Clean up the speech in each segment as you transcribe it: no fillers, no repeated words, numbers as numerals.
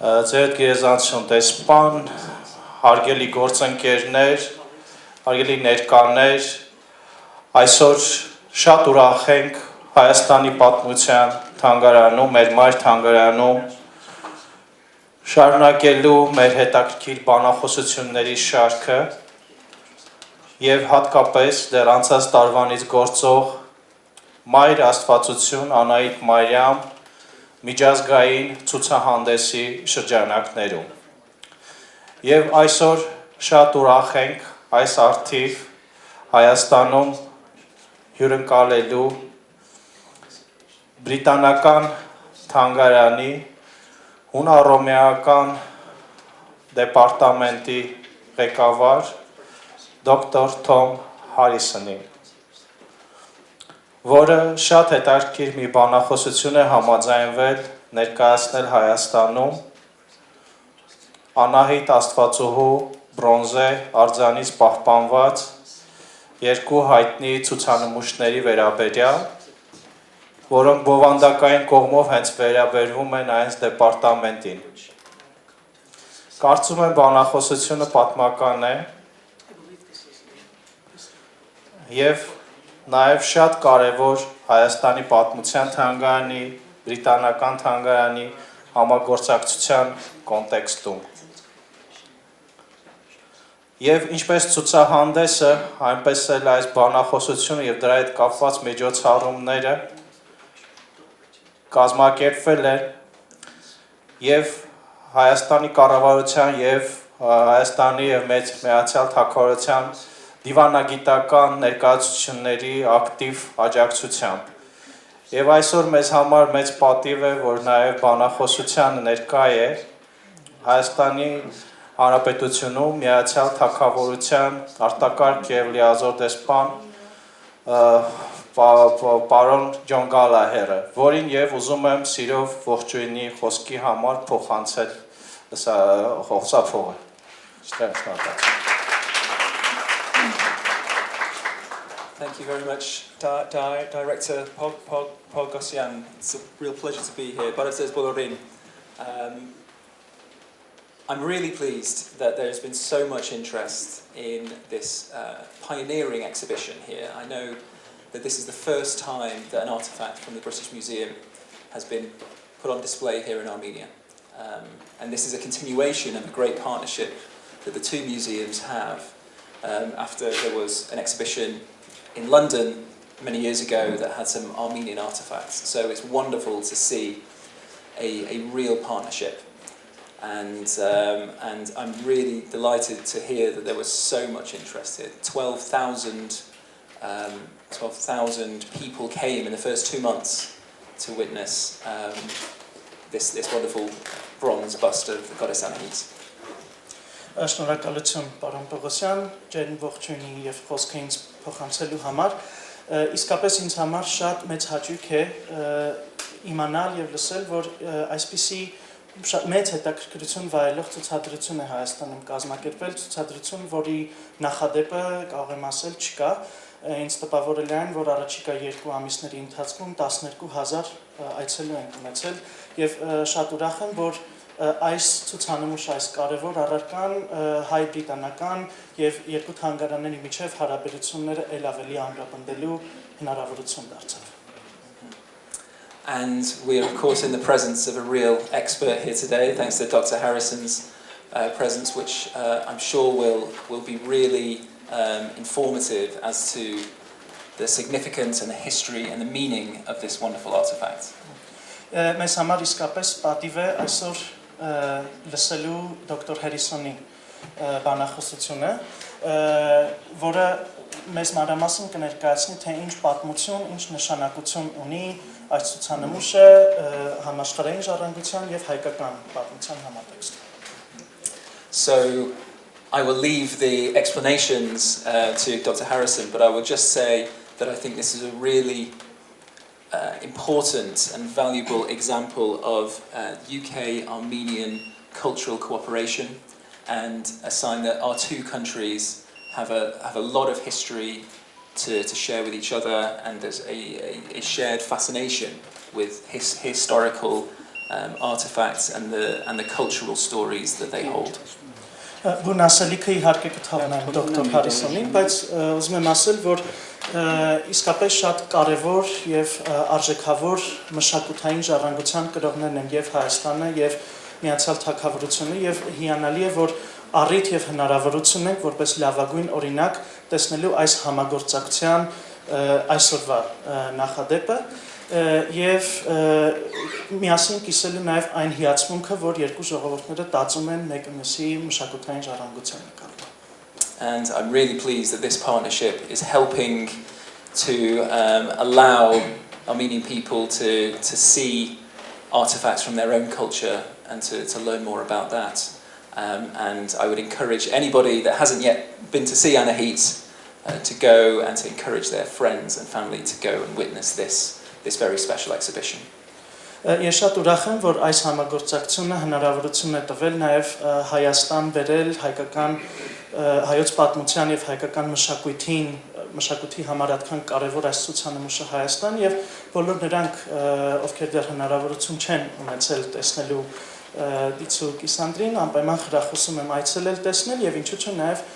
Ձեր գերեզանցություն դեսպան, հարգելի գործընկերներ, հարգելի ներկաներ, այսօր շատ ուրախ ենք Հայաստանի պատմության թանգարանում, մեր մայր թանգարանում շարունակելու մեր հետաքրքիր բանախոսությունների շարքը և հատկապես դեռ անցած տարվանից գործող Մայր Աստվածություն Անահիտ Մարիամ միջազգային ցուցահանդեսի շրջանակներում։ Եվ այսօր շատ ուրախ ենք այս առթիվ Հայաստանում հյուրընկալելու Բրիտանական թանգարանի հունահռոմեական դեպարտամենտի ղեկավար դոկտոր Թոմաս Հարիսոնին, որը շատ հետաքրքիր մի բանախոսություն է համաձայնվել ներկայացնել Հայաստանում Անահիտ Աստվածուհու բրոնզե արձանից պահպանված երկու հայտնի ցուցանմուշների վերաբերյալ, որոնք բովանդակային կողմով հենց վերաբերվում են այս դեպարտամենտին։ Կարծում եմ բանախոսությունը պատմական է և նաև շատ կարևոր Հայաստանի պատմության թանգարանի, Բրիտանական թանգարանի համագործակցության կոնտեքստում։ Եվ ինչպես ցուցահանդեսը, այնպես էլ այս բանախոսությունը և դրա հետ կապված միջոցառումները կազմակերպվել են և Հայաստանի կառավարության և Հայաստանի և Մեծ Միացյալ Թագավորության դիվանագիտական ներկայացությունների ակտիվ աջակցությամբ։ Եվ այսօր մեզ համար մեծ պատիվ է, որ նաև բանախոսությանը ներկա է Հայաստանի Հանրապետությունում Միացյալ Թագավորության արտակարգ և լիազոր դեսպան պարոն Ջոն Գալահերը, որին և ուզում եմ սիրով ողջույնի խոսքի համար փոխանցել խոսափողը։ Thank you very much, Director Pogosyan. It's a real pleasure to be here. I'm really pleased that there's been so much interest in this pioneering exhibition here. I know that this is the first time that an artifact from the British Museum has been put on display here in Armenia. And this is a continuation of a great partnership that the two museums have after there was an exhibition in London many years ago that had some Armenian artifacts. So it's wonderful to see a real partnership. And I'm really delighted to hear that there was so much interest here. 12,000 people came in the first 2 months to witness this wonderful bronze bust of the goddess Anahit. Շնորհակալություն պարոն Պողոսյան, ջերմ ողջույնի և խոսքը ինձ փոխանցելու համար։ Իսկապես ինձ համար շատ մեծ հաճույք է իմանալ և լսել, որ այսպիսի շատ մեծ հետաքրքրություն վայելող ցուցադրություն է Հայաստանում կազմակերպվել, ցուցադրություն, որի նախադեպը կարող եմ ասել չկա։ Ինձ տպավորել է այն, որ առաջիկա 2 ամիսների ընթացքում 12,000 այցելու ենք ունեցել և շատ ուրախ եմ, որ այս ցուցանմուշը, այս կարևոր առարկան հայ-բրիտանական և երկու թանգարանների միջև հարաբերությունները ել ավելի ամրապնդելու հնարավորություն դարձավ։ And we're of course in the presence of a real expert here today, thanks to Dr. Harrison's presence, which I'm sure will be really informative as to the significance and the history and the meaning of this wonderful artifact. Մեզ համար իսկապես պատիվ է այսօր լսելու դոկտոր Հարիսոնի բանախոսությունը, որը մեզ մանրամասն կներկայացնի, թե ինչ պատմություն, ինչ նշանակություն ունի այս ցուցանմուշը համաշխարհային ժառանգության և հայկական պատմության համատեքստում։ So I will leave the explanations to Dr. Harrison, but I will just say that I think this is a really important and valuable example of UK-Armenian cultural cooperation and a sign that our two countries have a lot of history to share with each other, and there's a shared fascination with historical artifacts and the cultural stories that they hold. Բուն ասելիքը իհարկե կթողնեմ դոկտոր Հարիսոնին, բայց ուզում եմ ասել, որ իսկապես շատ կարևոր եւ արժեքավոր մշակութային ժառանգության կրողներն են եւ Հայաստանը եւ Միացյալ Թագավորությունը եւ հիանալի է, որ առիթ եւ հնարավորություն ենք որպես լավագույն օրինակ տեսնելու այս համագործակցության այսօրվա նախադեպը եւ միասին կիսելու նաեւ այն հիացմունքը, որ երկու ժողովուրդները տածում են մեկը մյուսի մշակութային ժառանգության նկատմամբ. And I'm really pleased that this partnership is helping to allow Armenian people to see artifacts from their own culture and to learn more about that. And I would encourage anybody that hasn't yet been to see Anahit to go and to encourage their friends and family to go and witness this very special exhibition. Ես շատ ուրախ եմ, որ այս համագործակցությունը հնարավորություն է տվել նաև Հայաստան բերել հայկական հայոց պատմության եւ հայկական մշակույթի համար այդքան կարևոր այս ցուցանմուշը Հայաստան եւ բոլոր նրանք, ովքեր դեռ հնարավորություն չեն ունեցել տեսնելու դիցու կիսանդրին, անպայման խրախուսում եմ այցելել տեսնել եւ ինչու՞ չէ նաև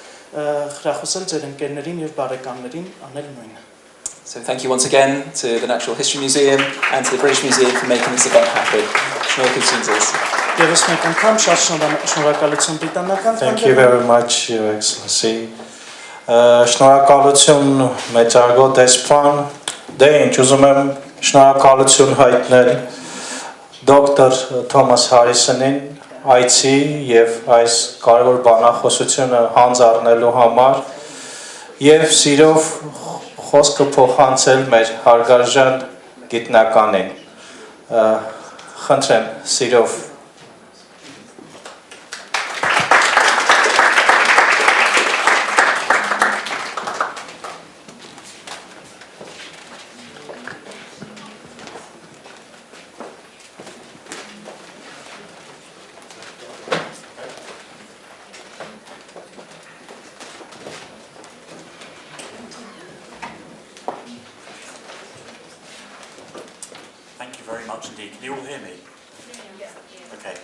խրախուսել ձեր ընկերներին եւ բարեկամներին անել նույնը. So thank you once again to the Natural History Museum and to the British Museum for making this event happen. Thank you very much, Your Excellency. Շնորհակալություն մեծարգո դեսպան, դե ինչ ուզում եմ շնորհակալություն հայտնել դոկտոր Թոմաս Հարիսոնին այցի եւ այս կարևոր բանախոսությունը հանձնառնելու համար եւ սիրով խոսքը փոխանցել մեր հարգարժան գիտնականին. Խնդրեմ, սիրով. Thank you very much indeed. Can you all hear me? Okay.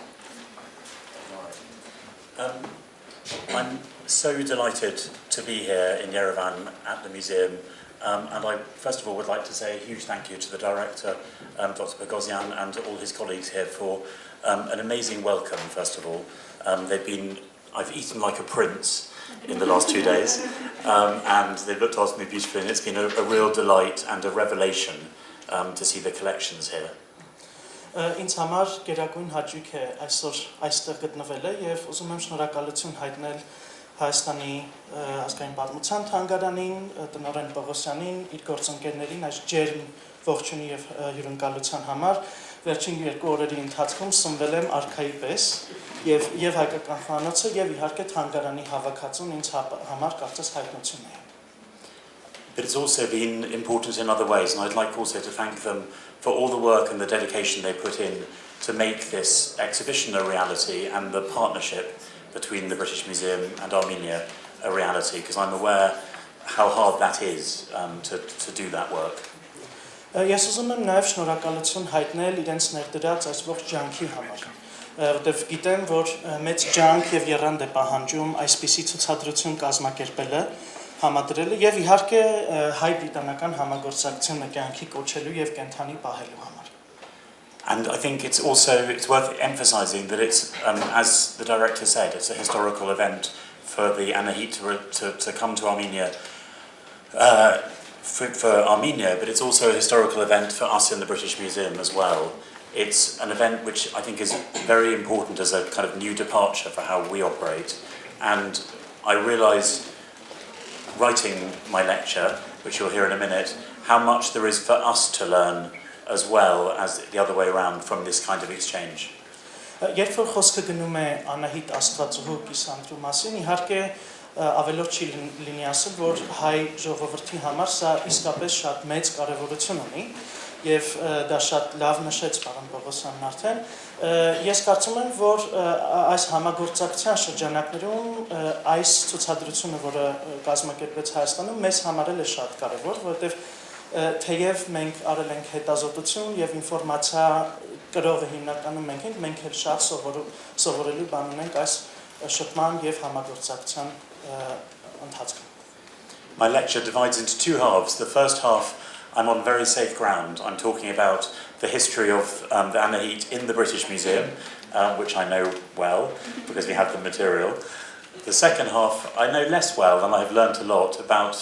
I'm so delighted to be here in Yerevan at the museum, and I first of all would like to say a huge thank you to the director, Dr. Bogosian, and all his colleagues here for an amazing welcome. First of all, I've eaten like a prince in the last 2 days, and they've looked after me beautifully, and it's been a real delight and a revelation to see the collections here. Ինձ համար գերագույն հաճույք է այսօր այստեղ գտնվելը եւ ուզում եմ շնորհակալություն հայտնել Հայաստանի ազգային պատմության թանգարանին, տնօրեն Պողոսյանին, իր գործընկերներին այս ջերմ ողջունի եւ հյուրընկալության համար. Վերջին 2 օրերի ընթացքում սնվել եմ արքայի պես եւ հայկական խոհանոցը եւ իհարկե թանգարանի հավաքածուն ինձ համար կարծես հայտնություն է. But it's also been important in other ways, and I'd like also to thank them for all the work and the dedication they put in to make this exhibition a reality and the partnership between the British Museum and Armenia a reality, because I'm aware how hard that is to do that work. Ես ուզում եմ նաև շնորհակալություն հայտնել իրենց ներդրած այս ողջ ջանքի համար, որտեղ գիտեմ, որ մեծ ջանք եւ եռանդ է պահանջում այսպիսի ցուցադրություն կազմակերպելը, համադրելը եւ իհարկե հայ-բրիտանական համագործակցությունը կյանքի կոչելու եւ կենթանի պահելու համար. And I think it's worth emphasizing that it's, as the director said, it's a historical event for the Anahitı to come to Armenia, for Armenia, but it's also a historical event for us in the British Museum as well. It's an event which I think is very important as a kind of new departure for how we operate. And I realise, writing my lecture, which you'll hear in a minute, how much there is for us to learn as well as the other way around from this kind of exchange. Երբ որ խոսքը գնում է Անահիտ Աստվածուհու կիսանդրու մասին, իհարկե ավելորդ չի լինի ասել, որ հայ ժողովրդի համար սա իսկապես շատ մեծ կարևորություն ունի եւ դա շատ լավ նշեց պարոն Պողոսյանն արդեն. Ես կարծում եմ, որ այս համագործակցության շրջանակներում այս ցուցադրությունը, որը կազմակերպվեց Հայաստանում, մեզ համար էլ է շատ կարևոր, որովհետեւ թեև մենք արել ենք հետազոտություն եւ ինֆորմացիա կրողը հիմնականում մենք էլ շատ սովորելու բան ունենք այս շփման եւ համագործակցության ընթացքում. My lecture divides into two halves. The first half, I'm on very safe ground. I'm talking about the history of the Anahite in the British Museum, which I know well because we have the material. The second half, I know less well, and I've learnt a lot about,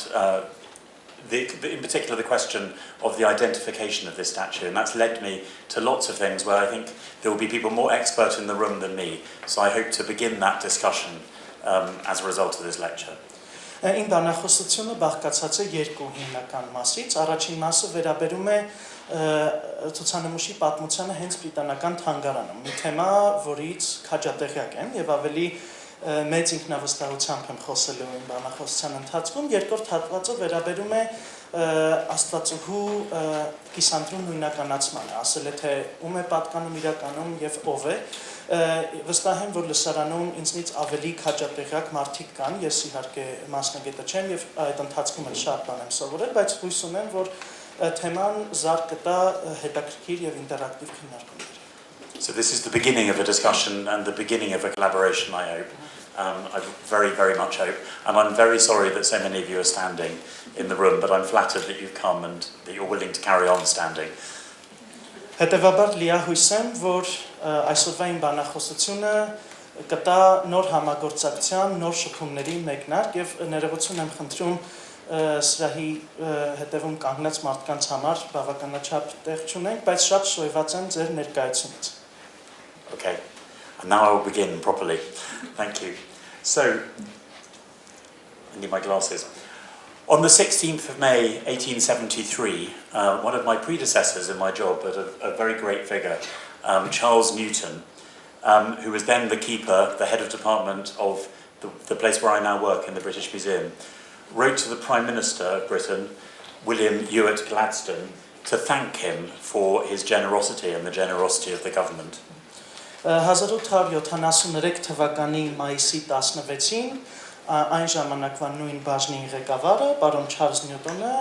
in particular, the question of the identification of this statue, and that's led me to lots of things where I think there will be people more expert in the room than me. So I hope to begin that discussion as a result of this lecture. Իմ բանախոսությունը բաղկացած է երկու հիմնական մասից։ Առաջին մասը վերաբերում է ցուցանմուշի պատմությանը հենց բրիտանական թանգարանում։ Մի թեմա, որից քաջատեղյակ եմ եւ ավելի մեծ ինքնավստահությամբ եմ խոսելու իմ բանախոսության ընթացքում։ Երկրորդ հատվածը վերաբերում է Աստվածուհու կիսանդրու նույնականացմանը, ասել է թե ում է պատկանում իրականում եւ ով է։ Վստահ եմ, որ լսարանում ինձնից ավելի քաջատեղյակ մարդիկ կան, ես իհարկե մասնագետը չեմ եւ այդ ընթացքում էլ շատ բան եմ սովորել, բայց հույս ունեմ, որ թեման զարկ կտա հետաքրքիր եւ ինտերակտիվ քննարկումներ։ So this is the beginning of a discussion and the beginning of a collaboration, I hope. I very, very much hope. And I'm very sorry that so many of you are standing in the room, but I'm flattered that you've come and that you're willing to carry on standing. Հետևաբար լիահույս եմ, որ այսօրվա իմ բանախոսությունը կտա նոր համագործակցության, նոր շփումների մեկնարկ եւ ներողություն եմ խնդրում սրահի հետևում կանգնած մարդկանց համար բավականաչափ տեղ չունենք, բայց շատ շոյված եմ ձեր ներկայությունից։ Okay, and now I will begin properly. Thank you. So, I need my glasses. On the 16th of May 1873, one of my predecessors in my job, but a very great figure, Charles Newton, who was then the keeper, the head of department of the place where I now work in the British Museum, wrote to the Prime Minister of Britain, William Ewart Gladstone, to thank him for his generosity and the generosity of the government. 1873 թվականի մայիսի 16-ին այն ժամանակվա նույն բաժնի ղեկավարը, պարոն Չարլզ Նյուտոնը,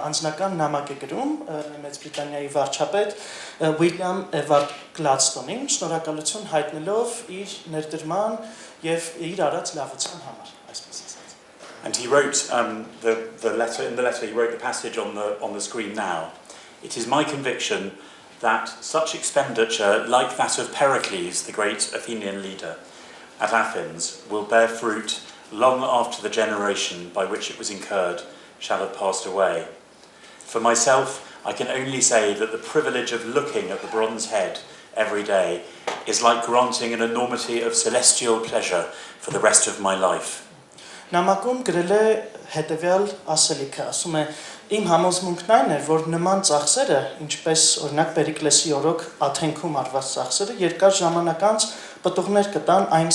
անձնական նամակ է գրում Մեծ Բրիտանիայի վարչապետ Ուիլյամ Էվարդ Գլադստոնին, շնորհակալություն հայտնելով իր ներդրման եւ իր արած լավության համար, այսպես ասած. And he wrote the letter he wrote the passage on the screen now. It is my conviction that such expenditure, like that of Pericles, the great Athenian leader at Athens, will bear fruit long after the generation by which it was incurred shall have passed away. For myself, I can only say that the privilege of looking at the bronze head every day is like granting an enormity of celestial pleasure for the rest of my life. Նամակում գրել է հետևյալ ասելիքը, ասում է. Իմ համոզմունքն այն է, որ նման ծախսերը, ինչպես օրինակ Պերիկլեսի օրոք Աթենքում արված ծախսերը, երկար ժամանակ անց պտուղներ կտան այն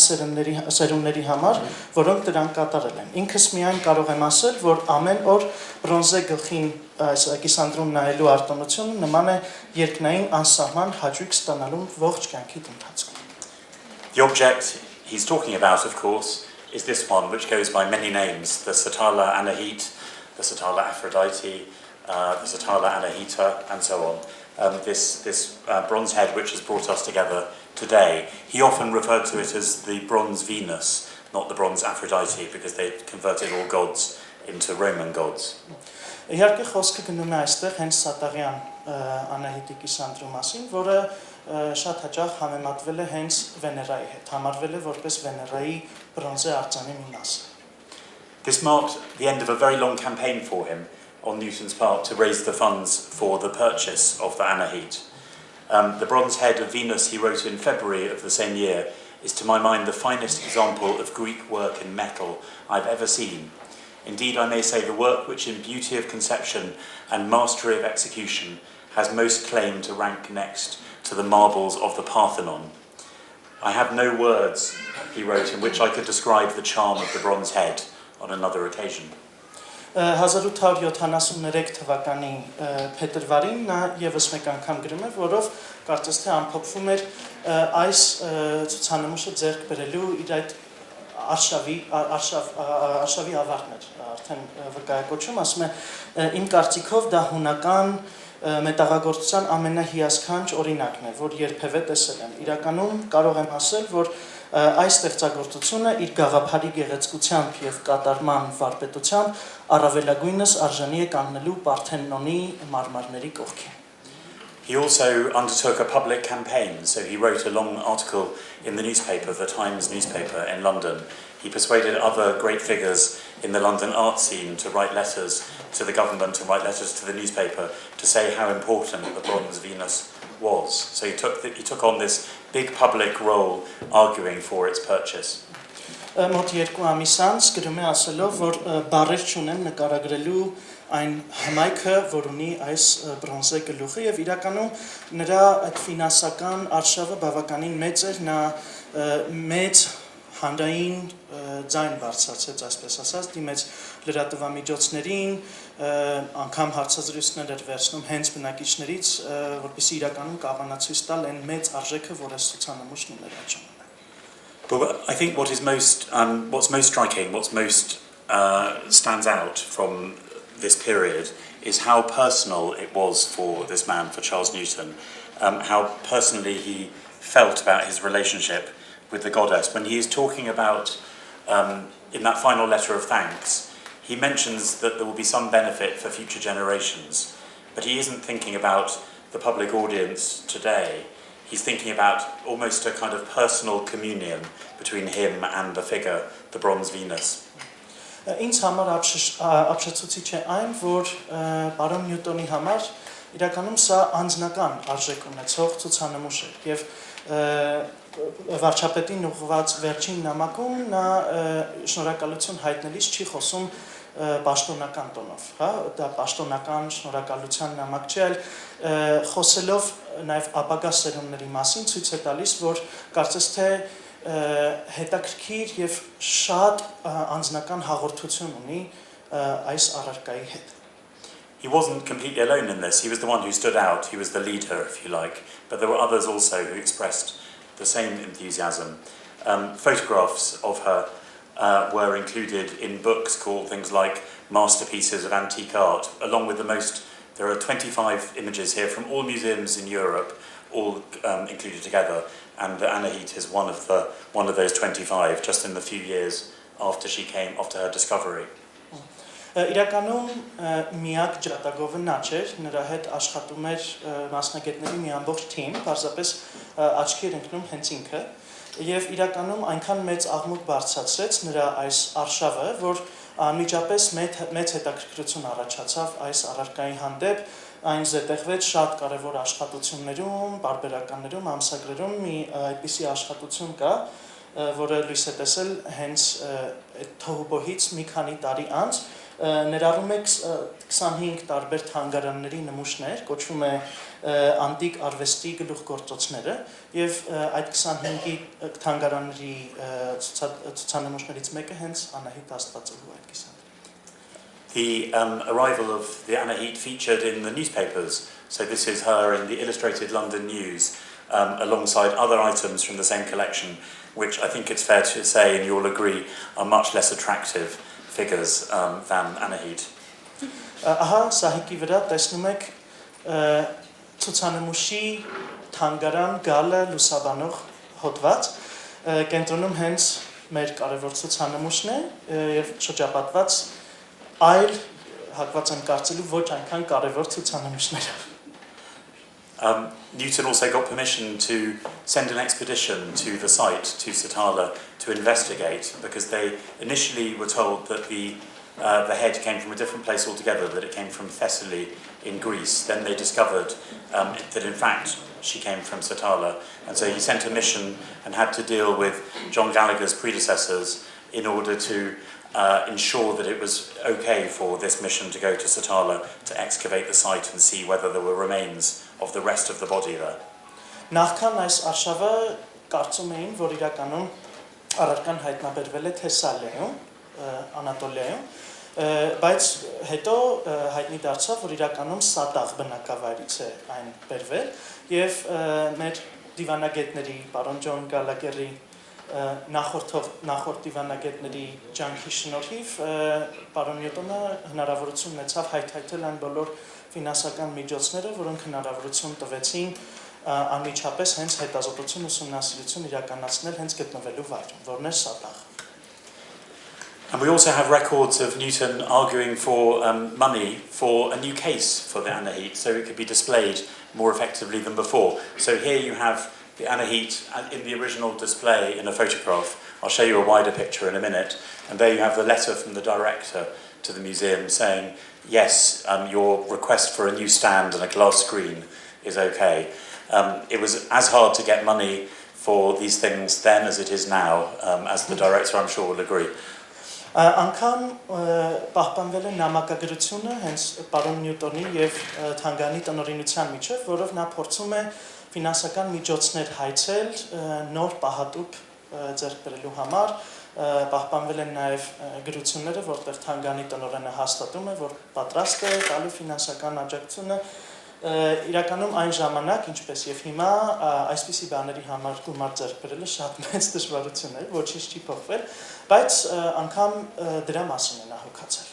սերունդների համար, որոնք դրանք կատարել են։ Ինքս միայն կարող եմ ասել, որ ամեն օր բրոնզե գլխին այս կիսանդրուն նայելու արտոնությունը նման է երկնային անսահման հաճույք ստանալու ողջ կյանքիդ ընթացքում։ The object he's talking about, of course, is this one, which goes by many names: the Sataghyan Anahite, the Sataghyan Aphrodite, the Sataghyan Anahita, and so on. This bronze head, which has brought us together today, he often referred to it as the bronze Venus, not the bronze Aphrodite, because they converted all gods into Roman gods. Իհարկե խոսքը գնում է այստեղ հենց Սատաղյան Անահիտի կիսանդրու մասին, որը շատ հաճախ համեմատվել է հենց Վեներայի հետ, համարվել է որպես Վեներայի բրոնզե արձանի մի մասը։ This marked the end of a very long campaign for him on Newton's part to raise the funds for the purchase of the Anahite. The bronze head of Venus he wrote in February of the same year is to my mind the finest example of Greek work in metal I've ever seen. Indeed, I may say the work which in beauty of conception and mastery of execution has most claim to rank next to the marbles of the Parthenon. I have no words, he wrote, in which I could describe the charm of the bronze head on another occasion. 1873 թվականի փետրվարին նա եւս մեկ անգամ գրում է, որով կարծես թե ամփոփվում էր այս ցուցանմուշը ձեռք բերելու իր այդ արշավի ավարտն էր արդեն վկայակոչում, ասում է իմ կարծիքով դա հունական մետաղագործության ամենահիասքանչ օրինակն է, որ երբևէ տեսել եմ։ Իրականում կարող եմ ասել, որ այս ստեղծագործությունը իր գաղափարի գեղեցկությամբ եւ կատարման վարպետությամբ առավելագույնս արժանի է կանգնելու Պարթենոնի մարմարների կողքին։ He also undertook a public campaign, so he wrote a long article in the newspaper, the Times newspaper in London. He persuaded other great figures in the London art scene to write letters to the government and write letters to the newspaper to say how important the bronze Venus was. So he took on this big public role arguing for its purchase. Մոտ 2 ամիս անց գրում է ասելով, որ բառեր չունեմ նկարագրելու այն հմայքը, որ ունի այս բրոնզե գլուխը եւ իրականում նրա այդ ֆինանսական արշավը բավականին մեծ էր, նա մեծ հանրային ձայն բարձրացեց, այսպես ասած, դիմեց լրատվամիջոցներին, անգամ հարցազրույցներ էր վերցնում հենց բնակիչներից, որպեսզի իրականում կավանացույց տալ այն մեծ արժեքը, որ այս ցուցանմուշն ուներ այդ ժամանակ։ But I think what's most striking, what's most stands out from this period is how personal it was for this man, for Charles Newton, how personally he felt about his relationship with the goddess. When he is talking about, in that final letter of thanks, he mentions that there will be some benefit for future generations, but he isn't thinking about the public audience today. He's thinking about almost a kind of personal communion between him and the figure, the bronze Venus. Ինձ համար ապշեցուցիչ է այն, որ պարոն Նյուտոնի համար իրականում սա անձնական արժեք ունեցող ցուցանմուշ է եւ վարչապետին ուղղված վերջին նամակում նա շնորհակալություն հայտնելիս չի խոսում պաշտոնական տոնով, հա, դա պաշտոնական շնորհակալության նամակ չէ, այլ խոսելով նաեւ ապագա սերունդների մասին ցույց է տալիս, որ կարծես թե հետաքրքիր եւ շատ անձնական հաղորդություն ունի այս առարկայի հետ. He wasn't completely alone in this. He was the one who stood out. He was the leader, if you like. But there were others also who expressed the same enthusiasm. Photographs of her were included in books called things like Masterpieces of Antique Art, along with there are 25 images here from all museums in Europe, all included together. And the Anahite is one of those 25, just in the few years after her discovery. Իրականում միակ ջատագովը նա չէր, նրա հետ աշխատում էր մասնագետների մի ամբողջ թիմ, պարզապես աչքի էր ընկնում հենց ինքը, եւ իրականում այնքան մեծ աղմուկ բարձրացրեց նրա այս արշավը, որ անմիջապես մեծ հետաքրքրություն առաջացավ այս առարկայի հանդեպ, այն զետեղվեց շատ կարևոր աշխատություններում, բարբերականներում, ամսագրերում մի այդպիսի աշխատություն կա, որը լույս է տեսել հենց թոհուբոհից մի քանի տարի անց, ներառում է 25 տարբեր թանգարանների նմուշներ, կոչվում է անտիկ արվեստի գլուխգործոցները, եւ այդ 25 թանգարանների ցուցանմուշներից մեկը հենց Անահիտ Աստվածուհու այդ կիսան։ The arrival of the Anahite featured in the newspapers, so this is her in the Illustrated London News, alongside other items from the same collection, which I think it's fair to say, and you'll agree, are much less attractive figures than Anahite. Ահա սահիկի վրա տեսնում եք ցուցանմուշի թանգարան գալը լուսաբանող հոդված, կենտրոնում հենց մեր կարևոր ցուցանմուշն է եւ շրջապատված այլ հակված եմ կարծելու ոչ այնքան կարևոր ցուցանմուշներով. Newton also got permission to send an expedition to the site, to Satala, to investigate, because they initially were told that the head came from a different place altogether, that it came from Thessaly in Greece. Then they discovered that in fact she came from Satala, and so he sent a mission and had to deal with John Gallagher's predecessors in order to ensure that it was okay for this mission to go to Satala to excavate the site and see whether there were remains of the rest of the body there. Նախքան այս արշավը կարծում էին, որ իրականում առարկան հայտնաբերվել է Թեսալիայում, Անատոլիայում, բայց հետո հայտնի դարձավ, որ իրականում Սատաղ բնակավայրից է այն բերվել եւ մեր դիվանագետների պարոն Ջոն Գալագերի նախորդ դիվանագետների ջանքի շնորհիվ պարոն Նյուտոնը հնարավորություն ունեցավ հայթայթել այն բոլոր ֆինանսական միջոցները, որոնք հնարավորություն տվեցին անմիջապես հենց հետազոտություն ուսումնասիրություն իրականացնել հենց գտնվելու վայրում, որն էր Սատաղ։ And we also have records of Newton arguing for money for a new case for the Anahite, so it could be displayed more effectively than before. So here you have the Anahite in the original display in a photograph. I'll show you a wider picture in a minute. And there you have the letter from the director to the museum saying, yes, your request for a new stand and a glass screen is okay. It was as hard to get money for these things then as it is now, as the director I'm sure will agree. Անգամ պահպանվել է նամակագրությունը հենց պարոն Նյուտոնի եւ թանգարանի տնօրինության միջև, որով նա փորձում է ֆինանսական միջոցներ հայցել նոր պահատուկ ձեռք բերելու համար, պահպանվել են նաեւ գրությունները, որտեղ թանգարանի տնօրենը հաստատում է, որ պատրաստ է տալու ֆինանսական աջակցությունը իրականում այն ժամանակ, ինչպես եւ հիմա, այսպիսի բաների համար գումար ձեռք բերելը շատ մեծ դժվարություն է, ոչինչ չի փոխվել, բայց անգամ դրա մասին է նա հոգացել։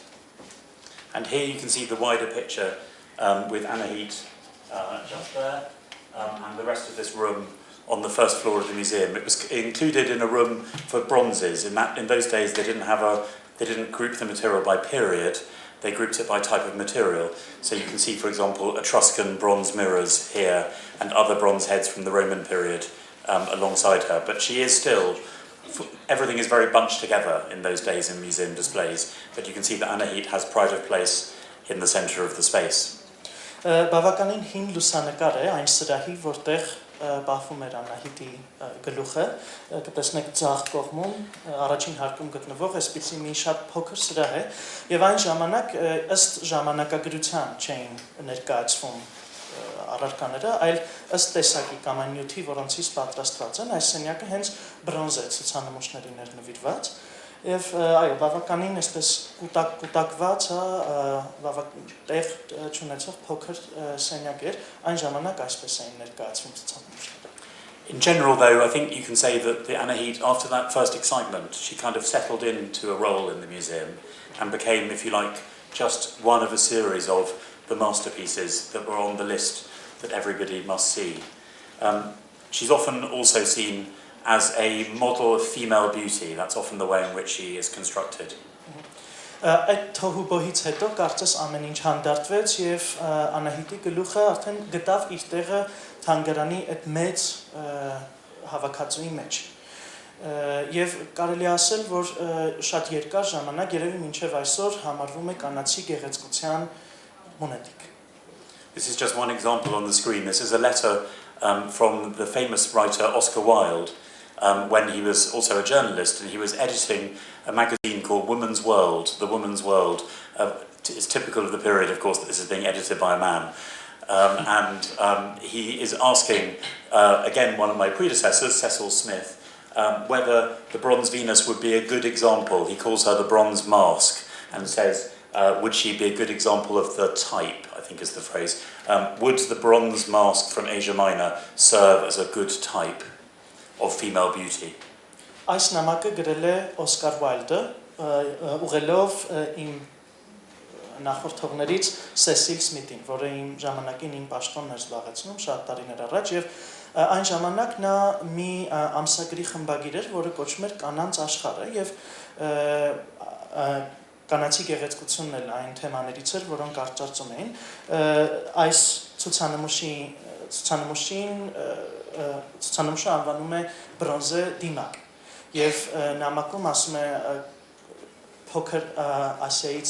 And here you can see the wider picture with Anahite just there, and the rest of this room on the first floor of the museum. It was included in a room for bronzes. In those days, they didn't group the material by period. They grouped it by type of material. So you can see, for example, Etruscan bronze mirrors here and other bronze heads from the Roman period alongside her. But she is still, everything is very bunched together in those days in museum displays. But you can see that Anahite has pride of place in the center of the space. Բավականին հին լուսանկար է այն սրահի, որտեղ բախվում էր Անահիտի գլուխը, կտեսնեք ձախ կողմում առաջին հարկում գտնվող այսպիսի մի շատ փոքր սրահ է, եւ այն ժամանակ ըստ ժամանակագրության չէին ներկայացվում առարկաները, այլ ըստ տեսակի կամ այն նյութի, որոնցից պատրաստված են, այս սենյակը հենց բրոնզ է ցուցանմուշներին էր նվիրված, եւ այո, բավականին այսպես կուտակված, տեղ չունեցող փոքր սենյակ էր, այն ժամանակ այսպես էին ներկայացվում ցուցանմուշները։ In general, though, I think you can say that the Anahite, after that first excitement, she kind of settled into a role in the museum and became, if you like, just one of a series of the masterpieces that were on the list that everybody must see. She's often also seen as a model of female beauty. That's often the way in which she is constructed. Այդ թոհուբոհից հետո կարծես ամեն ինչ հանդարտվեց եւ Անահիտի գլուխը արդեն գտավ իր տեղը թանգարանի այդ մեծ հավաքածուի մեջ։ Եվ կարելի ասել, որ շատ երկար ժամանակ երևի մինչև այսօր համարվում է կանացի գեղեցկության մոնետիկ։ This is just one example on the screen. This is a letter from the famous writer Oscar Wilde when he was also a journalist, and he was editing a magazine called Woman's World. The Woman's World is typical of the period, of course, that this is being edited by a man. And he is asking, again, one of my predecessors, Cecil Smith, whether the bronze Venus would be a good example. He calls her the bronze mask and says, would she be a good example of the type, I think is the phrase. Would the bronze mask from Asia Minor serve as a good type of female beauty? Այս նամակը գրել է Օսկար Ուայլդը, ուղղելով իմ նախորդողներից Սեսիլ Սմիթին, որը իմ ժամանակին իմ պաշտոնն էր զբաղեցնում շատ տարիներ առաջ, եւ այն ժամանակ նա մի ամսագրի խմբագիր էր, որը կոչվում էր Կանանց աշխարհը, եւ կանացի գեղեցկությունն էլ այն թեմաներից էր, որոնք արծարծում էին։ Այս ցուցանմուշը անվանում է բրոնզե դիմակ, եւ նամակում ասում է փոքր Ասիայից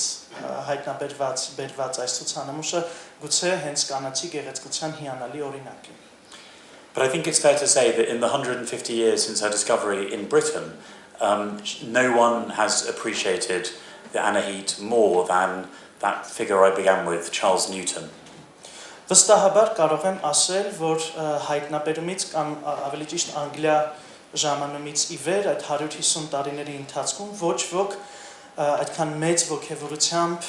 հայտնաբերված այս ցուցանմուշը գուցե հենց կանացի գեղեցկության հիանալի օրինակ է։ But I think it's fair to say that in the 150 years since her discovery in Britain, no one has appreciated the Anahite more than that figure I began with, Charles Newton. Վստահաբար կարող եմ ասել, որ հայտնաբերումից կամ ավելի ճիշտ Անգլիա ժամանումից ի վեր այդ 150 տարիների ընթացքում ոչ ոք այդքան մեծ ոգևորությամբ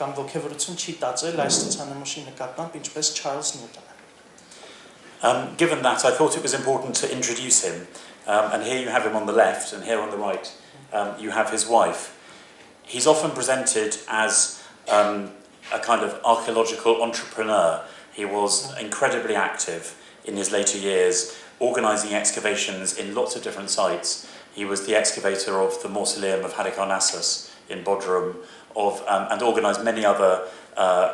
կամ ոգևորություն չի տածել այս ցուցանմուշի նկատմամբ, ինչպես Charles Newton-ը. Given that, I thought it was important to introduce him. And here you have him on the left, and here on the right you have his wife. He's often presented as a kind of archaeological entrepreneur. He was incredibly active in his later years, organising excavations in lots of different sites. He was the excavator of the mausoleum of Halicarnassus in Bodrum, and organised many other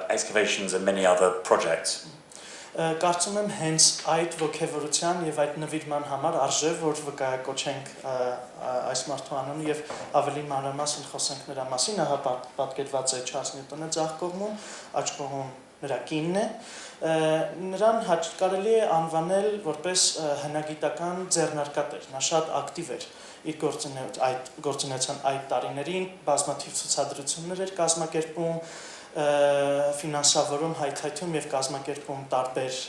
excavations and many other projects. Կարծում եմ հենց այդ ոգևորության եւ այդ նվիրման համար արժե որ վկայակոչենք այս մարդու անունը եւ ավելի մանրամասն խոսենք նրա մասին, ահա պատկերված է Չարլզ Նյուտոնը ձախ կողմում, աջ կողմում նրա կինն է, նրան կարելի է անվանել որպես հնագիտական ձեռնարկատեր, նա շատ ակտիվ էր իր գործունեության այդ տարիներին, բազմաթիվ ցուցադրություններ էր կազմակերպում, ֆինանսավորում, հայթայթում եւ կազմակերպում տարբեր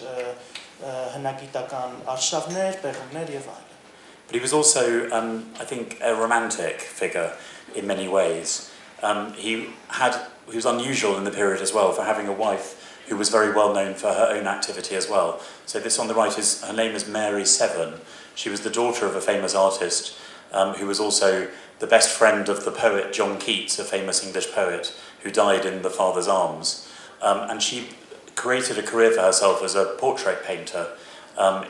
հնագիտական արշավներ, պեղումներ եւ այլն. But he was also, I think, a romantic figure in many ways. He was unusual in the period as well for having a wife who was very well known for her own activity as well. So this on the right her name is Mary Severn. She was the daughter of a famous artist who was also the best friend of the poet John Keats, a famous English poet who died in the father's arms. And she created a career for herself as a portrait painter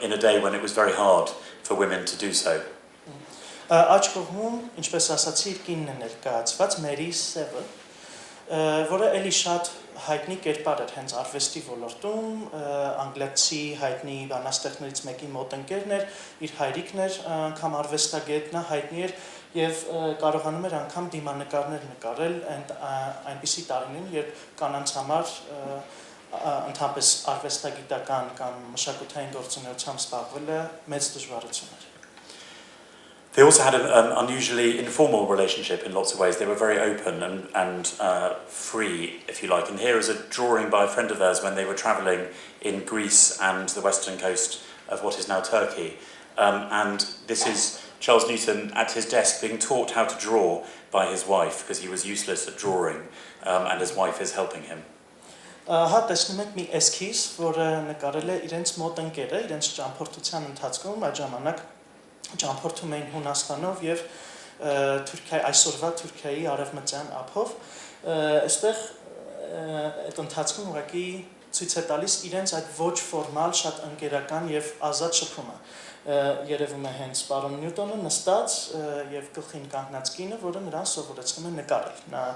in a day when it was very hard for women to do so. Աջ կողմում, ինչպես ասացի, իր կինն է ներկայացված Mary Severn, որը էլի շատ հայտնի կերպար էր հենց արվեստի ոլորտում, անգլիացի հայտնի բանաստեղծներից մեկի մոտ ընկերն էր, իր հայրիկն էր անգամ արվեստագետ, նա հայտնի էր եւ կարողանում էր անգամ դիմանկարներ նկարել այնպիսի տարիներին, երբ կանանց համար ընդհանրապես արվեստագիտական կամ մշակութային գործունեությամբ զբաղվելը մեծ դժվարություն էր. They also had an unusually informal relationship in lots of ways. They were very open and free, if you like. And here is a drawing by a friend of theirs when they were travelling in Greece and the western coast of what is now Turkey. And this is Charles Newton at his desk being taught how to draw by his wife because he was useless at drawing and his wife is helping him. Հա տեսնում եք մի էսքիզ, որը նկարել է իրենց մոտ ընկերը, իրենց ճամփորդության ընթացքում այդ ժամանակ ճամփորդում էին Հունաստանով եւ Թուրքիայի այսօրվա Թուրքիայի արևմտյան ափով, այստեղ այդ ընթացքում ուղղակի ցույց է տալիս իրենց այդ ոչ ֆորմալ, շատ ընկերական եւ ազատ շփումը։ Երևում է հենց պարոն Նյուտոնը նստած եւ գլխին կանգնած կինը, որը նրան սովորեցնում է նկարել։ Նա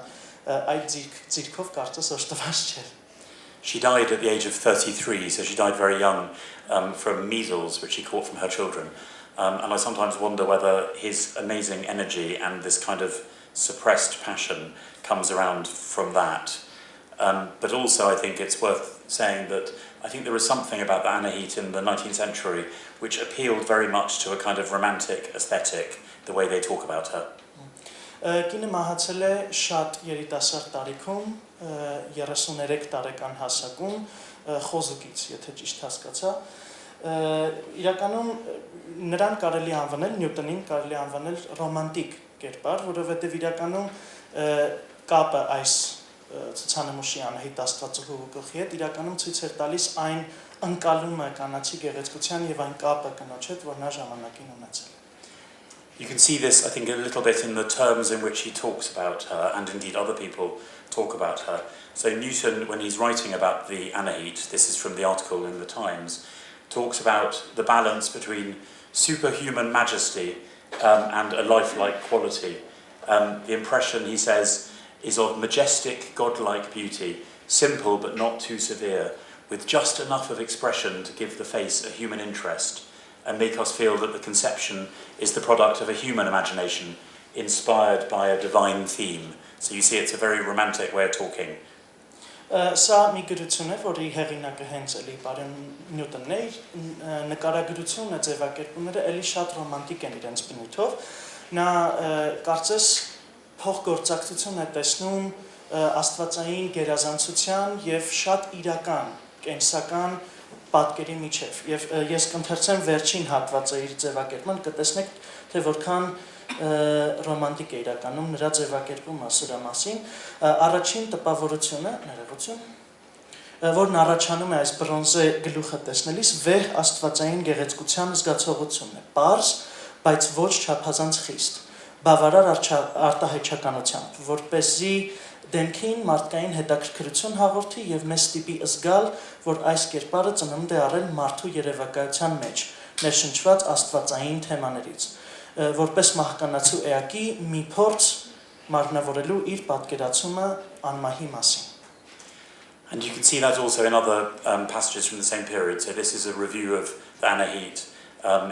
այդ ձիրքով կարծես օժտված չէր։ She died at the age of 33, so she died very young from measles, which she caught from her children. And I sometimes wonder whether his amazing energy and this kind of suppressed passion comes around from that. But also I think it's worth saying that I think there is something about the Anahite in the 19th century which appealed very much to a kind of romantic aesthetic, the way they talk about her. Կինը մահացել է շատ երիտասարդ տարիքում, 33 տարեկան հասակում, խոզուկից, եթե ճիշտ հասկացա։ Իրականում նրան կարելի անվանել, Նյուտոնին կարելի անվանել ռոմանտիկ կերպար, որովհետև իրականում կապը այս ցուցանմուշի Անահիտ Աստվածուհու գլխի հետ իրականում ցույց էր տալիս այն ընկալումը կանացի գեղեցկության եւ այն կապը կնոջ հետ, որ նա ժամանակին ունեցել է։ You can see this, I think, a little bit in the terms in which he talks about her, and indeed other people talk about her. So Newton, when he's writing about the Anahite, this is from the article in the Times, talks about the balance between superhuman majesty and a lifelike quality. The impression, he says, is of majestic, godlike beauty, simple but not too severe, with just enough of expression to give the face a human interest, and make us feel that the conception is the product of a human imagination, inspired by a divine theme. So you see it's a very romantic way of talking. Սա մի գրություն է, որի հեղինակը հենց էլի պարոն Նյուտոնն է, նկարագրությունը, ձևակերպումները էլի շատ ռոմանտիկ են իրենց բնույթով։ Նա կարծես փոխգործակցություն է տեսնում աստվածային գերազանցության եւ շատ իրական, կենսական պատկերի միջև եւ ես կընթերցեմ վերջին հատվածը իր ձևակերպման կտեսնեք թե որքան ռոմանտիկ է իրականում նրա ձևակերպումը սրա մասին առաջին տպավորությունը ներողություն որն առաջանում է այս բրոնզե գլուխը տեսնելիս վեհ աստվածային գեղեցկության զգացողությունն է, պարզ, բայց ոչ չափազանց խիստ, բավարար արտահայտչականությամբ, որպեսզի դեմքին մարդկային հետաքրքրություն հաղորդի եւ մեզ ստիպի զգալ, որ այս կերպարը ծնունդ է առել մարդու երևակայության մեջ, ներշնչված աստվածային թեմաներից, որպես մահկանացու էակի մի փորձ մարմնավորելու իր պատկերացումը անմահի մասին. And you can see that also in other passages from the same period. So this is a review of the Anahite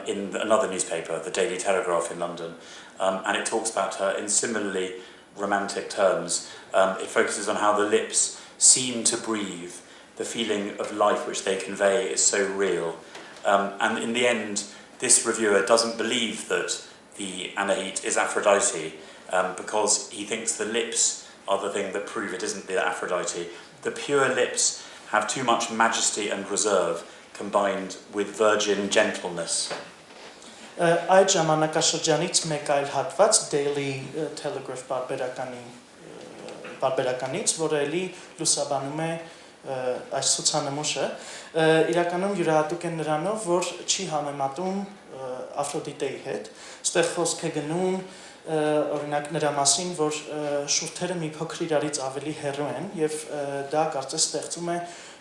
in another newspaper, the Daily Telegraph in London, and it talks about her in similarly romantic terms. It focuses on how the lips seem to breathe, the feeling of life which they convey is so real. And in the end, this reviewer doesn't believe that the Anahite is Aphrodite because he thinks the lips are the thing that prove it isn't the Aphrodite. The pure lips have too much majesty and reserve combined with virgin gentleness. Այդ ժամանակաշրջանից մեկ այլ հատված Daily Telegraph բարբերականից, որը էլի լուսաբանում է այս ցուցանմուշը, իրականում յուրահատուկ է նրանով, որ չի համեմատում Աֆրոդիտեի հետ, այստեղ խոսք է գնում օրինակ նրա մասին, որ շուրթերը մի փոքր իրարից ավելի հեռու են եւ դա կարծես ստեղծում է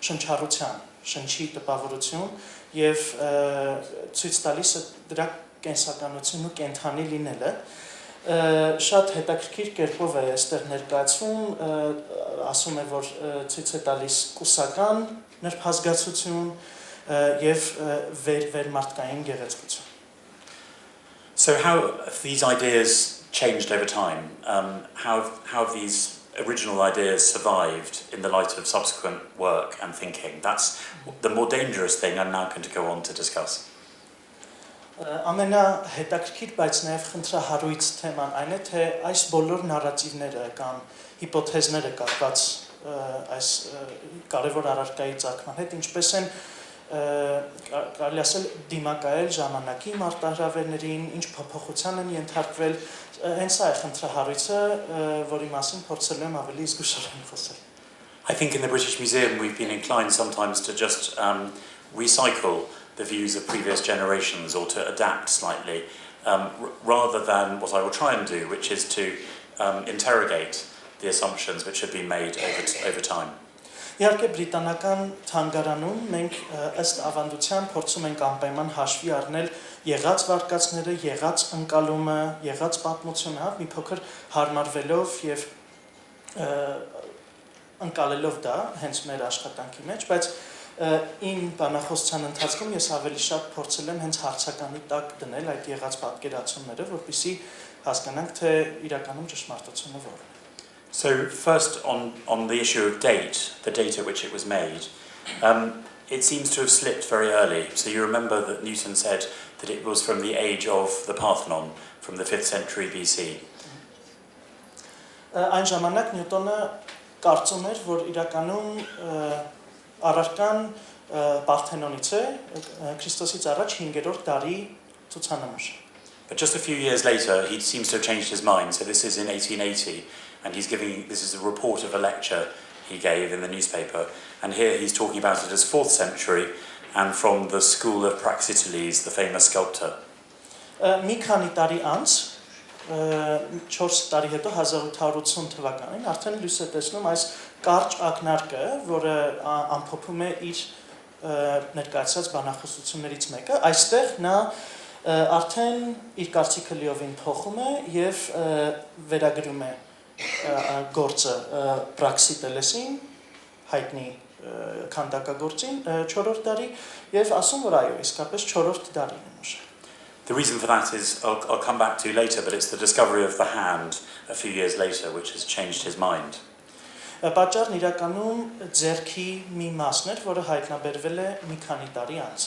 շնչառության, շնչի տպավորություն եւ ցույց տալիս է դրա կենսականություն ու կենթանի լինելը շատ հետաքրքիր կերպով է այստեղ ներկայացվում, ասում է, որ ցույց է տալիս կուսական նրբազգացություն եւ վերմարտկային գեղեցկություն. So how have these ideas changed over time? How have these original ideas survived in the light of subsequent work and thinking? That's the more dangerous thing I'm now going to go on to discuss. Ամենահետաքրքիր, բայց նաև խնդրահարույց թեման այն է, թե այս բոլոր նարատիվները կամ հիպոթեզները կապված այս կարևոր առարկայի ծագման հետ, ինչպես են կարելի ասել դիմակայել ժամանակի մարտահրավերներին, ինչ փոփոխության են ենթարկվել, հենց սա է խնդրահարույցը, որի մասին փորձել եմ ավելի զգուշորեն խոսել. I think in the British Museum we've been inclined sometimes to just recycle the views of previous generations or to adapt slightly, rather than what I will try and do, which is to interrogate the assumptions which have been made over time. Իհարկե Բրիտանական թանգարանում մենք ըստ ավանդության փորձում ենք անպայման հաշվի առնել եղած վարկածները, եղած ընկալումը, եղած պատմությունը, մի փոքր հարմարվելով եւ ընկալելով դա հենց մեր աշխատանքի մեջ, բայց իմ բանախոսության ընթացքում ես ավելի շատ փորձել եմ հենց հարցականի տակ դնել այդ եղած պատկերացումները, որպեսզի հասկանանք, թե իրականում ճշմարտությունը որն է. So first on the issue of date, the date at which it was made, it seems to have slipped very early. So you remember that Newton said that it was from the age of the Parthenon, from the 5th century BC. Այն ժամանակ Նյուտոնը կարծում էր, որ իրականում առարկան Պարթենոնից է, Քրիստոսից առաջ 5-րդ դարի ցուցանմուշ. But just a few years later, he seems to have changed his mind. So this is in 1880, and this is a report of a lecture he gave in the newspaper. And here he's talking about it as 4th century, and from the school of Praxiteles, the famous sculptor. Մի քանի տարի անց, 4 տարի հետո 1880 թվականին արդեն լույս է տեսնում այս կարճ ակնարկը, որը ամփոփում է իր ներկայացած բանախոսություններից մեկը, այստեղ նա արդեն իր կարծիքը լիովին փոխում է եւ վերագրում է գործը Praxitelesին, հայտնի քանդակագործին 4-րդ դարի եւ ասում որ այո, իսկապես 4-րդ դարին է նշել. The reason for that is I'll come back to later, but it's the discovery of the hand a few years later which has changed his mind. Պատճառն իրականում ձեռքի մի մասն էր, որը հայտնաբերվել է մի քանի տարի անց.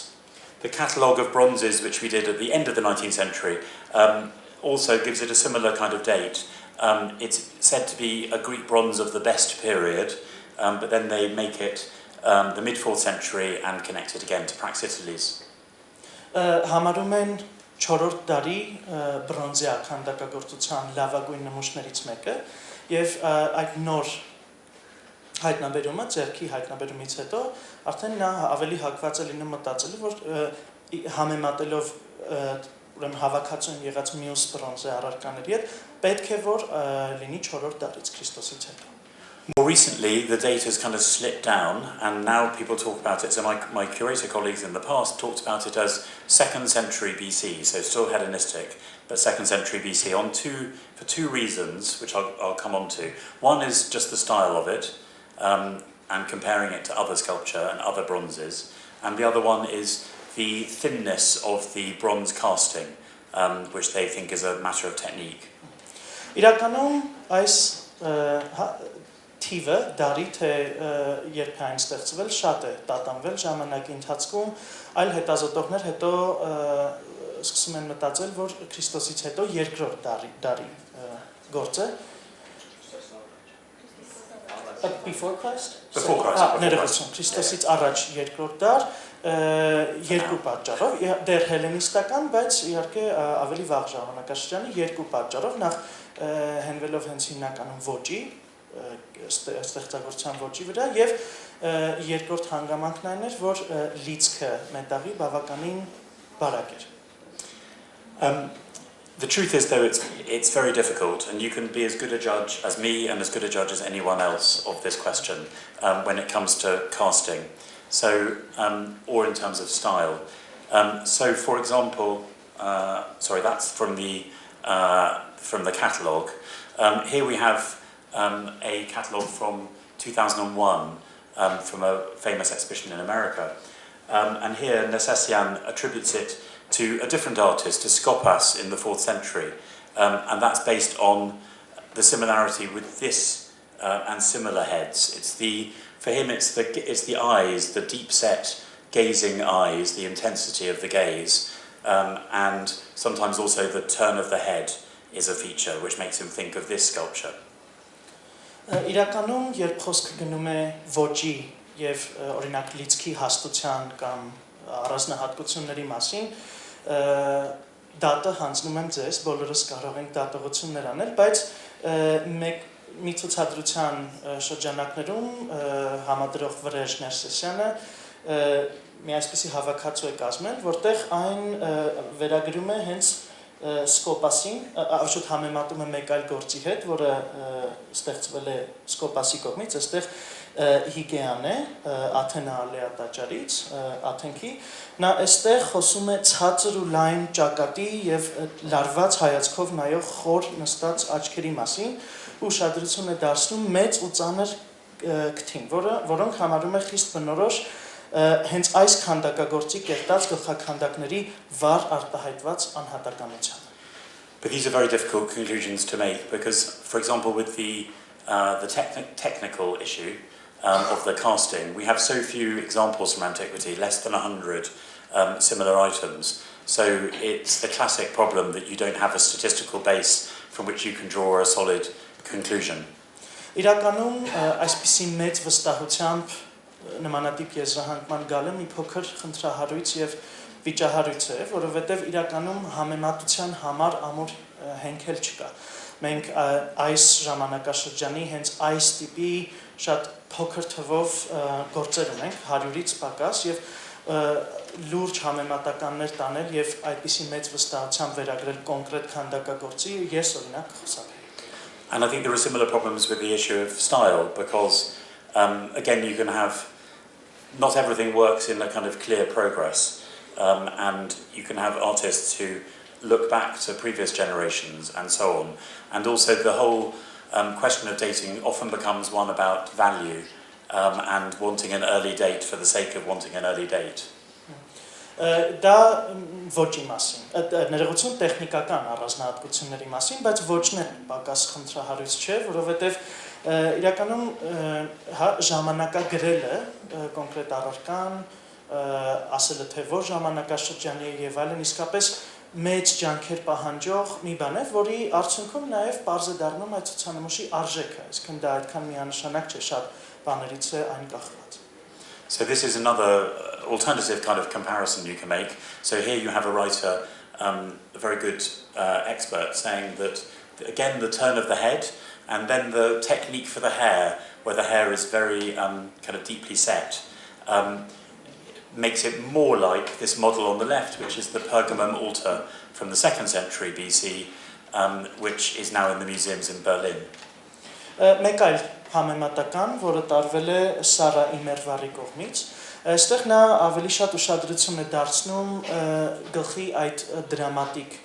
The catalogue of bronzes which we did at the end of the 19th century also gives it a similar kind of date. It's said to be a Greek bronze of the best period, but then they make it the mid-4th century and connect it again to Praxiteles. Համարում են 4-րդ դարի բրոնզե քանդակագործության լավագույն նմուշներից մեկը եւ այդ նոր հայտնաբերումը, ձեռքի հայտնաբերումից հետո արդեն նա ավելի հակված է լինում մտածելու, որ համեմատելով ուրեմն հավաքածուն եղած մյուս բրոնզե առարկաների հետ պետք է որ լինի 4-րդ դարից Քրիստոսից հետո. More recently, the date has kind of slipped down, and now people talk about it. So my curator colleagues in the past talked about it as 2nd century BC, so still Hellenistic, but 2nd century BC for two reasons, which I'll come on to. One is just the style of it, and comparing it to other sculpture and other bronzes, and the other one is the thinness of the bronze casting, which they think is a matter of technique. Իրականում այս թիվը դարի թե երբ այն ստեղծվել շատ է տատանվել ժամանակի ընթացքում, այլ հետազոտողներ հետո սկսում են մտածել, որ Քրիստոսից հետո երկրորդ դարի գործ է. Before Christ? Before Christ. Ներողություն, Քրիստոսից առաջ երկրորդ դար երկու պատճառով, դեռ հելենիստական, բայց իհարկե ավելի վաղ ժամանակաշրջանի երկու պատճառով, նախ հենվելով հենց հիմնականում ոճի, ստեղծագործության ոճի վրա եւ երկրորդ հանգամանքն այն էր, որ լիցքը մետաղի բավականին բարակ էր. The truth is, though, it's very difficult, and you can be as good a judge as me and as good a judge as anyone else of this question when it comes to casting. So, or in terms of style. So, for example, sorry, that's from the catalogue. Here we have a catalogue from 2001 from a famous exhibition in America. And here Necessian attributes it to a different artist, to Skopas in the 4th century. And that's based on the similarity with this and similar heads. For him, it's the eyes, the deep-set gazing eyes, the intensity of the gaze, and sometimes also the turn of the head is a feature which makes him think of this sculpture. Իրականում, երբ խոսքը գնում է ոճի եւ օրինակ լիցքի հաստության կամ առանձնահատկությունների մասին, դատը հանձնում եմ ձեզ, բոլորս կարող ենք դատողություններ անել, բայց մի ցուցադրության շրջանակներում համադրող Վրեժ Ներսեսյանը մի այսպիսի հավաքածու է կազմել, որտեղ այն վերագրում է հենց Սկոպասին, շուտ համեմատում է մեկ այլ գործի հետ, որը ստեղծվել է Սկոպասի կողմից, այստեղ Հիգեան է, Աթենա Ալեա տաճարից, Աթենքի, նա այստեղ խոսում է ցածր ու լայն ճակատի եւ լարված հայացքով նայող խոր նստած աչքերի մասին, ուշադրություն է դարձնում մեծ ու ծանր քթին, որոնք համարում է խիստ բնորոշ հենց այս քանդակագործի կերտած գլխաքանդակների վառ արտահայտված անհատականությանը. But these are very difficult conclusions to make because, for example, with the technical issue of the casting, we have so few examples from antiquity, less than 100 similar items. So it's the classic problem that you don't have a statistical base from which you can draw a solid conclusion. Իրականում այսպիսի մեծ վստահությամբ նմանատիպ եզրահանգման գալը մի փոքր խնդրահարույց եւ վիճահարույց է, որովհետեւ իրականում համեմատության համար ամուր հենքել չկա. Մենք այս ժամանակաշրջանի հենց այս տիպի շատ փոքր թվով գործեր ունենք 100-ից պակաս եւ լուրջ համեմատականներ տանել եւ այդպիսի մեծ վստահությամբ վերագրել կոնկրետ քանդակագործի ես օրինակ խոսափեի. And I think there are similar problems with the issue of style because again, you can have, not everything works in a kind of clear progress, and you can have artists who look back to previous generations and so on. And also the whole question of dating often becomes one about value and wanting an early date for the sake of wanting an early date. Դա ոճի մասին, ներողություն տեխնիկական առանձնահատկությունների մասին, բայց ոճն է պակաս խնդրահարույց չէ, որովհետև իրականում ժամանակագրելը կոնկրետ առարկան, ասելը թե որ ժամանակաշրջանի է եւ այլն իսկապես մեծ ջանքեր պահանջող մի բան է, որի արդյունքում նաեւ պարզ է դառնում այդ ցուցանմուշի արժեքը, այսինքն դա այդքան միանշանակ չէ, շատ բաներից է այն կախված. So this is another alternative kind of comparison you can make. So here you have a writer, a very good expert, saying that again the turn of the head and then the technique for the hair, where the hair is very kind of deeply set, makes it more like this model on the left, which is the Pergamum altar from the 2nd century BC, which is now in the museums in Berlin. Մեկ այլ համեմատական, որը տարվել է Սարա Իմերվարի կողմից, այստեղ նա ավելի շատ ուշադրություն է դարձնում գլխի այդ դրամատիկ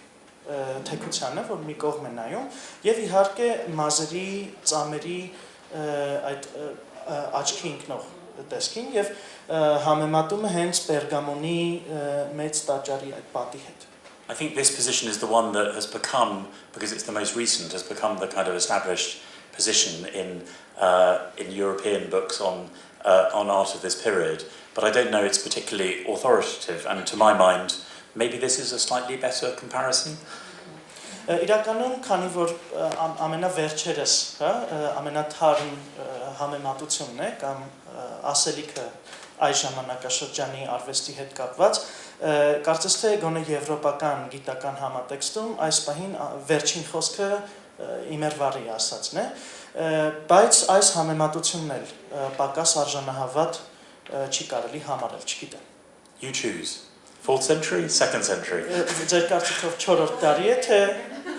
թեքությանը, որ մի կողմ է նայում, եւ իհարկե մազերի, ծամերի այդ աչքի ընկնող տեսքին եւ համեմատում է հենց Պերգամոնի մեծ տաճարի այդ պատի հետ. I think this position is the one that has become, because it's the most recent, has become the kind of established position in European books on art of this period. But I don't know it's particularly authoritative, and to my mind, maybe this is a slightly better comparison. Իրականում, քանի որ ամենավերջերս, ամենաթարմ համեմատությունն է կամ ասելիքը այս ժամանակաշրջանի արվեստի հետ կապված, կարծես թե գոնե եվրոպական գիտական համատեքստում այս պահին վերջին խոսքը Իմերվարի ասածն է, բայց այս համեմատությունն էլ պակաս արժանահավատ չի կարելի համարել, չգիտեմ. You choose. 4th century, 2nd century. Ձեր կարծիքով 4-րդ դարի է, թե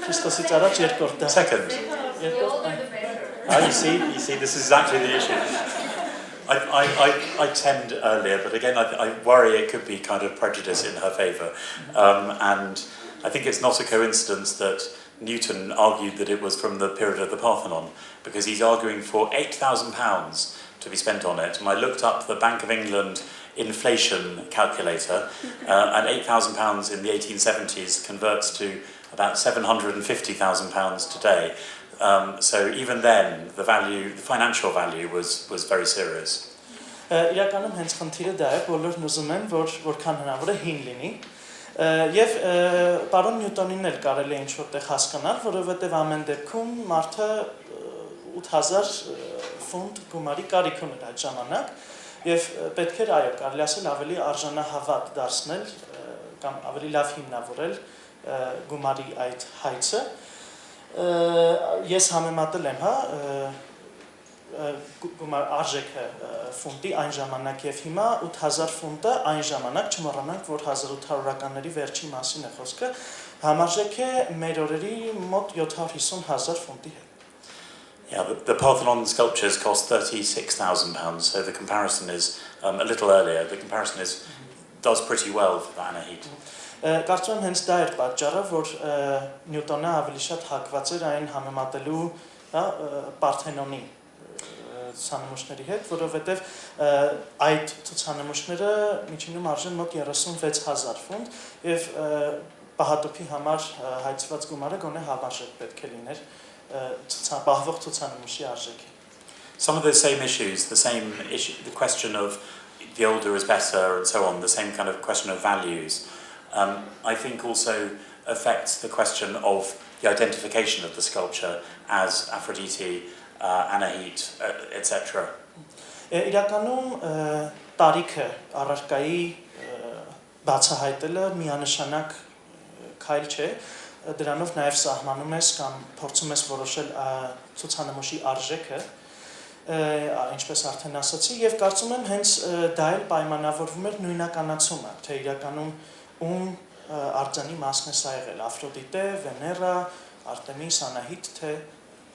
Քրիստոսից առաջ 2-րդ դար? Second. You see, this is actually the issue. I tend earlier, but again, I worry it could be kind of prejudice in her favour. And I think it's not a coincidence that Newton argued that it was from the period of the Parthenon, because he's arguing for £8,000 to be spent on it. And I looked up the Bank of England inflation calculator, and £8,000 in the 1870s converts to about £750,000 today. So even then, the financial value was very serious. Իրականում հենց խնդիրը դա է, բոլորն ուզում են, որքան հնարավոր է հին լինի, եւ պարոն Նյուտոնին էլ կարելի է ինչ-որտեղ հասկանալ, որովհետեւ ամեն դեպքում մարդը 8000 ֆունտ գումարի կարիք ուներ այդ ժամանակ, եւ պետք էր այո, կարելի ասել ավելի արժանահավատ դարձնել կամ ավելի լավ հիմնավորել գումարի այդ հայցը. Ես համեմատել եմ, գումար արժեքը ֆունտի այն ժամանակ եւ հիմա 8000 ֆունտը այն ժամանակ չմոռանանք, որ 1800-ականների վերջի մասին է խոսքը, համարժեք է մեր օրերի մոտ 750,000 ֆունտի հետ. Yeah, the Parthenon sculptures cost £36,000, so the comparison is a little earlier. The comparison does pretty well for the Anahite. Կարծում եմ հենց դա էր պատճառը, որ Նյուտոնը ավելի շատ հակված էր այն համեմատելու Պարթենոնի ցուցանմուշների հետ, որովհետև այդ ցուցանմուշները միջինում արժեն մոտ 36,000 ֆունտ եւ պահատոփի համար հայցված գումարը գոնե հավաշեք պետք է լիներ պահվող ցուցանմուշի արժեքի. Some of the same issues, the question of the older is better and so on, the same kind of question of values, I think also affects the question of the identification of the sculpture as Aphrodite, Anahite, etc. Իրականում տարիքը առարկայի բացահայտելը միանշանակ քայլ չէ, դրանով նաև սահմանում ես կամ փորձում ես որոշել ցուցանմուշի արժեքը, ինչպես արդեն ասացի, եւ կարծում եմ հենց դա էլ պայմանավորվում էր նույնականացումը, թե իրականում ում արձանի մասն է սա եղել, Աֆրոդիտե, Վեներա, Արտեմիս, Անահիտ, թե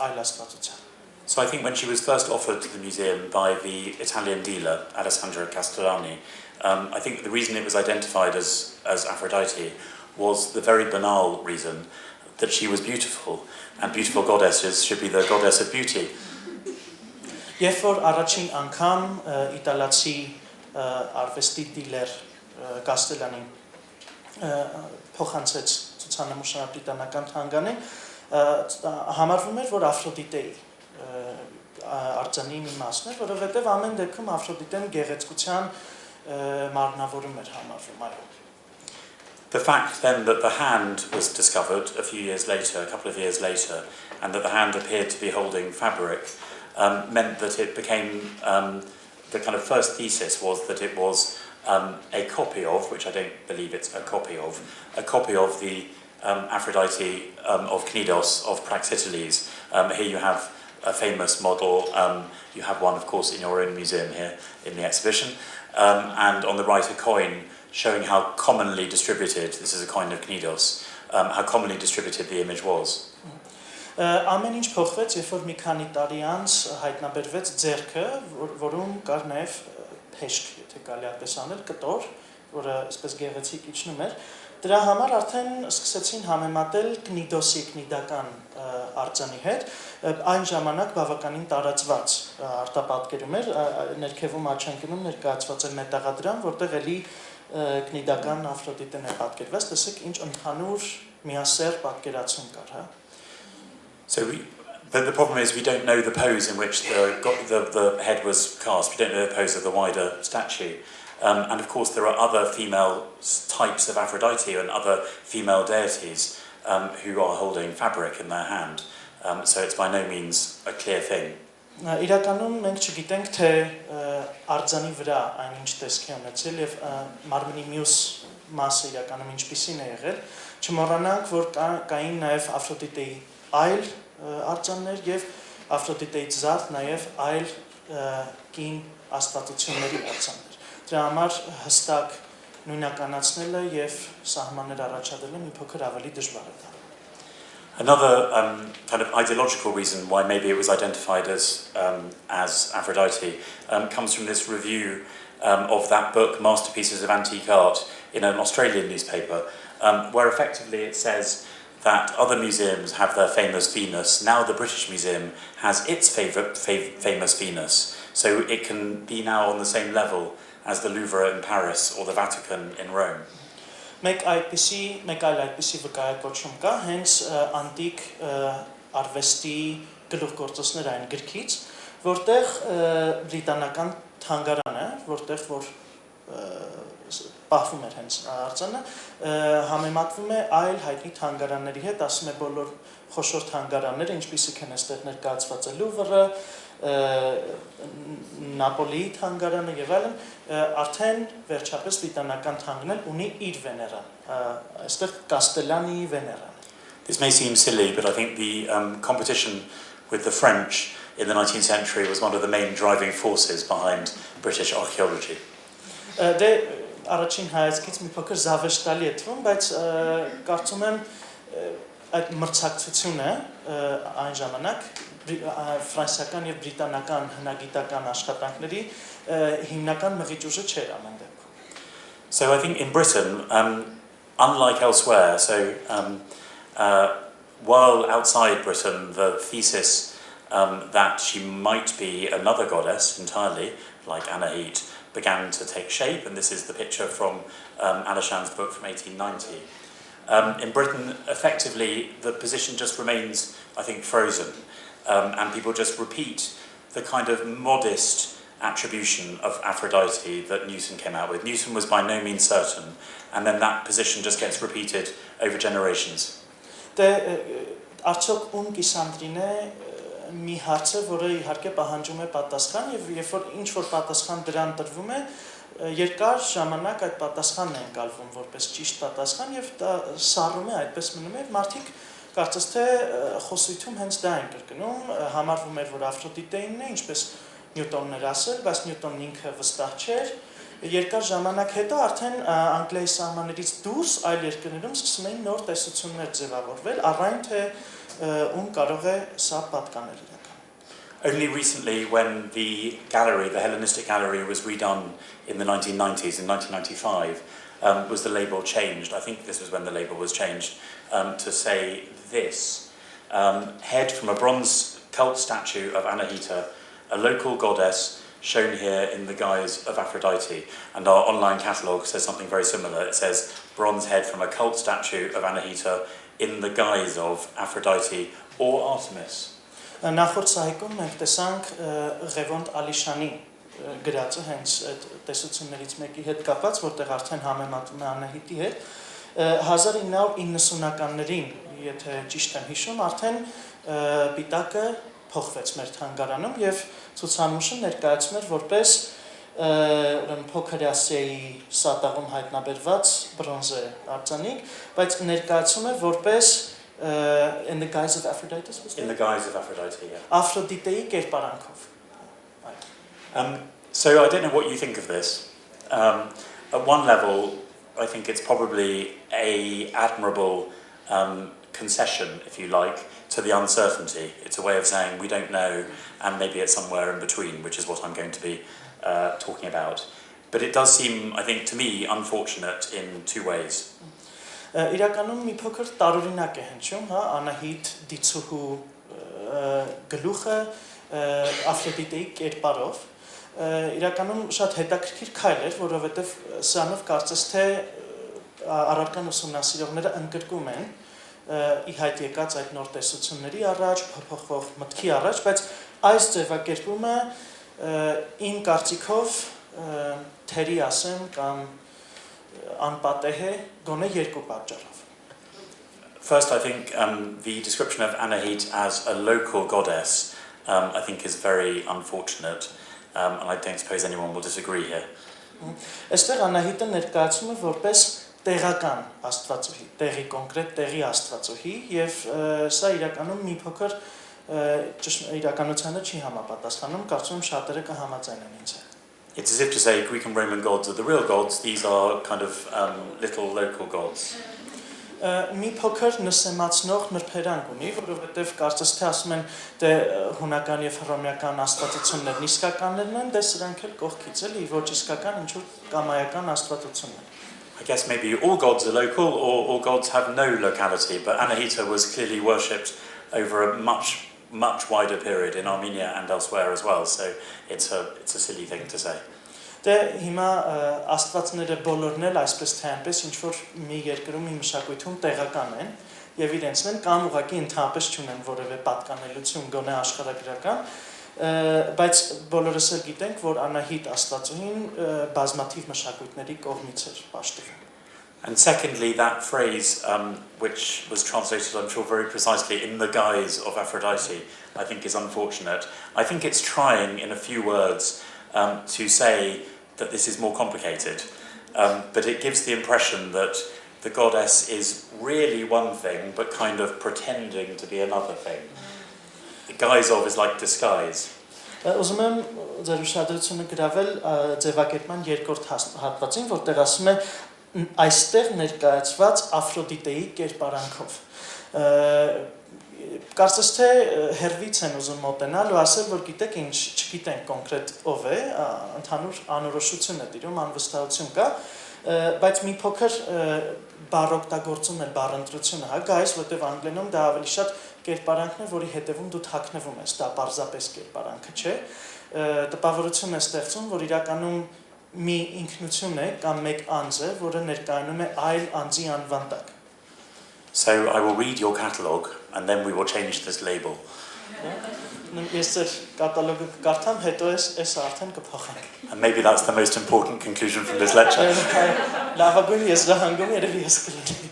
այլ աստվածության. So I think when she was first offered to the museum by the Italian dealer, Alessandro Castellani, I think the reason it was identified as Aphrodite was the very banal reason that she was beautiful, and beautiful goddesses should be the goddess of beauty. Երբ որ առաջին անգամ իտալացի արվեստի դիլեր Կաստելանին փոխանցեց ցուցանմուշը բրիտանական թանգարանին, համարվում էր, որ Աֆրոդիտեի արձանի մի մասն է, որովհետև ամեն դեպքում Աֆրոդիտեն գեղեցկության մարմնավորում էր համարվում, այո. The fact then that the hand was discovered a couple of years later, and that the hand appeared to be holding fabric, meant that it became, the kind of first thesis was that it was a copy of, which I don't believe it's a copy of the Aphrodite of Cnidos of Praxiteles. Here you have a famous model. You have one, of course, in your own museum here in the exhibition. And on the right, a coin showing how commonly distributed, this is a coin of Knidos, how commonly distributed the image was. Ամեն ինչ փոխվեց, երբ որ մի քանի տարի անց հայտնաբերվեց ձեռքը, որում կար նաև փեշք, եթե կարելի այդպես անել, կտոր, որը այսպես գեղեցիկ իջնում էր։ Դրա համար արդեն սկսեցին համեմատել Կնիդոսի կնիդական արձանի հետ, այն ժամանակ բավականին տարածված արտապատկերում էր, ներքևում աչանկյունում ներկայացված էր մետաղադրամ, որտեղ էլի կնիդական Աֆրոդիտեն է պատկերված, տեսեք ինչ ընդհանուր միասեռ պատկերացում կար, հա։ So the problem is we don't know the pose in which the head was cast. We don't know the pose of the wider statue. And of course there are other female types of Aphrodite and other female deities who are holding fabric in their hand. So it's by no means a clear thing. Իրականում մենք չգիտենք, թե արձանի վրա այնինչ տեսք է ունեցել եւ մարմնի մյուս մասը իրականում ինչպիսին է եղել, չմոռանանք, որ կային նաեւ Աֆրոդիտեի այլ արձաններ եւ Աֆրոդիտեից զատ նաեւ այլ կին աստվածությունների արձաններ։ Դրա համար հստակ նույնականացնելը եւ սահմաններ առաջադրելը մի փոքր ավելի դժվար է։ Another kind of ideological reason why maybe it was identified as Aphrodite comes from this review of that book, Masterpieces of Antique Art, in an Australian newspaper, where effectively it says that other museums have their famous Venus. Now the British Museum has its famous Venus. So it can be now on the same level as the Louvre in Paris or the Vatican in Rome. Մեկ այլ այդպիսի վկայակոչում կա հենց անտիկ արվեստի գլուխգործոցներ այն գրքից, որտեղ բրիտանական թանգարանը, որտեղ որ պահվում էր հենց արձանը, համեմատվում է այլ հայտնի թանգարանների հետ, ասում է բոլոր խոշոր թանգարանները, ինչպիսիք են այստեղ ներկայացված է Լուվրը, Նապոլիի թանգարանը եւ այլն, արդեն վերջապես բրիտանական թանգն էլ ունի իր Վեներան, այստեղ Կաստելանի Վեներան։ This may seem silly, but I think the competition with the French in the 19th century was one of the main driving forces behind British archaeology. Դե առաջին հայացքից մի փոքր զավեշտալի է թվում, բայց կարծում եմ այդ մրցակցությունը այն ժամանակ ֆրանսիական եւ բրիտանական հնագիտական աշխատանքների հիմնական մղիչ ուժը չէր ամեն դեպքում. So I think in Britain, unlike elsewhere, while outside Britain the thesis that she might be another goddess entirely, like Anahite, began to take shape, and this is the picture from Alashan's book from 1890. In Britain, effectively, the position just remains, I think, frozen, and people just repeat the kind of modest attribution of Aphrodite that Newton came out with. Newton was by no means certain, and then that position just gets repeated over generations. Արդյոք ում կիսանդրին է մի հարց է, որը իհարկե պահանջում է պատասխան, եւ երբ որ ինչ որ պատասխան դրան տրվում է, երկար ժամանակ այդ պատասխանն է ընկալվում որպես ճիշտ պատասխան եւ դա սառում է, այդպես մնում է, մարդիկ կարծես թե խոսույթում հենց դա են կրկնում, համարվում էր, որ Աֆրոդիտեին է, ինչպես Նյուտոնն էր ասել, բայց Նյուտոնն ինքը վստահ չէր։ Երկար ժամանակ հետո արդեն Անգլիայի սահմաններից դուրս այլ երկրներում սկսում էին նոր տեսություններ ձևավորվել, առայն թե ում կարող է սա պատկանել իրական։ Only recently, when the gallery, the Hellenistic gallery, was redone in the 1990s, in 1995, was the label changed. I think this was when the label was changed to say this. Head from a bronze cult statue of Anahita, a local goddess shown here in the guise of Aphrodite. And our online catalogue says something very similar. It says bronze head from a cult statue of Anahita in the guise of Aphrodite or Artemis. Նախորդ սահիկում մենք տեսանք Ղևոնդ Ալիշանի գրածը հենց այդ տեսություններից մեկի հետ կապված, որտեղ արդեն համեմատում է Անահիտի հետ 1990-ականներին, եթե ճիշտ եմ հիշում, արդեն պիտակը փոխվեց մեր թանգարանում եւ ցուցանմուշը ներկայացում էր որպես Փոքր Ասիայի Սատաղում հայտնաբերված բրոնզե արձանիկ, բայց ներկայացում է որպես in the guise of Aphrodite, In the guise of Aphrodite, yeah. Aphroditei կերպարանքով. So I don't know what you think of this. At one level, I think it's probably an admirable concession, if you like, to the uncertainty. It's a way of saying we don't know, and maybe it's somewhere in between, which is what I'm going to be talking about. But it does seem, I think, to me, unfortunate in two ways. Իրականում մի փոքր տարօրինակ է հնչում, հա, Անահիտ դիցուհու գլուխը Աֆրոդիտեի կերպարով իրականում շատ հետաքրքիր քայլ էր, որովհետև սրանով կարծես թե առարկան ուսումնասիրողները ընդգրկում են ի հայտ եկած այդ նոր տեսությունների առաջ, փոփոխվող մտքի առաջ, բայց այս ձևակերպումը իմ կարծիքով թերի ասեմ կամ անպատեհ է գոնե երկու պատճառով. First, I think the description of Anahit as a local goddess, I think, is very unfortunate, and I don't suppose anyone will disagree here. Այստեղ Անահիտը ներկայացնում է որպես տեղական աստվածուհի, տեղի կոնկրետ տեղի աստվածուհի, եւ սա իրականում մի փոքր իրականությանը չի համապատասխանում, կարծում եմ շատերը կհամաձայնեն ինձ հետ. It's as if to say Greek and Roman gods are the real gods, these are kind of little local gods. Մի փոքր նսեմացնող նրբերանգ ունի, որովհետև կարծես թե ասում են դե հունական եւ հռոմեական աստվածություններն իսկականներն են, դե սրանք էլ կողքից էլի ոչ իսկական ինչ որ կամայական աստվածություններ. I guess maybe all gods are local or all gods have no locality, but Anahita was clearly worshipped over a much wider period in Armenia and elsewhere as well, so it's a silly thing to say. Դե հիմա աստվածները բոլորն էլ այսպես թե այնպես ինչ որ մի երկրում մի մշակույթում տեղական են եւ իրենցն են կամ ուղղակի ընդհանրապես չունեն որևէ պատկանելություն գոնե աշխարհագրական, բայց բոլորս էլ գիտենք, որ Անահիտ աստվածուհին բազմաթիվ մշակույթների կողմից էր պաշտվում. And secondly, that phrase, which was translated, I'm sure, very precisely in the guise of Aphrodite, I think is unfortunate. I think it's trying, in a few words, to say that this is more complicated, but it gives the impression that the goddess is really one thing, but kind of pretending to be another thing. The guise of is like disguise. Ուզում եմ ձեր ուշադրությունը գրավել ձևակերպման երկրորդ հատվածին, որտեղ ասում է այստեղ ներկայացված Աֆրոդիտեի կերպարանքով։ Կարծես թե հերվից են ուզում մոտենալ ու ասել, որ գիտեք ինչ, չգիտենք կոնկրետ ով է, ընդհանուր անորոշություն է տիրում, անվստահություն կա, բայց մի փոքր բառօգտագործում են բառընտրությունը, հա, գայս, որտեղ անգլերենում դա ավելի շատ կերպարանքն է, որի հետևում դու թաքնվում ես, դա պարզապես կերպարանքը չէ, տպավորություն է ստեղծում, որ իրականում մի ինքնություն է կամ մեկ անձ է, որը ներկայանում է այլ անձի անվան տակ. So I will read your catalogue and then we will change this label. Ես ձեր կատալոգը կկարդամ, հետո ես արդեն կփոխենք. And maybe that's the most important conclusion from this lecture. Լավագույն եզրահանգումը երևի ես կլինի.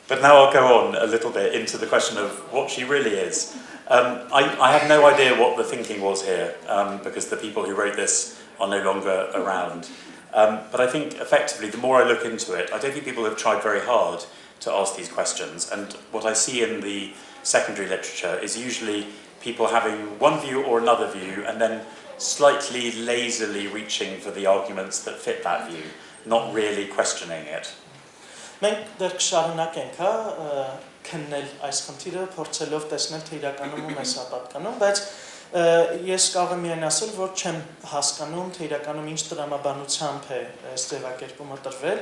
But now I'll go on a little bit into the question of what she really is. I have no idea what the thinking was here, because the people who wrote this are no longer around. But I think effectively, the more I look into it, I don't think people have tried very hard to ask these questions. And what I see in the secondary literature is usually people having one view or another view and then slightly lazily reaching for the arguments that fit that view, not really questioning it. Մենք դեռ կշարունակենք, հա, քննել այս խնդիրը, փորձելով տեսնել թե իրականում ում է սա պատկանում, բայց ես կարող եմ միայն ասել, որ չեմ հասկանում, թե իրականում ինչ տրամաբանությամբ է այս ձևակերպումը տրվել,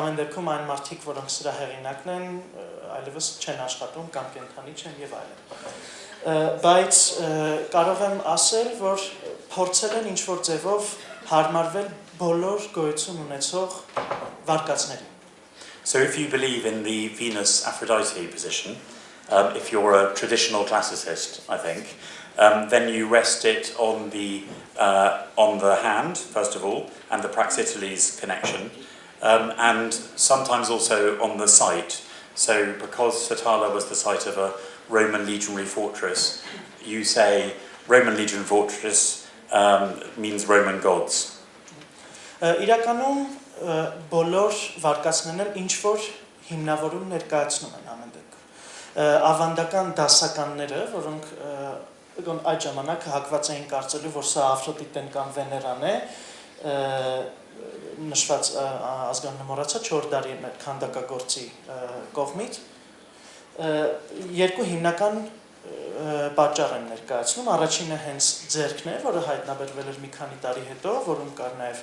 ամեն դեպքում այն մարդիկ, որոնք սրա հեղինակն են, այլևս չեն աշխատում կամ կենդանի չեն եւ այլն։ Բայց կարող եմ ասել, որ փորձել են ինչ-որ ձևով հարմարվել բոլոր գոյություն ունեցող վարկածներին։ So if you believe in the Venus-Aphrodite position, if you're a traditional classicist, I think, then you rest it on the hand, first of all, and the Praxiteles connection, and sometimes also on the site. So because Satala was the site of a Roman legionary fortress, you say Roman legionary fortress means Roman gods. Իրականում բոլոր վարկածներն ինչ որ հիմնավորում ներկայացնում են ամեն դեպքում։ Ավանդական դասականները, որոնք այդ ժամանակ հակված էին կարծելու, որ սա Աֆրոդիտեն կամ Վեներան է, նշված ազգանունը մոռացա 4 դարի քանդակագործի կողմից, երկու հիմնական պատճառ են ներկայացնում։ Առաջինը հենց ձեռքն է, որը հայտնաբերվել էր մի քանի տարի հետո, որում կար նաև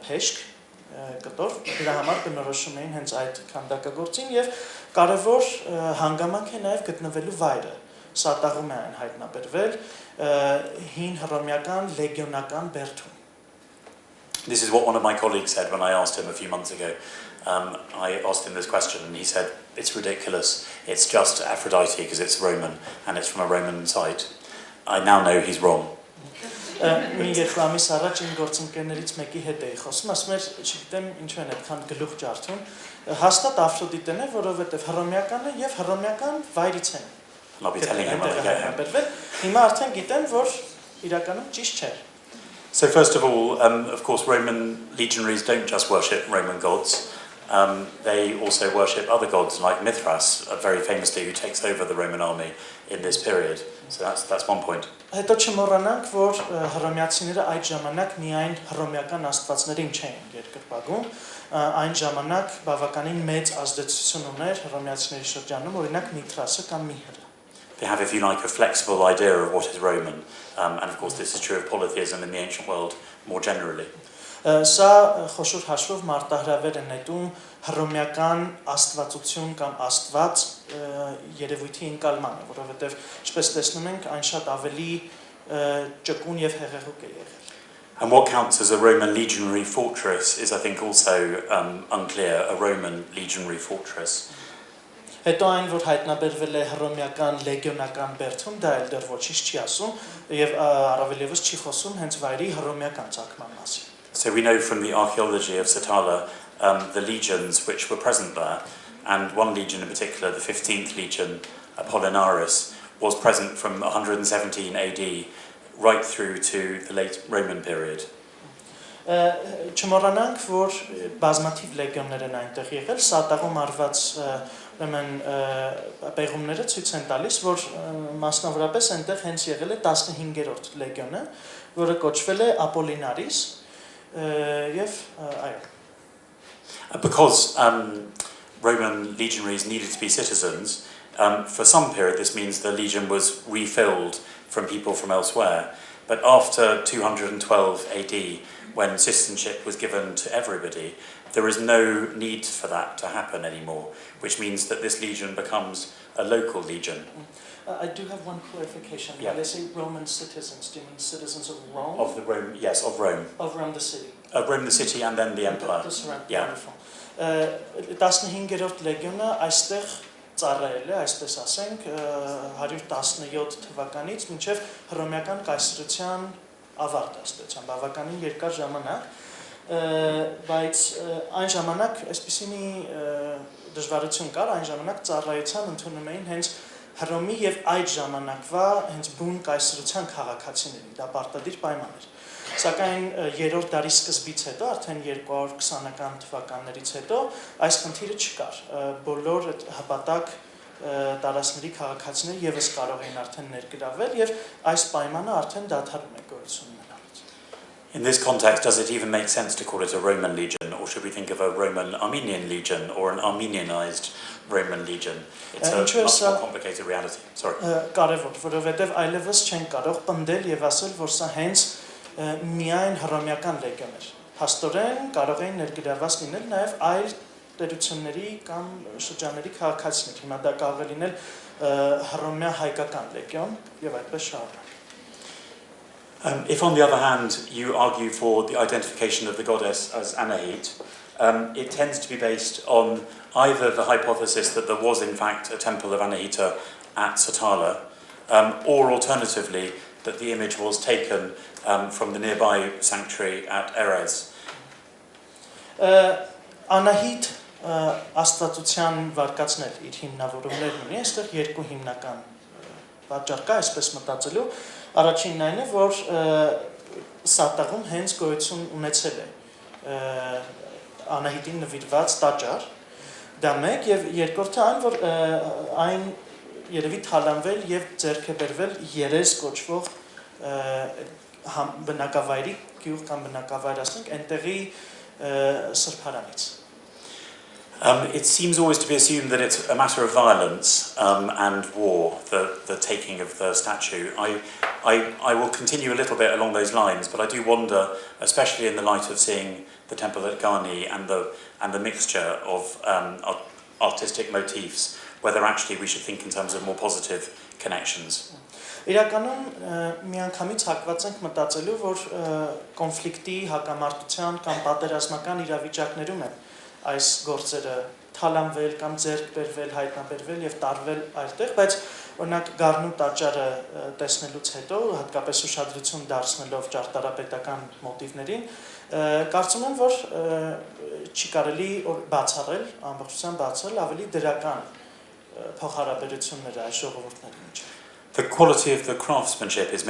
փեշք, կտոր, դրա համար բնորոշում էին հենց այդ քանդակագործին եւ կարևոր հանգամանք է նաև գտնվելու վայրը։ Սատաղում է այն հայտնաբերվել հին հռոմեական լեգիոնական բերդում։ This is what one of my colleagues said when I asked him a few months ago. I asked him this question and he said, it's ridiculous. It's just Aphrodite because it's Roman and it's from a Roman site. I now know he's wrong. Մի երկու ամիս առաջ իմ գործընկերներից մեկի հետ էի խոսում, ասում էր, չգիտեմ ինչու են այդքան գլուխ ջարդում, հաստատ Աֆրոդիտեն է, որովհետև հռոմեական է եւ հռոմեական վայրից են։ I'll be telling him when I get him. Հիմա արդեն գիտեմ, որ իրականում ճիշտ չէ։ So first of all, of course, Roman legionaries don't just worship Roman gods. They also worship other gods like Mithras, very famously, who takes over the Roman army in this period. So that's one point. Հետո չմոռանանք, որ հռոմեացիները այդ ժամանակ միայն հռոմեական աստվածներին չէին երկրպագում, այն ժամանակ բավականին մեծ ազդեցություն ուներ հռոմեացիների շրջանում, օրինակ Միթրասը կամ Միհրը։ They have, if you like, a flexible idea of what is Roman, and of course this is true of polytheism in the ancient world more generally. Սա խոշոր հաշվով մարտահրավեր է նետում հռոմեական աստվածություն կամ աստված երևույթի ընկալմանը, որովհետև ինչպես տեսնում ենք, այն շատ ավելի ճկուն եւ հեղեղուկ է եղել։ And what counts as a Roman legionary fortress is, I think, also unclear. A Roman legionary fortress. Հետո այն, որ հայտնաբերվել է հռոմեական լեգիոնական բերդում, դա էլ դեռ ոչինչ չի ասում եւ առավել եւս չի խոսում հենց վայրի հռոմեական ցակման մասին։ So we know from the archaeology of Satala the legions which were present there, and one legion in particular, the 15th legion, Apollinaris, was present from 117 AD right through to the late Roman period. Չմոռանանք, որ բազմաթիվ լեգիոններ են այնտեղ եղել, Սատաղում արված ուրեմն պեղումները ցույց են տալիս, որ մասնավորապես այնտեղ հենց եղել է 15-րդ լեգիոնը, որը կոչվել է Apollinaris եւ այո. Because Roman legionaries needed to be citizens, for some period this means the legion was refilled from people from elsewhere. But after 212 AD, when citizenship was given to everybody, there is no need for that to happen anymore, which means that this legion becomes a local legion. I do have one clarification. Yeah. When they say Roman citizens, do you mean citizens of Rome? Of the Rome, yes, of Rome. Of Rome the city. Of Rome the city and then the empire. Yeah. 15-րդ լեգիոնը այստեղ ծառայել է, այսպես ասենք, 117 թվականից մինչև հռոմեական կայսրության ավարտը ստացան, բավականին երկար ժամանակ, բայց այն ժամանակ այսպիսի մի դժվարություն կար, այն ժամանակ ծառայության ընդունում էին հենց Հռոմի եւ այդ ժամանակվա հենց բուն կայսրության քաղաքացիներին, դա պարտադիր պայման էր։ Սակայն երրորդ դարի սկզբից հետո, արդեն 220-ական թվականներից հետո, այս խնդիրը չկար։ Բոլոր այդ հպատակ տարածքների քաղաքացիները եւս կարող էին արդեն ներգրավել եւ այս պայմանը արդեն դադարում է գոյություն ունենալուց։ In this context, does it even make sense to call it a Roman legion, or should we think of a Roman Armenian legion or an Armenianized Roman legion? It's a much more complicated reality. Sorry. Կարևոր, որովհետեւ այլևս չեն կարող պնդել եւ ասել, որ սա հենց միայն հռոմեական լեգիոն էր։ Փաստորեն կարող էին ներգրավված լինել նաեւ այլ տերությունների կամ շրջանների քաղաքացիներ։ Հիմա դա կարող է լինել հռոմեա հայկական լեգիոն եւ այդպես շարունակ։ If, on the other hand, you argue for the identification of the goddess as Anahite, it tends to be based on either the hypothesis that there was in fact a temple of Anahita at Satala, or alternatively that the image was taken from the nearby sanctuary at Erez. Անահիտ աստվածության վարկածներ իր հիմնավորումներն ունի, այստեղ երկու հիմնական պատճառ կա, այսպես մտածելու։ Առաջինն այն է, որ Սատաղում հենց գոյություն ունեցել է Անահիտին նվիրված տաճար, Դա մեկ եւ երկրորդը այն որ այն երևի թալանվել եւ ձեռք է բերվել երես կոչվող բնակավայրի գյուղ կամ բնակավայր ասենք այնտեղի սրբարանից. It seems always to be assumed that it's a matter of violence and war, the taking of the statue. I will continue a little bit along those lines, but I do wonder, especially in the light of seeing the temple at Ghani and the mixture of artistic motifs, whether actually we should think in terms of more positive connections. Իրականում միանգամից հակված ենք մտածելու, որ կոնֆլիկտի, հակամարտության կամ պատերազմական իրավիճակներում են այս գործերը թալանվել կամ ձեռք բերվել, հայտնաբերվել եւ տարվել այլտեղ, բայց օրինակ Գառնու տաճարը տեսնելուց հետո, հատկապես ուշադրություն դարձնելով ճարտարապետական մոտիվներին, կարծում եմ, որ չի կարելի բացառել, ամբողջությամբ բացառել ավելի դրական փոխհարաբերությունները այս ժողովուրդների միջեւ. The quality of the craftsmanship is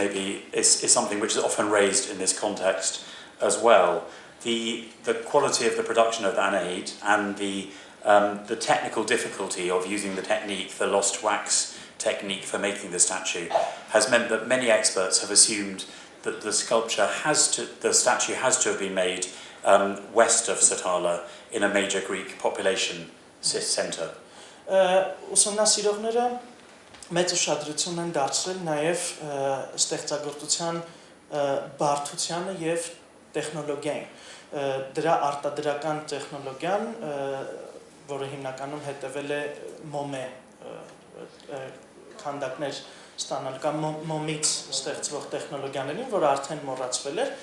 something which is often raised in this context as well. The quality of the production of the Anahit and the technical difficulty of using the technique, the lost wax technique for making the statue, has meant that many experts have assumed that the statue has to have been made west of Satala in a major Greek population centre. Ուսումնասիրողները մեծ ուշադրություն են դարձրել նաև ստեղծագործության բարդությանը եւ տեխնոլոգիային. Դրա արտադրական տեխնոլոգիան, որը հիմնականում հետևել է մոմե քանդակներ ստանալ կամ մոմից ստեղծվող տեխնոլոգիաներին, որ արդեն մոռացվել էր,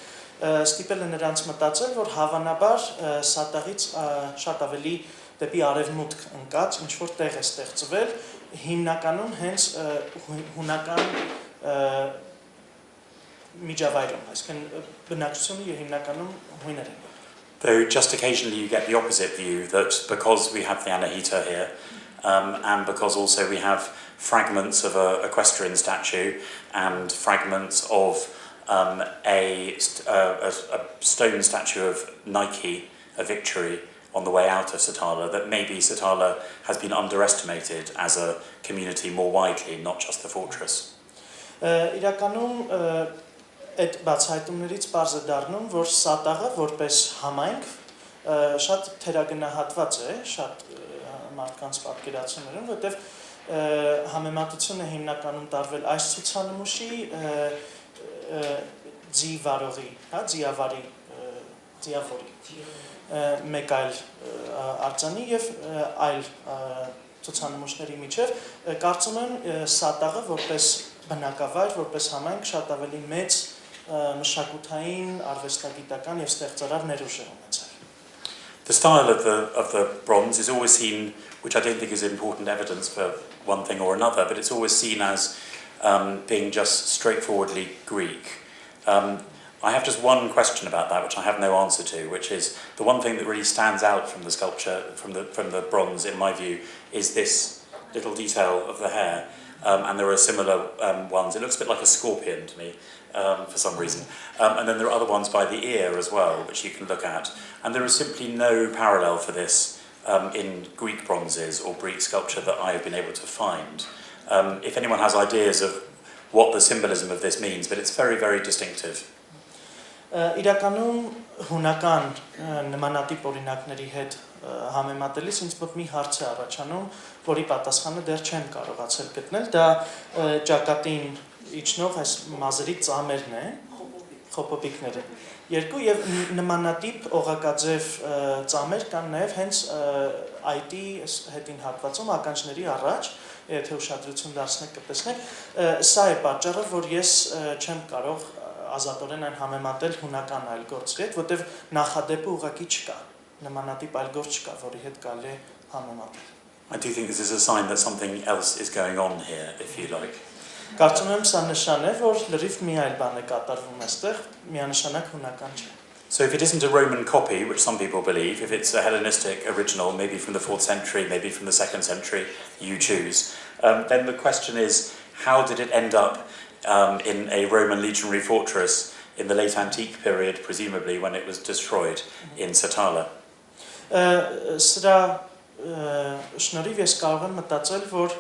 ստիպել է նրանց մտածել, որ հավանաբար Սատաղից շատ ավելի դեպի արևմուտք ընկած ինչ որ տեղ է ստեղծվել, հիմնականում հենց հունական միջավայրում, այսինքն բնակչությունը հիմնականում հույներ են. Though just occasionally you get the opposite view that because we have the Anahita here and because also we have fragments of an equestrian statue and fragments of a stone statue of Nike, a victory, on the way out of Satala, that maybe Satala has been underestimated as a community more widely, not just the fortress. Իրականում այդ բացահայտումներից բարձ է դառնում, որ Սատաղը որպես համայնք շատ թերագնահատված է, շատ մարդկանց պատկերացումներում, որտեղ համեմատությունը հիմնականում տարվել այս ցուցանմուշի ձիվարողի, հա, ձիավորի մեկ այլ արձանի եւ այլ ցուցանմուշների միջև կարծում եմ Սատաղը որպես բնակավայր, որպես համայնք շատ ավելի մեծ մշակութային, արվեստագիտական եւ ստեղծարար ներուժ է ունեցել. The style of the bronze is always seen, which I don't think is important evidence for one thing or another, but it's always seen as being just straightforwardly Greek. I have just one question about that, which I have no answer to, which is the one thing that really stands out from the sculpture, from the bronze, in my view, is this little detail of the hair, and there are similar ones. It looks a bit like a scorpion to me, for some reason. And then there are other ones by the ear as well, which you can look at. And there is simply no parallel for this in Greek bronzes or Greek sculpture that I have been able to find. If anyone has ideas of what the symbolism of this means, but it's very, very distinctive. Իրականում հունական նմանատիպ օրինակների հետ համեմատելիս ինձ մոտ մի հարց է առաջանում, որի պատասխանը դեռ չեմ կարողացել գտնել, դա ճակատին իջնող այս մազերի ծամերն են, խոպոպիկները։ Երկու եւ նմանատիպ օղակաձև ծամեր կան նաեւ հենց IT հետին հատվածում ականջների առաջ, եթե ուշադրություն դարձնեք կտեսնեք, սա է պատճառը, որ ես չեմ կարող ազատորեն այն համեմատել հունական այլ գործի հետ, որտեղ նախադեպը ուղղակի չկա, նմանատիպ այլ գործ չկա, որի հետ կարելի է համեմատել։ I do think this is a sign that something else is going on here, if you like. Կարծում եմ սա նշան է, որ լրիվ մի այլ բան է կատարվում այստեղ, միանշանակ հունական չէ։ So if it isn't a Roman copy, which some people believe, if it's a Hellenistic original, maybe from the 4th century, maybe from the 2nd century, you choose, then the question is, how did it end up in a Roman legionary fortress in the late antique period, presumably when it was destroyed in Satala? Սրա շնորհիվ ես կարող եմ մտածել, որ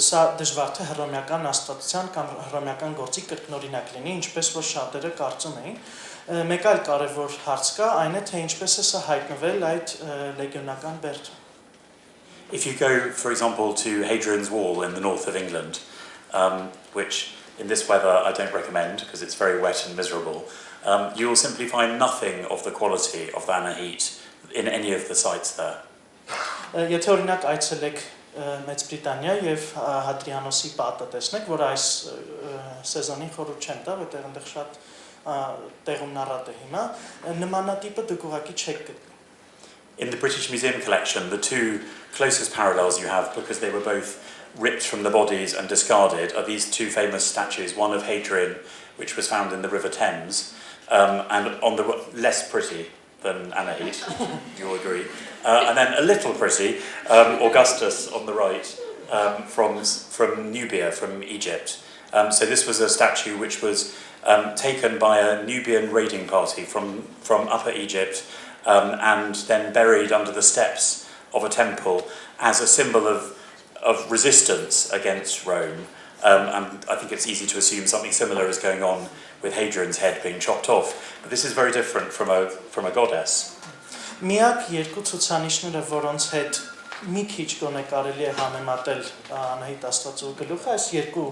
սա դժվար թե հռոմեական աստվածության կամ հռոմեական գործի կրկնօրինակ լինի, ինչպես որ շատերը կարծում էին։ Մեկ այլ կարևոր հարց կա, այն է թե ինչպես է սա հայտնվել այդ լեգիոնական բերդում։ If you go, for example, to Hadrian's Wall in the north of England, which in this weather I don't recommend because it's very wet and miserable, you will simply find nothing of the quality of the Anahite in any of the sites there. Եթե օրինակ այցելեք Մեծ Բրիտանիա եւ Հադրիանոսի պատը տեսնեք, որ այս սեզոնին խորհուրդ չեմ տա, որտեղ այնտեղ շատ տեղում նառատ է հիմա, նմանատիպը դուք ուղղակի չեք գտնի։ In the British Museum collection, the two closest parallels you have, because they were both ripped from the bodies and discarded, are these two famous statues, one of Hadrian, which was found in the River Thames, and on the less pretty than Anahite, you'll agree, and then a little pretty, Augustus on the right, from Nubia, from Egypt. So this was a statue which was taken by a Nubian raiding party from Upper Egypt, and then buried under the steps of a temple as a symbol of resistance against Rome. And I think it's easy to assume something similar is going on with Hadrian's head being chopped off. But this is very different from a goddess. Միակ երկու ցուցանիշները, որոնց հետ մի քիչ գոնե կարելի է համեմատել Անահիտ Աստվածու գլուխը, այս երկու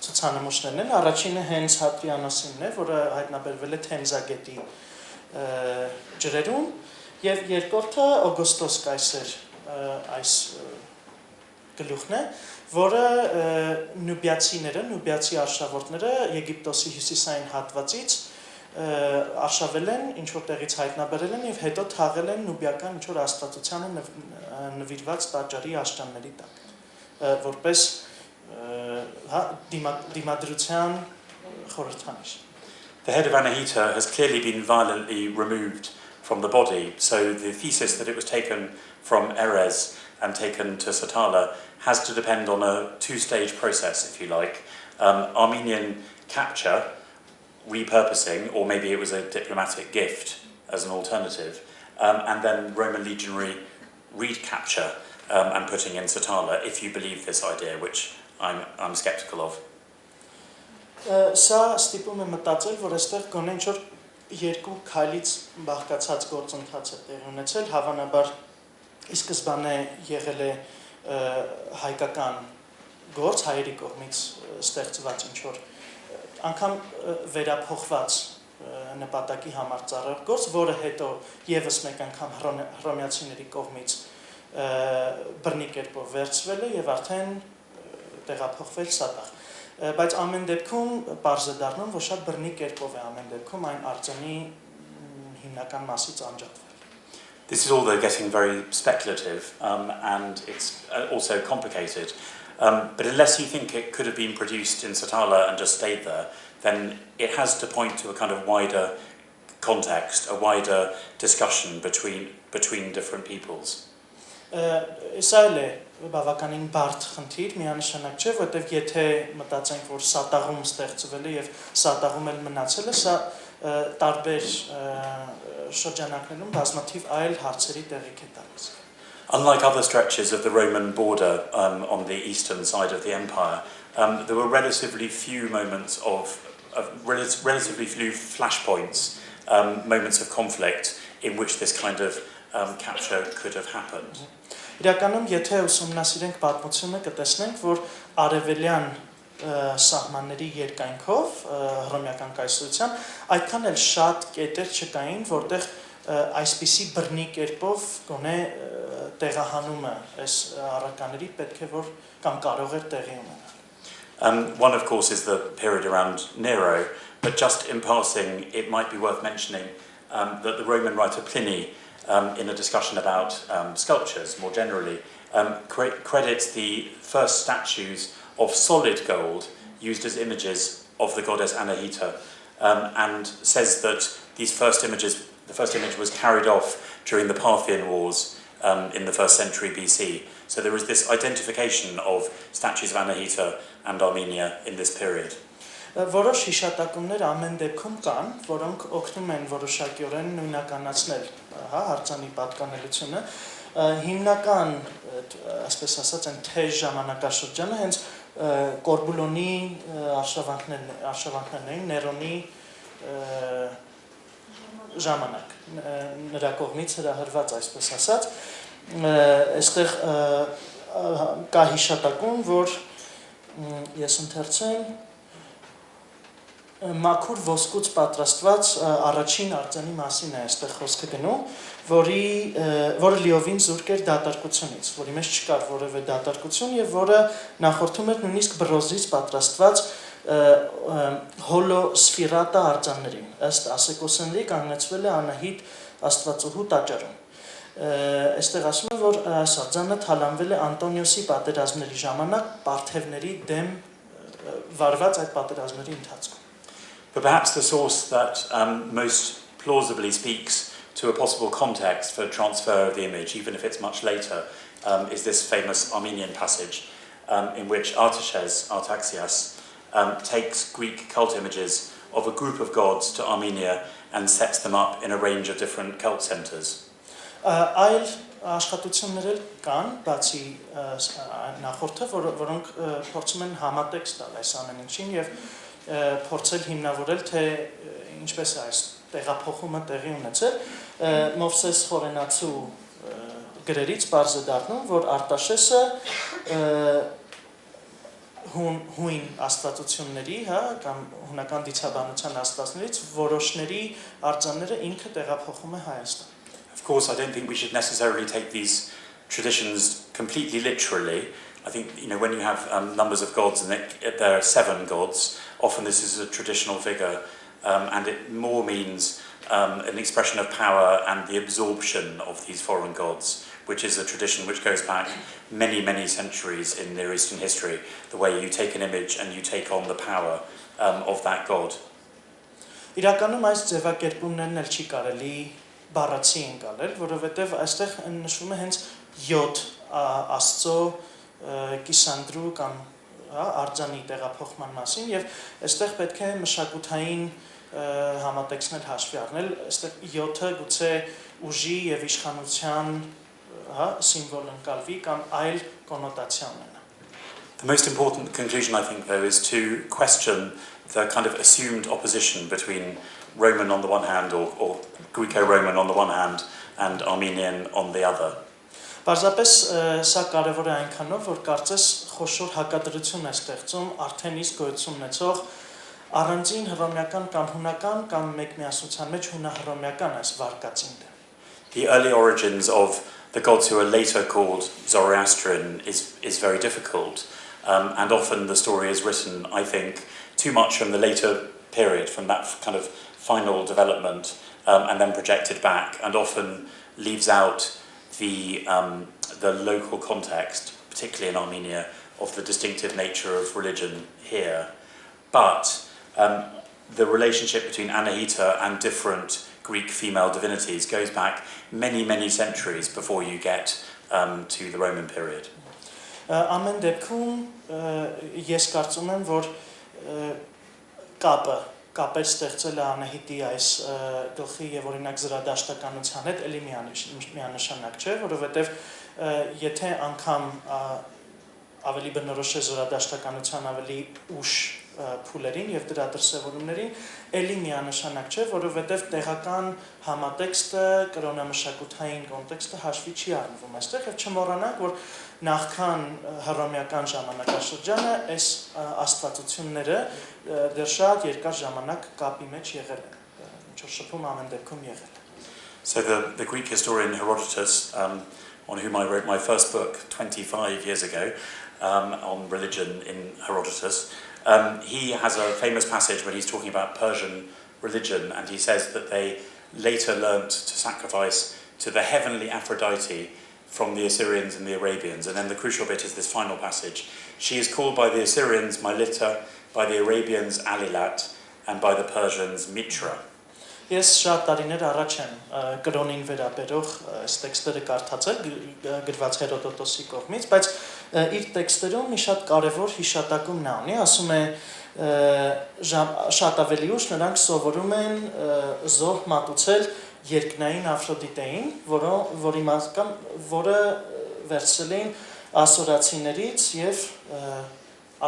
ցուցանմուշներն են։ Առաջինը հենց Հադրիանոսինն է, որը հայտնաբերվել է Թեմզագետի ջրերում, եւ երկրորդը Օգոստոս կայսեր այս գլուխն է, որը նուբիացի արշավորդները Եգիպտոսի հյուսիսային հատվածից արշավել են, ինչ որ տեղից հայտնաբերել են եւ հետո թաղել են նուբիական ինչ որ աստվածությանը նվիրված տաճարի աշտանների տակ, որպես դիմադրության խորհրդանիշ։ The head of Anahita has clearly been violently removed from the body, so the thesis that it was taken from Erez and taken to Satala has to depend on a two-stage process, if you like. Armenian capture, repurposing, or maybe it was a diplomatic gift as an alternative, and then Roman legionary recapture and putting in Satala, if you believe this idea, which I'm sceptical of. Սա ստիպում է մտածել, որ այստեղ գոնե ինչ-որ երկու քայլից բաղկացած գործընթաց է տեղի ունեցել, հավանաբար ի սկզբանե եղել է հայկական գործ, հայերի կողմից ստեղծված ինչ-որ անգամ վերափոխված նպատակի համար ծառայող գործ, որը հետո եւս մեկ անգամ հռոմեացիների կողմից բռնի կերպով վերցվել է եւ արդեն տեղափոխվել Սատաղ։ Բայց ամեն դեպքում պարզ է դառնում, որ շատ բռնի կերպով է ամեն դեպքում այն արձանի հիմնական մասից անջատվել։ This is all though getting very speculative, and it's also complicated. But unless you think it could have been produced in Satala and just stayed there, then it has to point to a kind of wider context, a wider discussion between different peoples. Սա էլ է բավականին բարդ խնդիր, միանշանակ չէ, որտեղ եթե մտածենք, որ Սատաղում ստեղծվել է եւ Սատաղում էլ մնացել է, սա տարբեր շրջանակներում բազմաթիվ այլ հարցերի տեղիք է տալիս։ Unlike other stretches of the Roman border on the eastern side of the empire, there were relatively few moments relatively few flashpoints, moments of conflict in which this kind of capture could have happened. Իրականում, եթե ուսումնասիրենք պատմությունը, կտեսնենք, որ արևելյան սահմանների երկայնքով հռոմեական կայսրության այդքան էլ շատ կետեր չկային, որտեղ այսպիսի բռնի կերպով գոնե տեղահանումը այս առարկաների պետք է որ կամ կարող էր տեղի ունենալ։ One, of course, is the period around Nero, but just in passing, it might be worth mentioning that the Roman writer Pliny, in a discussion about sculptures more generally, credits the first statues of solid gold used as images of the goddess Anahita, and says that the first image was carried off during the Parthian Wars in the 1st century BC. So there was this identification of statues of Anahita and Armenia in this period. Որոշ հիշատակումներ ամեն դեպքում կան, որոնք օգնում են որոշակիորեն նույնականացնել, հա, արձանի պատկանելությունը, հիմնական, այսպես ասած, այն թեժ ժամանակաշրջանը հենց Կորբուլոնի արշավանքներն էին, Ներոնի ժամանակ, նրա կողմից հրահրված, այսպես ասած, այստեղ կա հիշատակում, որ ես ընթերցեմ մաքուր ոսկուց պատրաստված առաջին արձանի մասին է այստեղ խոսքը գնում, որը լիովին զուրկ էր դատարկությունից, որի մեջ չկար որևէ դատարկություն եւ որը նախորդում էր նույնիսկ բրոզից պատրաստված հոլոսֆիրատա արձաններին, ըստ Ասեկոսենի կանգնեցվել է Անահիտ Աստվածուհու տաճարում։ Այստեղ ասում է, որ այս արձանը թալանվել է Անտոնիոսի պատերազմների ժամանակ պարթևների դեմ վարված այդ պատերազմների ընթացքում։ But perhaps the source that most plausibly speaks to a possible context for transfer of the image, even if it's much later, is this famous Armenian passage in which Artaxias takes Greek cult images of a group of gods to Armenia and sets them up in a range of different cult centers. Այլ աշխատություններ կան, բացի նախորդը, որոնք փորձում են համատեքստ տալ այս ամեն ինչին եւ փորձել հիմնավորել, թե ինչպես է այս տեղափոխումը տեղի ունեցել, Մովսես Խորենացու գրերից բարձ է դառնում, որ Արտաշեսը հույն աստվածությունների, կամ հունական դիցաբանության աստվածներից որոշների արձանները ինքը տեղափոխում է Հայաստան։ Of course, I don't think we should necessarily take these traditions completely literally. I think, when you have numbers of gods and there are 7 gods, often this is a traditional figure, and it more means an expression of power and the absorption of these foreign gods, which is a tradition which goes back many, many centuries in Near Eastern history, the way you take an image and you take on the power of that god. Իրականում այս ձևակերպումներն էլ չի կարելի բառացի ընկալել, որովհետև այստեղ նշվում է հենց 7 Աստծո կիսանդրու կամ արձանի տեղափոխման մասին եւ այստեղ պետք է մշակութային համատեքստներ հաշվի առնել, այստեղ 7-ը գուցե ուժի եւ իշխանության սիմվոլ ընկալվի կամ այլ կոնոտացիա ունենա։ The most important conclusion, I think, though, is to question the kind of assumed opposition between Roman on the one hand, or Greco-Roman on the one hand, and Armenian on the other. Պարզապես սա կարևոր է այնքանով, որ կարծես խոշոր հակադրություն է ստեղծում արդեն իսկ գոյություն ունեցող առանձին հռոմեական կամ հունական կամ մեկմիասության մեջ հունահռոմեական այս վարկածին դեմ։ The early origins of the gods who are later called Zoroastrian is very difficult, and often the story is written, I think, too much from the later period, from that kind of final development, and then projected back, and often leaves out the local context, particularly in Armenia, of the distinctive nature of religion here. But the relationship between Anahita and different Greek female divinities goes back many, many centuries before you get to the Roman period. Ամեն դեպքում ես կարծում եմ, որ կապեր ստեղծել է Անահիտի այս գլխի եւ օրինակ զրադաշտականության հետ էլի միանշանակ չէ, որովհետեւ եթե անգամ ավելի բնորոշ է զրադաշտականության ավելի ուշ փուլերին եւ դրա դրսեւորումներին, էլի միանշանակ չէ, որովհետեւ տեղական համատեքստը, կրոնամշակութային կոնտեքստը հաշվի չի առնվում այստեղ եւ չմոռանանք, որ նախքան հռոմեական ժամանակաշրջանը այս աստվածությունները դեռ շատ երկար ժամանակ կապի մեջ եղել են, ինչ որ շփում ամեն դեպքում եղել է։ So the Greek historian Herodotus, on whom I wrote my first book 25 years ago, on religion in Herodotus, he has a famous passage when he's talking about Persian religion, and he says that they later learnt to sacrifice to the heavenly Aphrodite from the Assyrians and the Arabians. And then the crucial bit is this final passage. She is called by the Assyrians Mylitta, by the Arabians Alilat, and by the Persians Mitra. Ես շատ տարիներ առաջ եմ կրոնին վերաբերող այս տեքստերը կարդացել գրված Հերոդոտոսի կողմից, բայց իր տեքստերում մի շատ կարևոր հիշատակում նա ունի, ասում է շատ ավելի ուշ նրանք սովորում են զոհ մատուցել երկնային Աֆրոդիտեին, որը վերցրել էին ասորացիներից եւ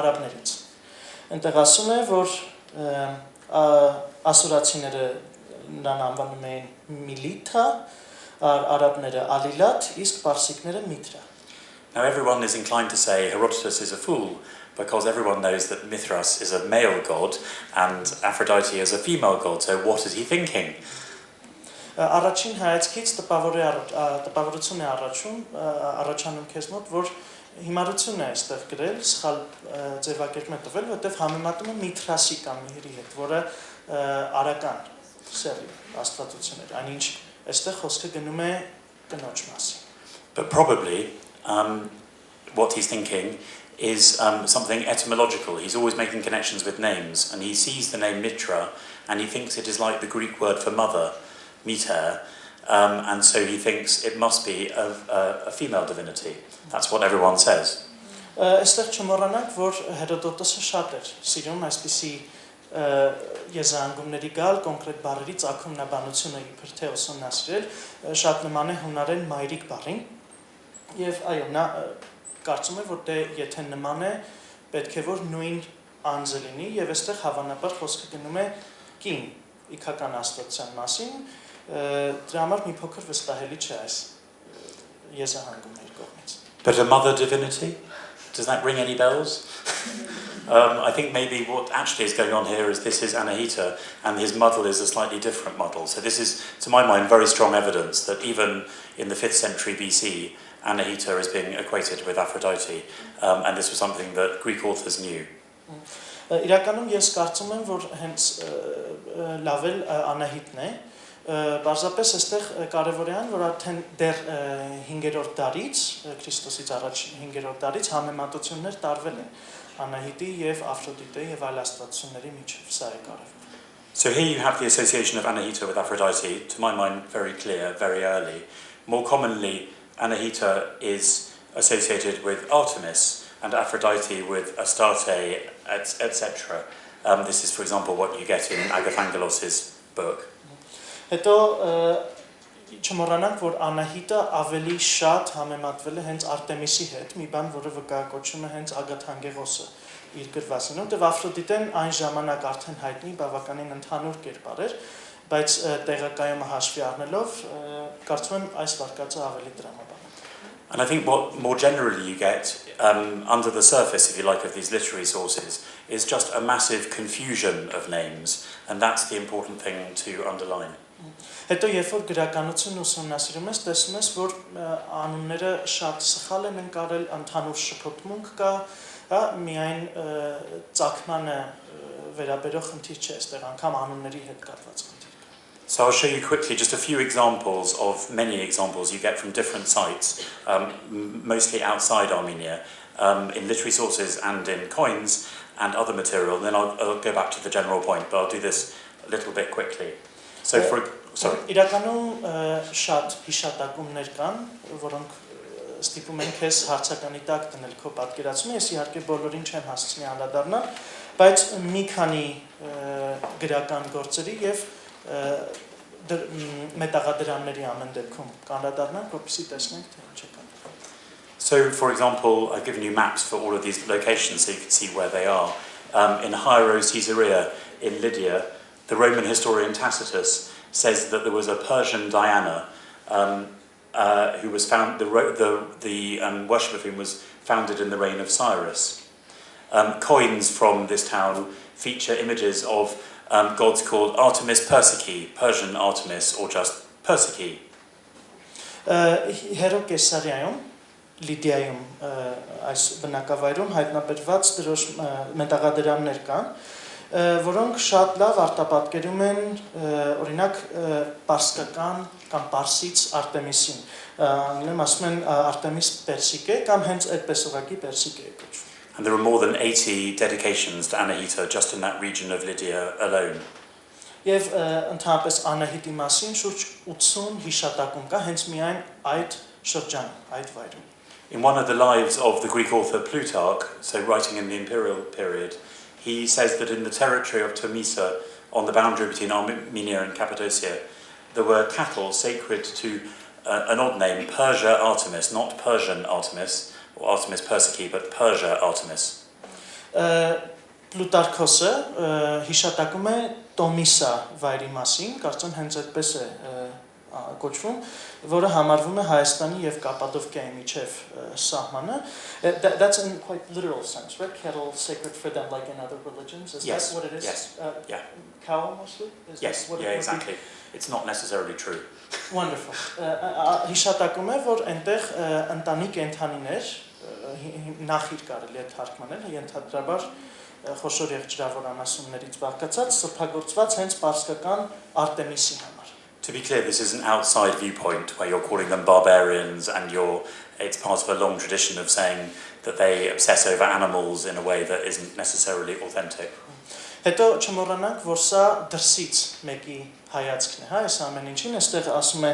արաբներից։ Այնտեղ ասում է, որ ասորացիները նրան անվանում էին Միլիթա, արաբները Ալիլատ, իսկ պարսիկները Միթրա։ Now everyone is inclined to say Herodotus is a fool because everyone knows that Mithras is a male god and Aphrodite is a female god, so what is he thinking? Առաջին հայացքից տպավորություն է առաջանում քեզ մոտ, որ հիմարություն է այստեղ գրել, սխալ ձևակերպում է տվել, որտեղ համեմատում է Միթրասի կամ Միհրի հետ, որը արական սերի աստվածություն էր, այնինչ այստեղ խոսքը գնում է կնոջ մասին։ But probably what he's thinking is something etymological. He's always making connections with names, and he sees the name Mitra, and he thinks it is like the Greek word for mother, Miter, and so he thinks it must be a female divinity. That's what everyone says. Այստեղ չմոռանանք, որ Հերոդոտոսը շատ էր սիրում այսպիսի եզրահանգումների գալ, կոնկրետ բառերի ծագումնաբանությունը իբր թե ուսումնասիրել, շատ նման է հունարեն մայրիկ բառին, եւ այո, նա կարծում է, որ դե եթե նման է, պետք է որ նույն անձը լինի, եւ այստեղ հավանաբար խոսքը գնում է կին իքական աստվածության մասին, դրա համար մի փոքր վստահելի չէ այս եզրահանգումների կողմից։ But a mother divinity? Does that ring any bells? I think maybe what actually is going on here is this is Anahita and his model is a slightly different model. So this is, to my mind, very strong evidence that even in the 5th century BC, Anahita is being equated with Aphrodite, and this was something that Greek authors knew. Իրականում ես կարծում եմ, որ հենց լավել Անահիտն է, բարձրապես այստեղ կարևոր է այն, որ արդեն դեռ 5-րդ դարից, Քրիստոսից առաջ 5-րդ դարից համեմատություններ տարվել են Անահիտի եւ Աֆրոդիտեի եւ այլ աստվածությունների միջև, սա է կարևոր։ So here you have the association of Anahita with Aphrodite, to my mind very clear, very early. More commonly, Anahita is associated with Artemis and Aphrodite with Astarte, etc. This is, for example, what you get in Agathangelos' book. Հետո չմոռանանք, որ Անահիտը ավելի շատ համեմատվել է հենց Արտեմիսի հետ, մի բան, որը վկայակոչում է հենց Ագաթանգեղոսը իր գրվածներում, դեպ Աֆրոդիտեն այն ժամանակ արդեն հայտնի բավականին ընդհանուր կերպար էր, բայց տեղակայումը հաշվի առնելով, կարծում եմ այս վարկածը ավելի տրամաբան է։ And I think what more generally you get under the surface, if you like, of these literary sources is just a massive confusion of names, and that's the important thing to underline. Հետո երբ որ գրականություն ուսումնասիրում ես, տեսնում ես, որ անունները շատ սխալ են ընկարել, ընդհանուր շփոթմունք կա, միայն ծագմանը վերաբերող խնդիր չէ, այստեղ անգամ անունների հետ կապված խնդիր կա։ So I'll show you quickly just a few examples of many examples you get from different sites, mostly outside Armenia, in literary sources and in coins and other material. And then I'll go back to the general point, but I'll do this a little bit quickly. So sorry. Իրականում շատ հիշատակումներ կան, որոնք ստիպում են քեզ հարցականի տակ դնել քո պատկերացումը, ես իհարկե բոլորին չեմ հասցնի անդրադառնալ, բայց մի քանի գրական գործերի եւ մետաղադրամների ամեն դեպքում կանդրադառնանք, որպեսզի տեսնենք թե ինչ է կան։ So, for example, I've given you maps for all of these locations so you can see where they are. In Hiero, Caesarea, in Lydia, the Roman historian Tacitus says that there was a Persian Diana who was found, the worship of whom was founded in the reign of Cyrus. Coins from this town feature images of gods called Artemis Persicae, Persian Artemis, or just Persicae. Հերո Կեսարիայում, Լիդիայում, այս բնակավայրում հայտնաբերված դրոշ մետաղադրամներ կան, որոնք շատ լավ արտապատկերում են օրինակ պարսկական կամ պարսից Արտեմիսին, անգլերեն ասում են Արտեմիս Պերսիկե կամ հենց այդպես ուղղակի Պերսիկե է կոչվում։ And there are more than 80 dedications to Anahita just in that region of Lydia alone. Եվ ընդհանրապես Անահիտի մասին շուրջ 80 հիշատակում կա հենց միայն այդ շրջանում, այդ վայրում։ In one of the lives of the Greek author Plutarch, so writing in the imperial period, he says that in the territory of Tomisa, on the boundary between Armenia and Cappadocia, there were cattle sacred to an odd name, Persia Artemis, not Persian Artemis, or Artemis Persicae, but Persia Artemis. Պլուտարքոսը հիշատակում է Տոմիսա վայրի մասին, կարծեմ հենց այդպես է կոչվում, որը համարվում է Հայաստանի եւ Կապադովկիայի միջև սահմանը. That's in quite literal sense, right? Cattle sacred for them, like in other religions. Is Yes, that what it is? yes, yeah. Cow mostly? Is Yes, that what yeah, it would be? exactly. It's not necessarily true. Wonderful. Հիշատակում է, որ այնտեղ ընտանի կենդանիներ նախիր կարելի է թարգմանել, ենթադրաբար խոշոր եղջրավոր անասուններից բաղկացած, սրբագործված հենց պարսկական Արտեմիսի համար. To be clear, this is an outside viewpoint where you're calling them barbarians and it's part of a long tradition of saying that they obsess over animals in a way that isn't necessarily authentic. Հետո չմոռանանք, որ սա դրսից մեկի հայացքն է, հա, այս ամեն ինչին, այստեղ ասում է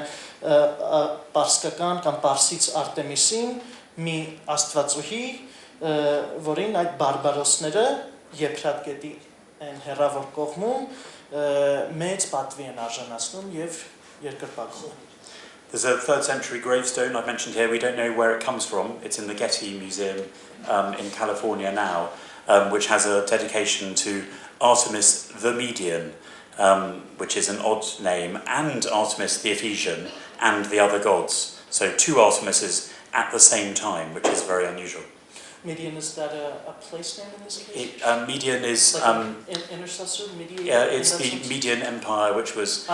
պարսկական կամ պարսից Արտեմիսին մի աստվածուհի, որին այդ բարբարոսները Եփրատգետի են հեռավոր կողմում մեծ պատվի են արժանացնում եւ երկրպագում են. There's a 3rd century gravestone I've mentioned here. We don't know where it comes from. It's in the Getty Museum in California now, which has a dedication to Artemis the Median, which is an odd name, and Artemis the Ephesian, and the other gods. So 2 Artemises at the same time, which is very unusual. Median, is that a place name in this case? Median is like intercessor, mediator? Yeah, it's the Median Empire, which was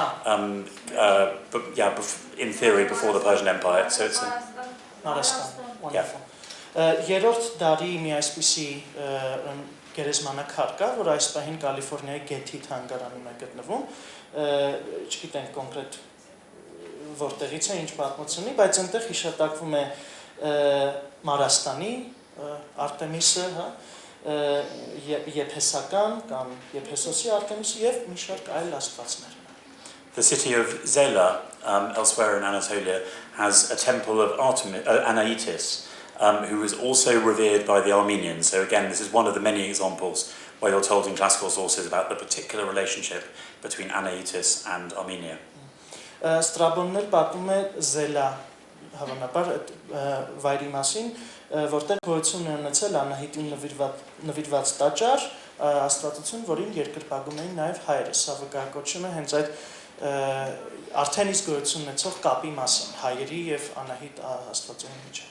in theory before the Persian Empire. So it's Հունաստան, wonderful. Երրորդ դարի մի այսպիսի գերեզմանաքար կա, որ այս պահին Կալիֆոռնիայի Գեթի թանգարանում է գտնվում, չգիտենք կոնկրետ որտեղից է, ինչ պատմությունի, բայց այնտեղ հիշատակվում է Մարաստանի Արտեմիսը, հա, Եփեսական կամ Եփեսոսի Արտեմիսը եւ մի շարք այլ աստվածներ. The city of Zela, elsewhere in Anatolia, has a temple of Anaitis, who is also revered by the Armenians. So again, this is one of the many examples where you're told in classical sources about the particular relationship between Anaitis and Armenia. Strabonն էլ պատմում է Զելա հավանաբար վայրի մասին, որտեղ գոյություն է ունեցել Անահիտին նվիրված տաճար, աստվածություն, որին երկրպագում էին նաև հայերը, սա վկայակոչում է հենց այդ արդեն իսկ գոյություն ունեցող կապի մասին, հայերի եւ Անահիտ աստվածության միջեւ.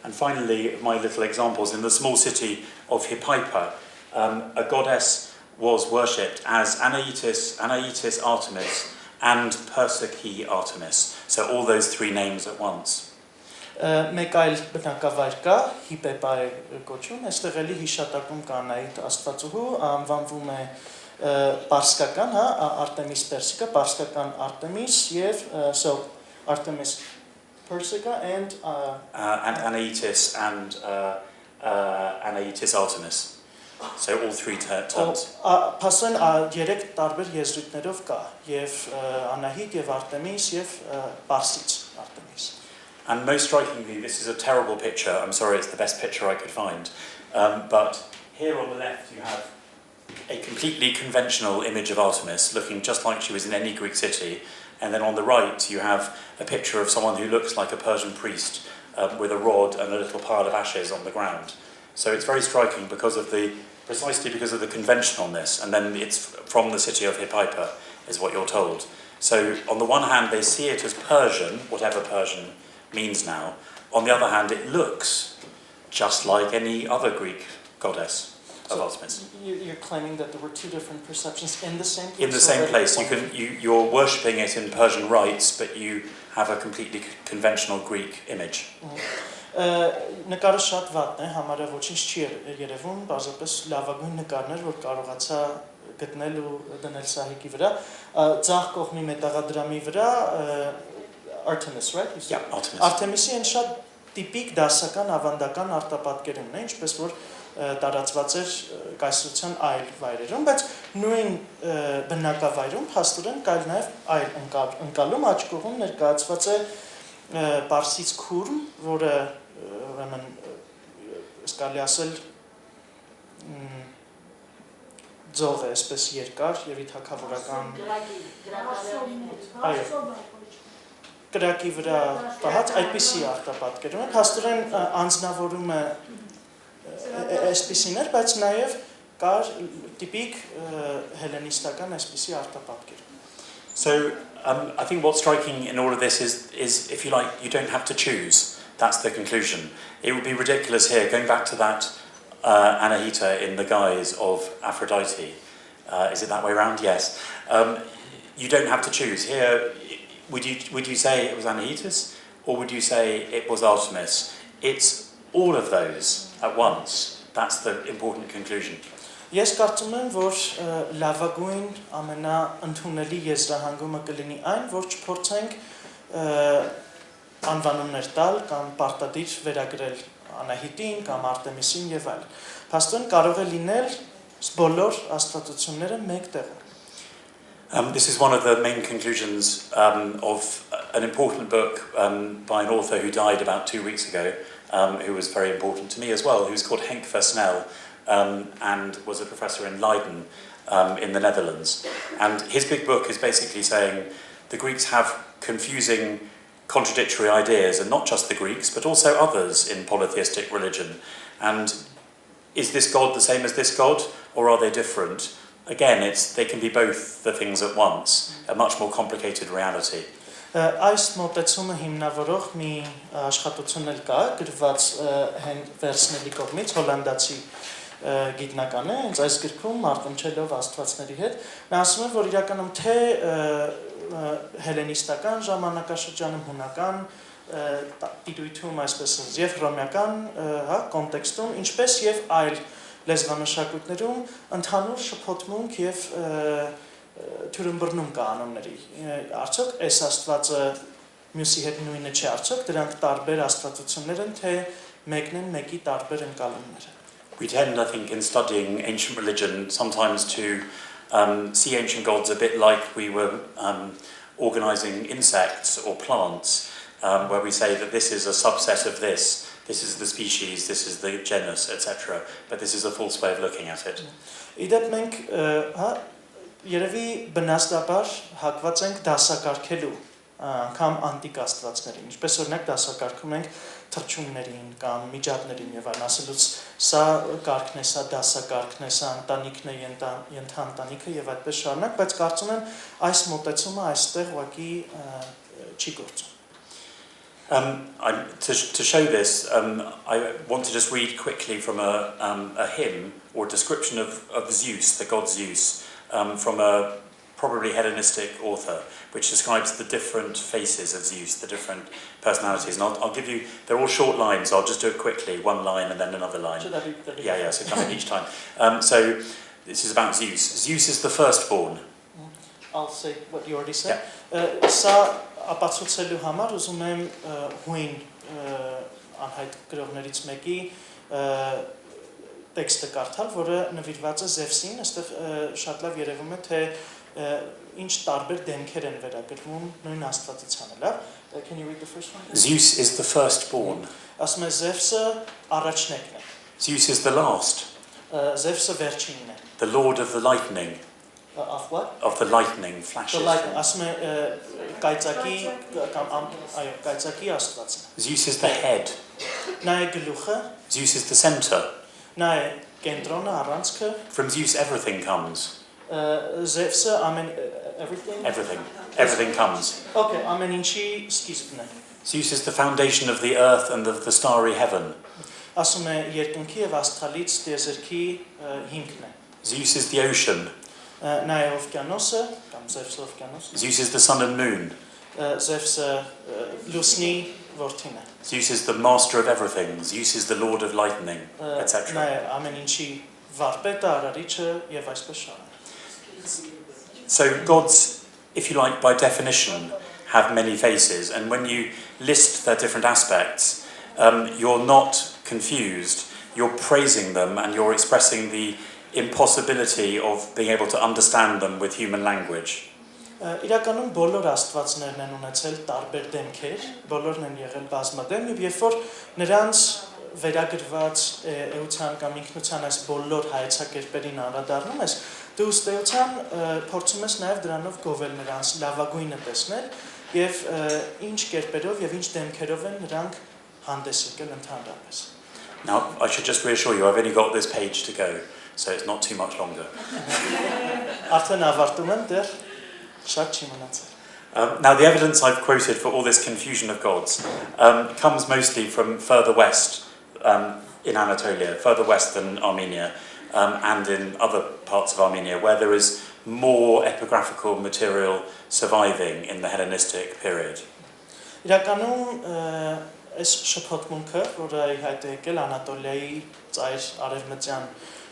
And finally, my little examples in the small city of Hippaipa, a goddess was worshipped as Anaitis Artemis and Persicae Artemis. So all those 3 names at once. Մեկ այլ բնակավայր կա, Հիպեպա է կոչվում, այստեղ էլի հիշատակում կա Անահիտ աստվածուհու, անվանվում է պարսկական, հա, Artemis Persica, պարսկական Artemis եւ so Artemis Persica and Anaitis and Anaitis Artemis. So all 3 terms. Փաստորեն 3 տարբեր եզրույթներով կա, եւ Անահիտ եւ Արտեմիս եւ Պարսից Արտեմիս. And most strikingly, this is a terrible picture. I'm sorry, it's the best picture I could find. But here on the left, you have a completely conventional image of Artemis, looking just like she was in any Greek city. And then on the right, you have a picture of someone who looks like a Persian priest with a rod and a little pile of ashes on the ground. So it's very striking precisely because of the conventionalness. And then it's from the city of Hippaipa, is what you're told. So on the one hand, they see it as Persian, whatever Persian means now. On the other hand, it looks just like any other Greek goddess of Artemis. You're claiming that there were 2 different perceptions in the same place? In the same place. You're worshipping it in Persian rites, but you have a completely conventional Greek image. Նկարը շատ վատն է, համարյա ոչինչ չի երևում, բազապես լավագույն նկարներ, որ կարողացա գտնել ու դնել սահիկի վրա, ձախ կողմի մետաղադրամի վրա Artemis, right? Yeah, Artemis. Artemis-ի են շատ տիպիկ դասական ավանդական արտապատկերումն է, ինչպես որ տարածված էր կայսրության այլ վայրերում, բայց նույն բնակավայրում փաստորեն կա նաև այլ ընկալում աջ կողմում ներկայացված է Պարսից քուրմ, որը ուրեմն կարելի ասել ձող է այսպես երկար եւ ի թագավորական այո կրակի վրա պահած այդպիսի արտապատկերում է հաստորեն անձնավորումը այսպիսին էր բայց նաեւ կար տիպիկ հելենիստական այսպիսի արտապատկեր. So I think what's striking in all of this is if you like you don't have to choose. That's the conclusion. It would be ridiculous here, going back to that Anahita in the guise of Aphrodite. Is it that way around? Yes. You don't have to choose. Here, would you say it was Anahitas, or would you say it was Artemis? It's all of those at once. That's the important conclusion. Ես կարծում եմ, որ լավագույն ամենաընդունելի եզրահանգումը կլինի այն, որ չփորձենք անվանումներ տալ կամ պարտադիր վերագրել Անահիտին կամ Արտեմիսին եւ այլն։ Փաստորեն կարող է լինել բոլոր աստվածությունները մեկ տեղում։ This is one of the main conclusions of an important book by an author who died about 2 weeks ago, who was very important to me as well, who's called Henk Versnel, and was a professor in Leiden in the Netherlands. And his big book is basically saying the Greeks have confusing contradictory ideas, and not just the Greeks, but also others in polytheistic religion. And is this God the same as this God, or are they different? Again, they can be both the things at once, a much more complicated reality. Այս մոտեցումը հիմնավորող մի աշխատություն էլ կա, գրված Հենկ Վերսնելի կողմից, հոլանդացի գիտնական է, հենց այս գրքում մարտնչելով աստվածների հետ, նա ասում է, որ իրականում թե հելենիստական ժամանակաշրջանում հունական տիրույթում այսպես եւ հռոմեական կոնտեքստում, ինչպես եւ այլ լեզվամշակույթներում ընդհանուր շփոթմունք եւ թյուրըմբռնում կա անոնների։ Արդյոք այս աստվածը մյուսի հետ նույնը չէ, արդյոք դրանք տարբեր աստվածություններ են, թե մեկն են մեկի տարբեր ընկալումները։ We tend, I think, in studying ancient religion sometimes to see ancient gods a bit like we were organizing insects or plants, where we say that this is a subset of this is the species, this is the genus, etc. But this is a false way of looking at it. Իդեպ մենք երևի բնաստաբար հակված ենք դասակարգելու կամ անտիկ աստվածներին, ինչպես օրինակ դասակարգում ենք թռչուններին կամ միջատներին եւ այլն, ասելուց սա կարգն է, սա դասակարգն է, սա ընտանիքն է, ենթաընտանիքը եւ այդպես շարունակ, բայց կարծում եմ այս մոտեցումը այստեղ ուղղակի չի գործում։ To show this, I want to just read quickly from a hymn or description of Zeus, the god Zeus, from a probably Hellenistic author, which describes the different faces of Zeus, the different personalities. And I'll give you, they're all short lines, so I'll just do it quickly, one line and then another line. Should that be? Yeah, so come in each time. So this is about Zeus. Zeus is the firstborn. I'll say what you already said. Yeah. Սա ապացուցելու համար ուզում եմ հույն անհայտ գրողներից մեկի տեքստը կարդալ, որը նվիրված է Զևսին, այստեղ շատ լավ երևում է, թե ինչ տարբեր դեմքեր են վերագրվում նույն աստվածությանը, լավ? Can you read the first one? Zeus is the firstborn. Ասում է Զևսը առաջնեկն է. Zeus is the last. Զևսը վերջինն է. The lord of the lightning. Of what? Of the lightning flashes. The lightning. Ասում է կայծակի կամ այո, կայծակի աստվածն է. Zeus is the head. Նա է գլուխը. Zeus is the center. Նա է կենտրոնը, առանցքը. From Zeus everything comes. Զևսը ամեն Everything comes. Okay, ամեն ինչի սկիզբն է. Zeus is the foundation of the earth and the starry heaven. Ասում է երկնքի եւ աստղալից տիեզերքի հիմքն է. Zeus is the ocean. Նա է օվկիանոսը, կամ Զևսը օվկիանոսը. Zeus is the sun and moon. Զևսը լուսնի որդին է. Zeus is the master of everything. Zeus is the lord of lightning, etc. Նա է ամեն ինչի վարպետը, արարիչը եւ այսպես շարունակ. So gods, if you like, by definition, have many faces, and when you list their different aspects, you're not confused. You're praising them, and you're expressing the impossibility of being able to understand them with human language. Իրականում բոլոր աստվածներն են ունեցել տարբեր դեմքեր, բոլորն են եղել բազմադեմ, եւ երբ որ նրանց վերագրված էության կամ ինքնության այս բոլոր հայեցակերպերին անդրադառնում ես, դու ըստեյության փորձում ես նաև դրանով գովել նրանց, լավագույնը տեսնել եւ ինչ կերպերով եւ ինչ դեմքերով են նրանք հանդես եկել ընդհանրապես։ Now, I should just reassure you, I've only got this page to go, so it's not too much longer. Արդեն ավարտում եմ, դեռ շատ չի մնացել։ Now, the evidence I've quoted for all this confusion of gods comes mostly from further west in Anatolia, further west than Armenia, and in other parts of Armenia, where there is more epigraphical material surviving in the Hellenistic period. Իրականում այս շփոթմունքը, որը հայտ է եկել Անատոլիայի ծայր արևմտյան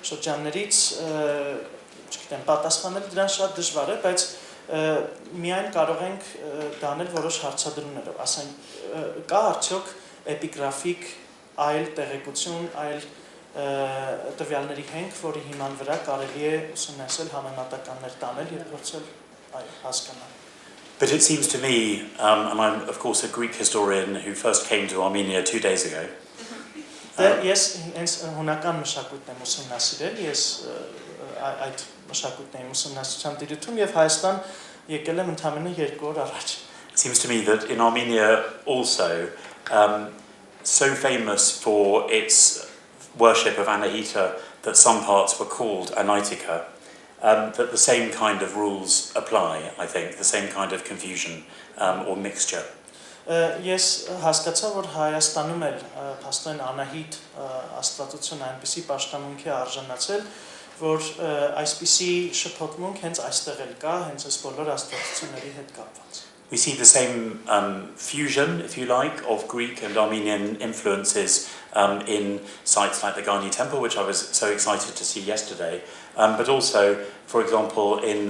շրջաններից, չգիտեմ, պատասխանել դրան շատ դժվար է, բայց միայն կարող ենք դանել որոշ հարցադրումներով, ասենք կա արդյոք էպիգրաֆիկ այլ տեղեկություն, այլ տվյալների հենք, որի հիման վրա կարելի է ուսումնասիրել համեմատականներ տանել եւ փորձել հասկանալ։ But it seems to me, and I'm of course a Greek historian who first came to Armenia 2 days ago. Ես հենց հունական մշակույթն եմ ուսումնասիրել, ես այդ մշակույթն եմ ուսումնասիրության դիրքում եւ Հայաստան եկել եմ ընդամենը 2 օր առաջ։ It seems to me that in Armenia also, so famous for its worship of Anahita that some parts were called Anaitika, that the same kind of rules apply, I think, the same kind of confusion or mixture. Ես հասկացա, որ Հայաստանում էլ փաստորեն Անահիտ աստվածությունը այնպիսի պաշտամունքի արժանացել, որ այսպիսի շփոթմունք հենց այստեղ էլ կա, հենց այս բոլոր աստվածությունների հետ կապված։ We see the same fusion, if you like, of Greek and Armenian influences in sites like the Garni Temple, which I was so excited to see yesterday, but also, for example, in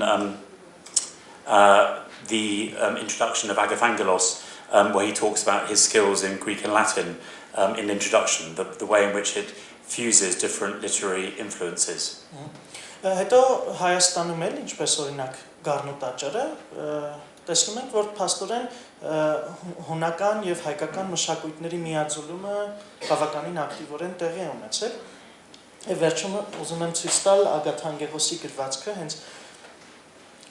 the introduction of Agathangelos, where he talks about his skills in Greek and Latin in the introduction, the way in which it fuses different literary influences. Հետո Հայաստանում էլ, ինչպես օրինակ Գառնու տաճարը, տեսնում ենք, որ փաստորեն հունական եւ հայկական մշակույթների միաձուլումը բավականին ակտիվորեն տեղի է ունեցել։ Եվ վերջում ուզում եմ ցույց տալ Ագաթանգեղոսի գրվածքը հենց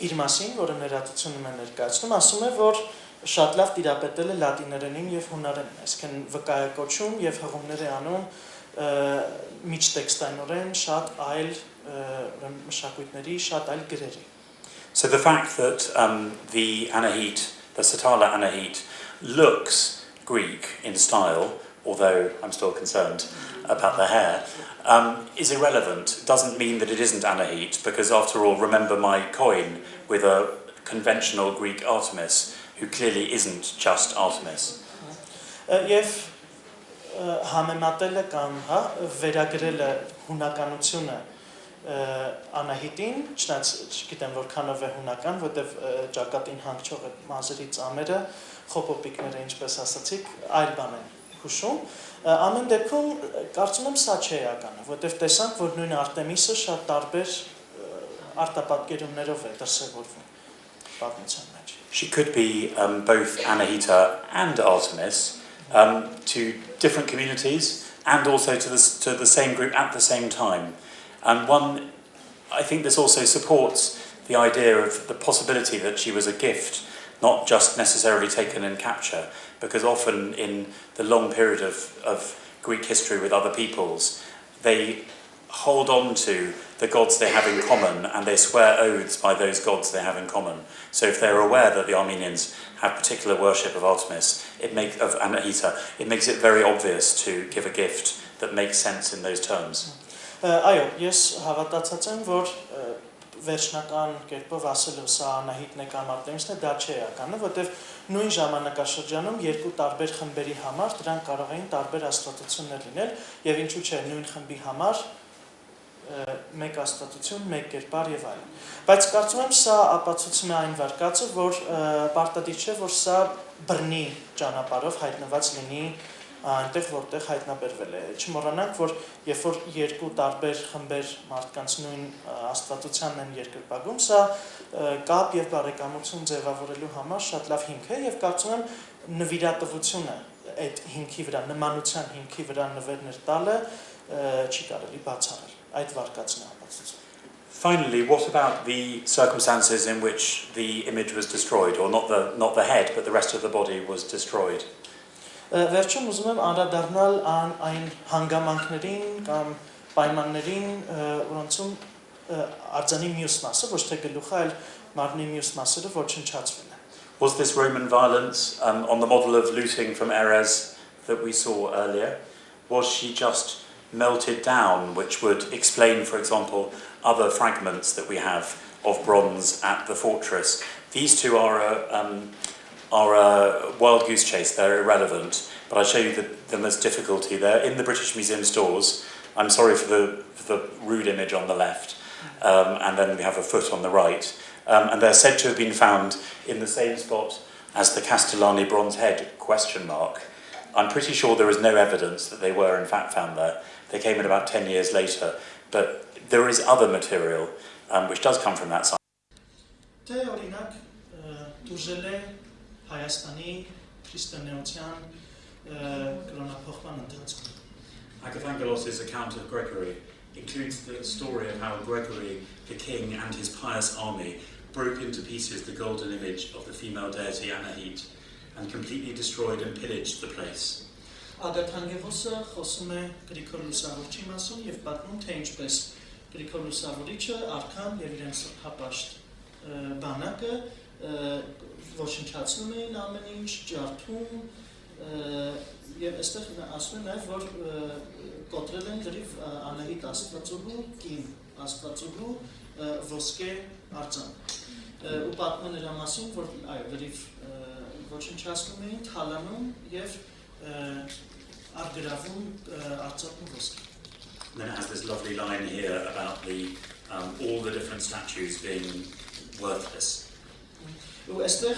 իր մասին, որը ներածությունում է ներկայացնում, ասում է, որ շատ լավ տիրապետել է լատիներենին եւ հունարենին, այսինքն վկայակոչում եւ հղումներ է անում միջտեքստայնորեն շատ այլ մշակույթների, շատ այլ գրերի։ So the fact that the Anahite, the Satala Anahite, looks Greek in style, although I'm still concerned about the hair, is irrelevant. It doesn't mean that it isn't Anahite, because after all, remember my coin with a conventional Greek Artemis, who clearly isn't just Artemis. Եվ համեմատելը կամ վերագրել է հունականությունը Անահիտին, չգիտեմ որքանով է հունական, որտեվ ճակատին հանգչող է մազերի ծամերը, խոպոպիկները, ինչպես ասացիք, այլ բան են հուշում։ Ամեն դեպքում կարծում եմ սա չէ էականը, որտեվ տեսանք, որ նույն Արտեմիսը շատ տարբեր արտապատկերումներով է դրսևորվում պատմության մեջ։ She could be both Anahita and Artemis to different communities and also to the same group at the same time. And I think this also supports the idea of the possibility that she was a gift, not just necessarily taken in capture, because often in the long period of Greek history with other peoples, they hold on to the gods they have in common and they swear oaths by those gods they have in common. So if they're aware that the Armenians have particular worship of Artemis, of Anahita, it makes it very obvious to give a gift that makes sense in those terms. Այո, ես հավատացած եմ, որ վերջնական կերպով ասելով սա Անահիտն է կամ Արտեմիսն է, դա չէ էականը, որտեղ նույն ժամանակաշրջանում երկու տարբեր խմբերի համար դրանք կարող էին տարբեր աստվածություններ լինել, եւ ինչու՞ չէ նույն խմբի համար մեկ աստվածություն, մեկ կերպար եւ այլն։ Բայց կարծում եմ սա ապացուցում է այն վարկածը, որ պարտադիր չէ, որ սա բռնի ճանապարհով հայտնված լինի այնտեղ որտեղ հայտնաբերվել է։ Չմոռանանք, որ երբ որ երկու տարբեր խմբեր մարդկանց նույն աստվածությանն են երկրպագում, սա կապ եւ բարեկամություն ձևավորելու համար շատ լավ հիմք է եւ կարծում եմ նվիրատվությունը այդ հիմքի վրա, նմանության հիմքի վրա նվերներ տալը չի կարելի բացառել։ Այդ վարկածն է ապացուցում։ Finally, what about the circumstances in which the image was destroyed, or not the head, but the rest of the body was destroyed? Վերջում ուզում եմ անդրադառնալ այն հանգամանքներին կամ պայմաններին, որոնցում արձանի մյուս մասը, ոչ թե գլուխը, այլ մարմնի մյուս մասերը ոչնչացվել են։ Was this Roman violence on the model of looting from Erez that we saw earlier? Was she just melted down, which would explain, for example, other fragments that we have of bronze at the fortress? These two are a wild goose chase. They're irrelevant, but I'll show you the most difficulty. They're in the British Museum stores. I'm sorry for the rude image on the left, and then we have a foot on the right. And they're said to have been found in the same spot as the Castellani bronze head, ? I'm pretty sure there is no evidence that they were in fact found there. They came in about 10 years later, but there is other material which does come from that site. Թե օրինակ դուժել է Հայաստանի քրիստոնեության կրոնափոխման ընթացքում։ Agathangelos' account of Gregory includes the story of how Gregory, the king, and his pious army broke into pieces the golden image of the female deity Anahite and completely destroyed and pillaged the place. Ագաթանգելոսը խոսում է Գրիգոր Լուսավորչի մասին եւ պատմում թե ինչպես Գրիգոր Լուսավորիչը արքան եւ իրենց սրբապաշտ բանակը ոչնչացնում էին ամեն ինչ, ջարդում եւ այստեղ ասում են նաեւ որ կոտրել են լրիվ Անահիտ Աստվածուհու կին Աստվածուհու ոսկե արձան ու պատմում են նրա մասին որ այո լրիվ ոչնչացնում էին, թալանում եւ արգրավում արծաթն ոսկե. Then it has this lovely line here about all the different statues being worthless. Ու այստեղ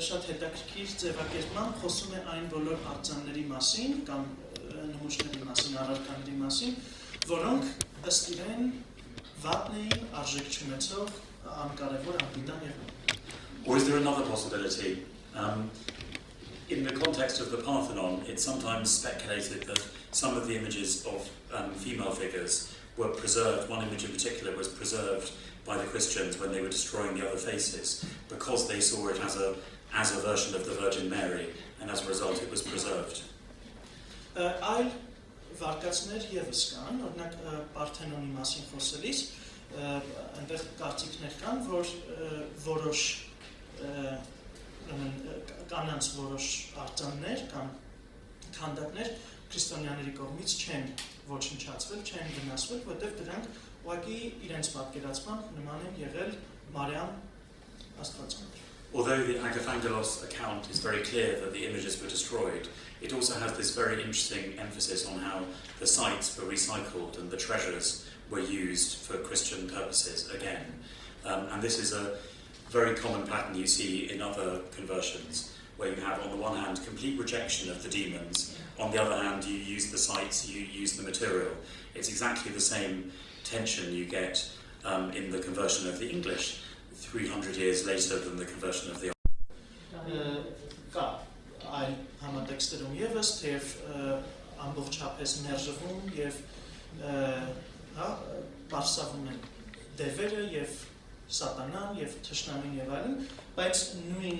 շատ հետաքրքիր ձևակերպման խոսում է այն բոլոր արձանների մասին կամ նմուշների մասին, առարկաների մասին, որոնք ըստ իրեն վատն էին, արժեք չունեցող, անկարևոր, անպիտան եւ Or is there another possibility? In the context of the Parthenon, it's sometimes speculated that some of the images of female figures were preserved. One image in particular was preserved by the Christians when they were destroying the other faces because they saw it as a version of the Virgin Mary, and as a result it was preserved. Այլ վարկածներ եւս կան, օրինակ Պարթենոնի մասին խոսելիս, այնտեղ կարծիքներ կան, որ որոշ կանանց որոշ արձաններ կամ քանդակներ քրիստոնյաների կողմից չեն ոչնչացվել, չեն վնասվել, որտեղ դրանք ուղղակի իրենց պատկերացմամբ նման են եղել Մարիամ Աստվածանր. Although the Agathangelos account is very clear that the images were destroyed, it also has this very interesting emphasis on how the sites were recycled and the treasures were used for Christian purposes again. And this is a very common pattern you see in other conversions, where you have, on the one hand, complete rejection of the demons, on the other hand, you use the sites, you use the material. It's exactly the same tension you get in the conversion of the English 300 years later than the conversion of the Կա այլ համատեքստերում եւս թեև ամբողջապես մերժվում եւ բարսավում են դևերը եւ Սատանան եւ թշնամին եւ այլն, բայց նույն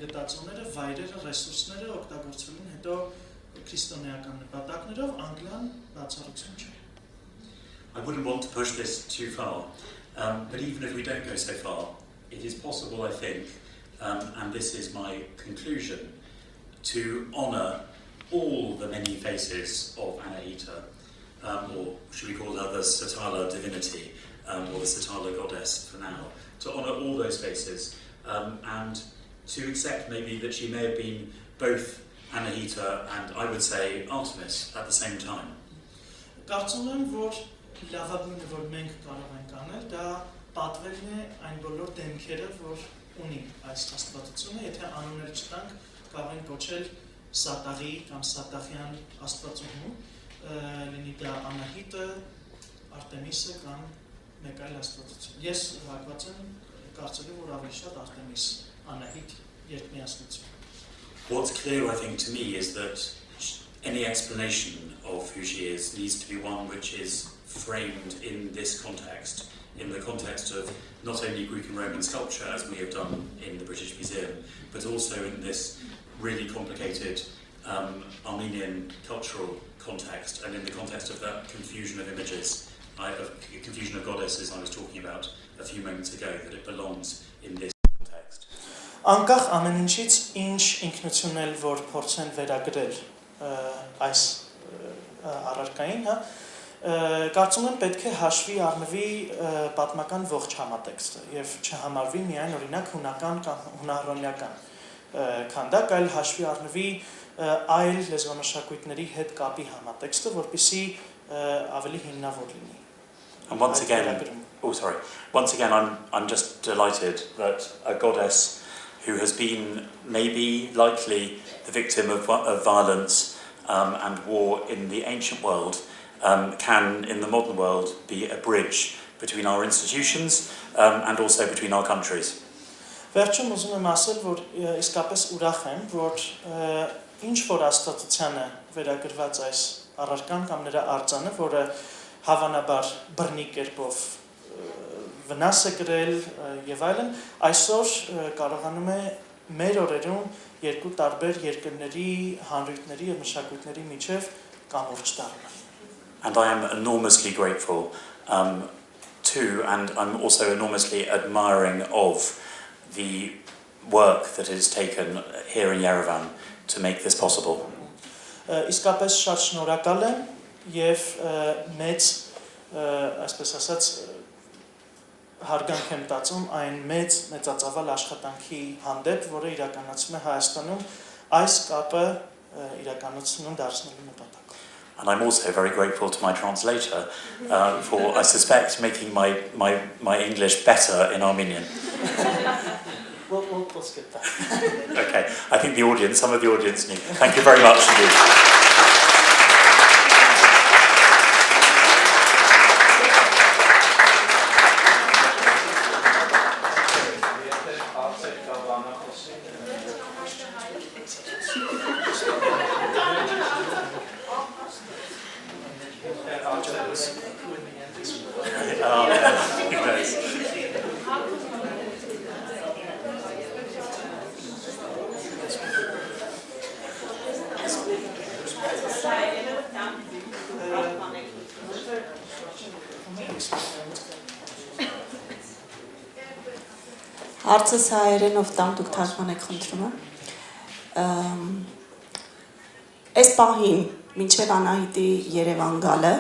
գտածոները, վայրերը, ռեսուրսները օգտագործվում են հետո քրիստոնեական նպատակներով անգլիան բացառություն չէ. I wouldn't want to push this too far, but even if we don't go so far, it is possible, I think, and this is my conclusion, to honour all the many faces of Anahita, or should we call her the Satala divinity, or the Satala goddess for now, to honour all those faces, and to accept maybe that she may have been both Anahita and, I would say, Artemis at the same time. Կարծում եմ, որ լավագույնը, որ մենք կարող ենք անել, դա պատվելն է այն բոլոր դեմքերը, որ ունի այս աստվածությունը, եթե անուններ չտանք, կարող ենք կոչել Սատաղի կամ Սատաղյան աստվածուհու, լինի դա Անահիտը, Արտեմիսը կամ մեկ այլ աստվածություն։ Ես հակված եմ կարծելու, որ ավելի շատ Արտեմիս, Անահիտ երկմիասնություն։ What's clear, I think, to me is that any explanation of who she is needs to be one which is framed in this context, in the context of not only Greek and Roman sculpture, as we have done in the British Museum, but also in this really complicated Armenian cultural context, and in the context of that confusion of images, confusion of goddesses I was talking about a few moments ago, that it belongs in this context. Անկախ ամեն ինչից ինչ ինքնություն էլ որ փորձեն վերագրել այս առարկային, հա, կարծում եմ պետք է հաշվի առնվի պատմական ողջ համատեքստը եւ չհամարվի միայն օրինակ հունական կամ հունահռոմեական քանդակ, այլ հաշվի առնվի այլ լեզվամշակույթների հետ կապի համատեքստը, որպեսզի ավելի հիմնավոր լինի. And once again, I'm just delighted that a goddess who has been maybe likely the victim of violence and war in the ancient world can, in the modern world, be a bridge between our institutions and also between our countries. Վերջում ուզում եմ ասել, որ իսկապես ուրախ եմ, որ ինչ որ աստվածությանը վերագրված այս առարկան կամ նրա արձանը, որը հավանաբար բռնի կերպով վնաս է կրել եւ այլն, այսօր կարողանում է մեր օրերում երկու տարբեր երկրների, հանրույթների եւ մշակույթների միջև կամուրջ դառնալ. And I am enormously grateful to, and I'm also enormously admiring of the work that is taken here in Yerevan to make this possible. Իսկապես շատ շնորհակալ եմ եւ մեծ, այսպես ասած, հարգանք եմ տածում այն մեծածավալ աշխատանքի հանդեպ, որը իրականացում է Հայաստանում այս կապը իրականացնում դարձնելու նպատակով. And I'm also very grateful to my translator for, I suspect, making my English better in Armenian. We'll skip that. Okay, I think some of the audience knew. Thank you very much indeed. Հարցս հայերենով տամ դուք թարգմանեք խնդրում եմ։ Այս պահին մինչև Անահիտի Երևան գալը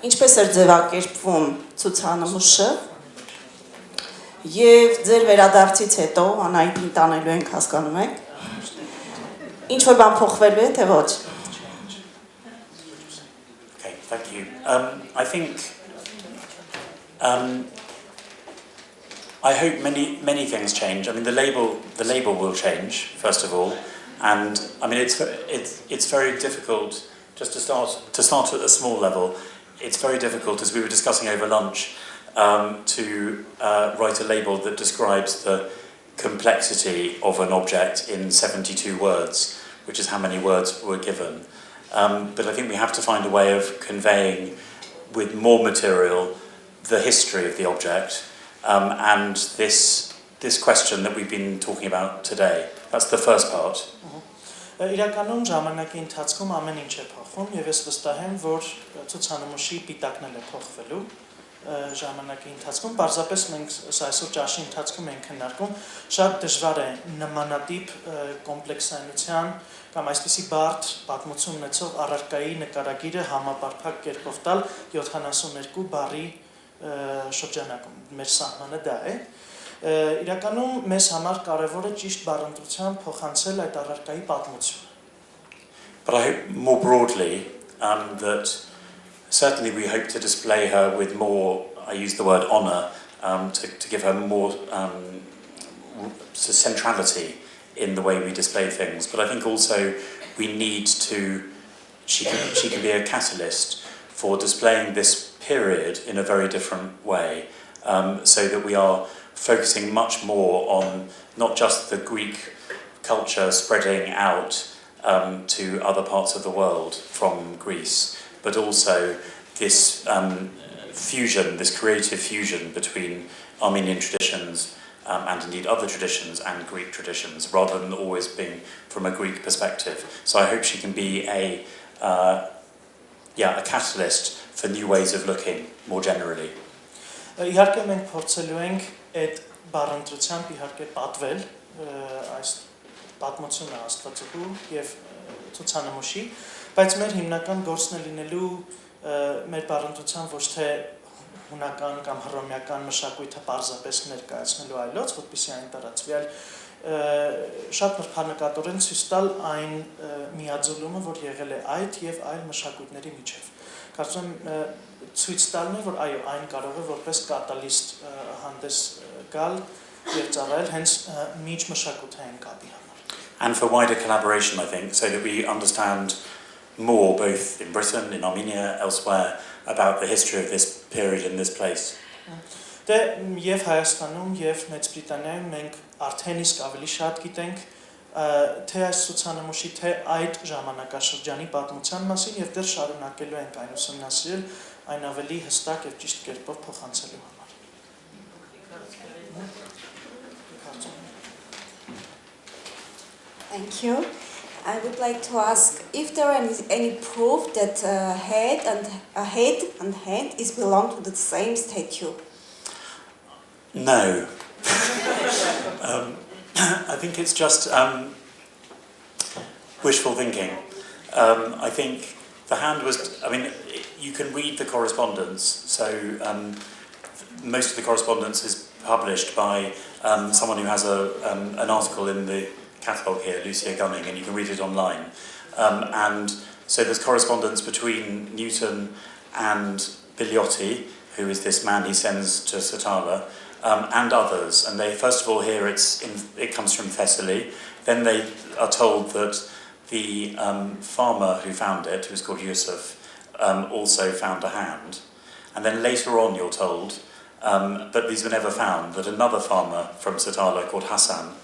ինչպես էր ձևակերպվում ցուցանմուշը եւ ձեր վերադարձից հետո Անահիտին տանելու ենք, հասկանում եք, ինչ որ բան փոխվելու է թե ոչ։ Okay, thank you. I think I hope many things change. I mean, the label will change first of all, and I mean it's very difficult just to start at a small level. It's very difficult, as we were discussing over lunch, to write a label that describes the complexity of an object in 72 words, which is how many words were given. But I think we have to find a way of conveying with more material the history of the object. And this question that we've been talking about today. That's the first part. Իրականում ժամանակի ընթացքում ամեն ինչ է փոխվում եւ ես վստահ եմ, որ ցուցանմուշի պիտակն էլ է փոխվելու ժամանակի ընթացքում, պարզապես մենք այսօր ճաշի ընթացքում ենք քննարկում, շատ դժվար է նմանատիպ կոմպլեքսայնության կամ այսպիսի բարդ պատմություն ունեցող առարկայի նկարագիրը համապարփակ կերպով տալ 72 բառի շրջանակում, մեր սահմանը դա է։ Իրականում մեզ համար կարևոր է ճիշտ բառընտրությամբ փոխանցել այդ առարկայի պատմությունը։ But I hope more broadly that certainly we hope to display her with more, I use the word honour, to give her more centrality in the way we display things. But I think also we need to, she can be a catalyst for displaying this period in a very different way, so that we are focusing much more on not just the Greek culture spreading out to other parts of the world from Greece, but also this fusion, this creative fusion between Armenian traditions and indeed other traditions and Greek traditions, rather than always being from a Greek perspective. So I hope she can be a catalyst for new ways of looking more generally. Իհարկե մենք փորձելու ենք այդ բառընտրությամբ իհարկե պատվել այս պատմությունը Աստվածուհու եւ ցուցանմուշի, բայց մեր հիմնական գործն է լինելու մեր բառընտրությամբ ոչ թե հունական կամ հռոմեական մշակույթը պարզապես ներկայացնելու այլոց, որպեսզի այն տարածվի, այլ շատ նրբանկատորեն ցույց տալ այն միաձուլումը, որ եղել է այդ եւ այլ մշակույթների միջեւ։ Կարծում եմ ցույց տալն է, որ այո, այն կարող է որպես կատալիստ հանդես գալ եւ ծառայել հենց միջմշակութային կապի համար։ And for wider collaboration, I think, so that we understand more, both in Britain, in Armenia, elsewhere, about the history of this period in this place. Դե եւ Հայաստանում եւ Մեծ Բրիտանիայում մենք արդեն իսկ ավելի շատ գիտենք թե այս ցուցանմուշի թե այդ ժամանակաշրջանի պատմության մասին եւ դեռ շարունակելու ենք այն ուսումնասիրել այն ավելի հստակ եւ ճիշտ կերպով փոխանցելու համար։ Thank you. I would like to ask if there is any proof that a head and hand is belong to the same statue. No. I think it's just wishful thinking. I think the hand was, you can read the correspondence, so most of the correspondence is published by someone who has an article in the catalogue here, Lucia Gunning, and you can read it online. And so there's correspondence between Newton and Biliotti, who is this man he sends to Satala, and others. And they, first of all, here it comes from Thessaly. Then they are told that the farmer who found it, who was called Yusuf, also found a hand. And then later on, you're told, but these were never found, that another farmer from Satala called Hassan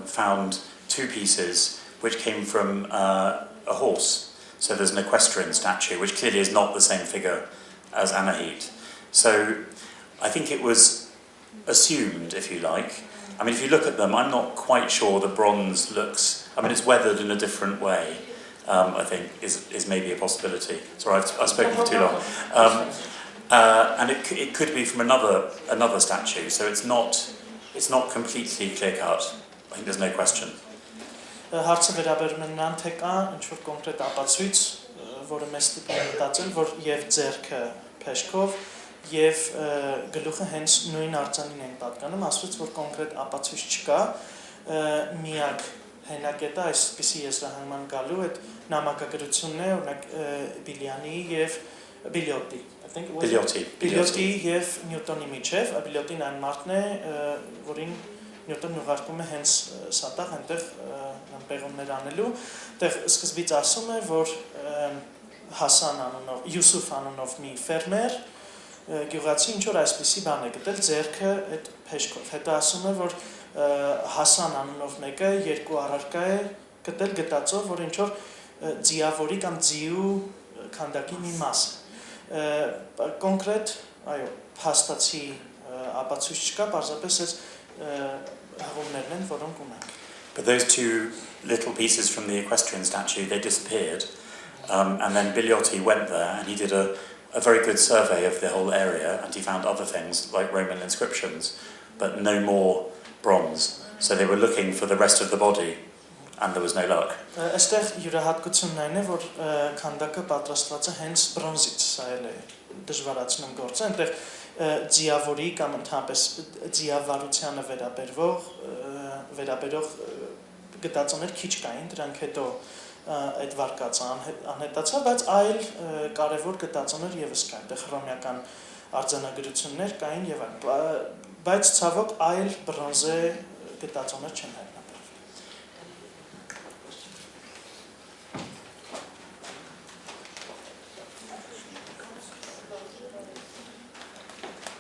found two pieces which came from a horse. So there's an equestrian statue, which clearly is not the same figure as Anahite. So I think it was assumed, if you like. If you look at them, I'm not quite sure the bronze looks, it's weathered in a different way, I think, is maybe a possibility. Sorry, I've spoken for too long. And it could be from another statue, so it's not completely clear-cut. I think there's no question. Հարցը վերաբերում է նրան, թե կա ինչ-որ կոնկրետ ապացույց, որը մեզ ստիպում է մտածել, որ եւ ձեռքը փեշքով եւ գլուխը հենց նույն արձանին են պատկանում, ասված որ կոնկրետ ապացույց չկա, միակ հենակետը այսպիսի եզրահանգման գալու այդ նամակագրությունն է, օրինակ Բիլյանի եւ Բիլյոտի, I think it was Բիլյոտի եւ Նյուտոնի միջեւ, Բիլյոտին այն մարդն է, որին Նյուտոնն ուղարկում է հենց Սատաղ այնտեղ պեղումներ անելու, այդտեղ սկզբից ասում է, որ Հասան անունով, Յուսուֆ անունով մի ֆերմեր գյուղացի ինչ որ այսպիսի բան է գտել ձեռքը այդ փեշքով։ Հետո ասում է, որ Հասան անունով մեկը երկու առարկա է գտել գտածով, որ ինչ որ ձիավորի կամ ձիու քանդակի մի մաս է։ Կոնկրետ, այո, փաստացի ապացույց չկա, պարզապես այս հղումներն են, որոնք ունենք։ But those two little pieces from the equestrian statue, they disappeared. And then Biliotti went there and he did a very good survey of the whole area, and he found other things like Roman inscriptions, but no more bronze. So they were looking for the rest of the body, and there was no luck. Այստեղ յուրահատկությունն այն է, որ քանդակը պատրաստված է հենց բրոնզից, սա էլ է դժվարացնում գործը, այնտեղ ձիավորի կամ ընդհանրապես ձիավարությանը վերաբերող գտածոներ քիչ կային, դրանք հետո այդ վարկածը անհետացավ, բայց այլ կարևոր գտածոներ եւս կային, այդտեղ հռոմեական արձանագրություններ կային եւ այլն, բայց ցավոք այլ բրոնզե գտածոներ չեն հայտնաբերվել։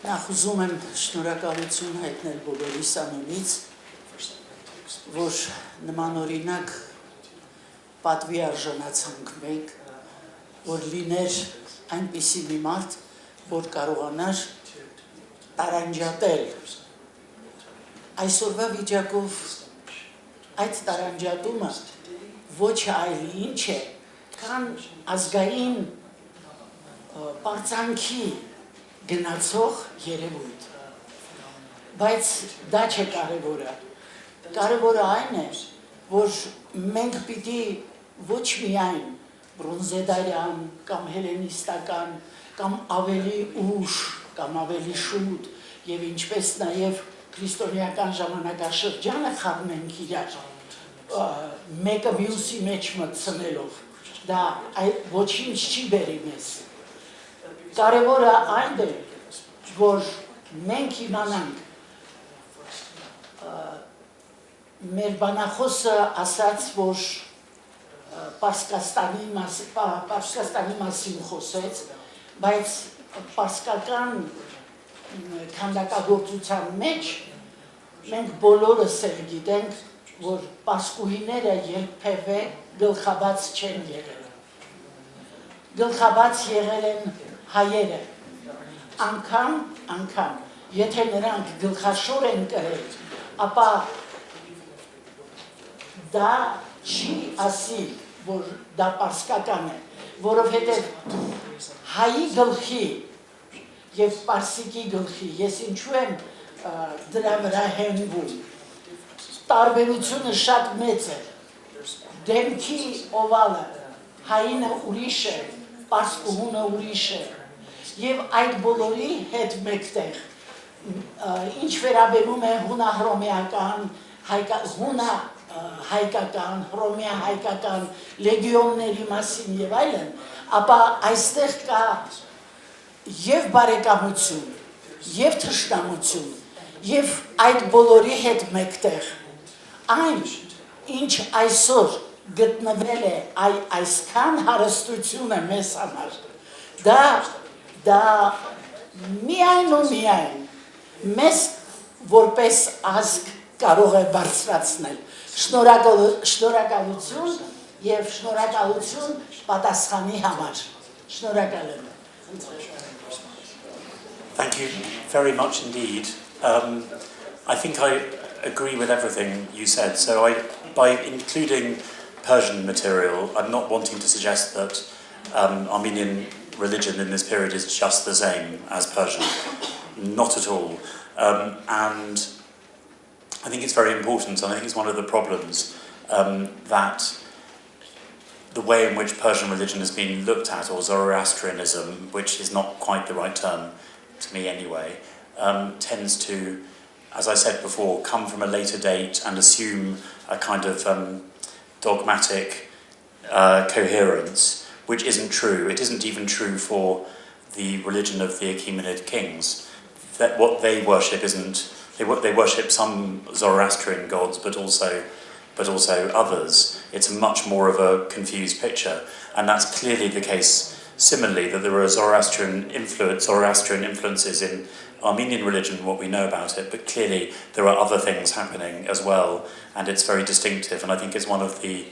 Նախ ուզում եմ շնորհակալություն հայտնել բոլորիս անունից, որ նմանօրինակ պատվի արժանացանք մեկ, որ լիներ այնպիսի մի մարդ, որ կարողանար տարանջատել այսօրվա վիճակով այդ տարանջատումը ոչ այլ ինչ է, քան ազգային պարծանքի գնացող երևույթ։ Բայց դա չէ կարևորը։ Կարևորը այն է, որ մենք պիտի ոչ միայն բրոնզեդարյան կամ հելենիստական կամ ավելի ուշ կամ ավելի շուտ եւ ինչպես նաեւ քրիստոնեական ժամանակաշրջանը խառնենք իրար մեկը մյուսի մեջ մտցնելով դա ոչինչ չի բերի մեզ կարևորը այն է որ մենք իմանանք մեր բանախոսը ասաց որ Պարսկաստանի մասին խոսեց, բայց պարսկական քանդակագործության մեջ մենք բոլորս էլ գիտենք, որ պարսկուհիները երբևէ գլխաբաց չեն եղել։ Գլխաբաց եղել են հայերը։ Անգամ, եթե նրանք գլխաշոր են կրել, ապա դա չի ասի, որ դա պարսկական է, որովհետև հայի գլխի և պարսիկի գլխի, ես ինչու եմ դրա վրա հենվում, տարբերությունը շատ մեծ է, դեմքի օվալը, հայինը ուրիշ է, պարսկուհունը ուրիշ է, և այդ բոլորի հետ մեկտեղ, ինչ վերաբերում է հունահռոմեական, հայկական, հռոմեահայկական լեգիոնների մասին եւ այլն, ապա այստեղ կա եւ բարեկամություն, եւ թշնամություն, եւ այդ բոլորի հետ մեկտեղ այն, ինչ այսօր գտնվել է այսքան հարստություն է մեզ համար, դա միայն ու միայն մեզ որպես ազգ կարող է բարձրացնել շնորհակալություն եւ շնորհակալություն պատասխանի համար շնորհակալ եմ Thank you very much indeed. I think I agree with everything you said. So by including Persian material, I'm not wanting to suggest that Armenian religion in this period is just the same as Persian. Not at all. And I think it's very important, and I think it's one of the problems that the way in which Persian religion has been looked at, or Zoroastrianism, which is not quite the right term to me anyway, tends to, as I said before, come from a later date and assume a kind of dogmatic coherence, which isn't true. It isn't even true for the religion of the Achaemenid kings. That what they worship isn't. They worship some Zoroastrian gods, but also others. It's much more of a confused picture, and that's clearly the case. Similarly, that there are Zoroastrian influences in Armenian religion, what we know about it, but clearly there are other things happening as well, and it's very distinctive. And I think it's one of the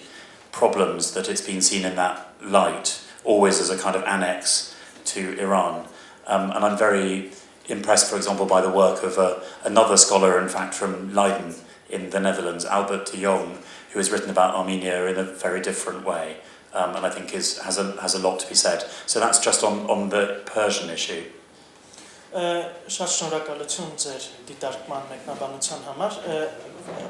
problems that it's been seen in that light, always as a kind of annex to Iran. And I'm very impressed, for example, by the work of another scholar, in fact, from Leiden in the Netherlands, Albert de Jong, who has written about Armenia in a very different way, and I think has a lot to be said. So that's just on the Persian issue. Շատ շնորհակալություն ձեր դիտարկման մեկնաբանության համար։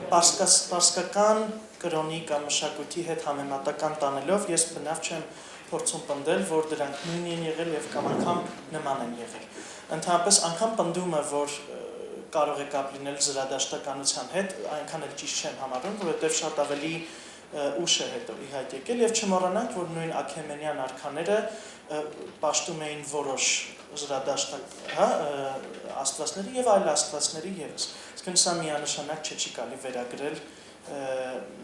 Պարսկական կրոնի կամ մշակույթի հետ համեմատական տանելով ես բնավ չեմ փորձում պնդել, որ դրանք նույնն են եղել եւ կամ անգամ նման են եղել։ Ընդհանրապես անգամ պնդումը, որ կարող է կապ լինել զրադաշտականության հետ, այնքան էլ ճիշտ չեմ համարում, որովհետեւ շատ ավելի ուշ է հետո ի հայտ եկել եւ չմոռանանք, որ նույն աքեմենյան արքաները պաշտում էին որոշ աստվածների եւ այլ աստվածների եւս։ Իսկ սա միանշանակ չի կարելի վերագրել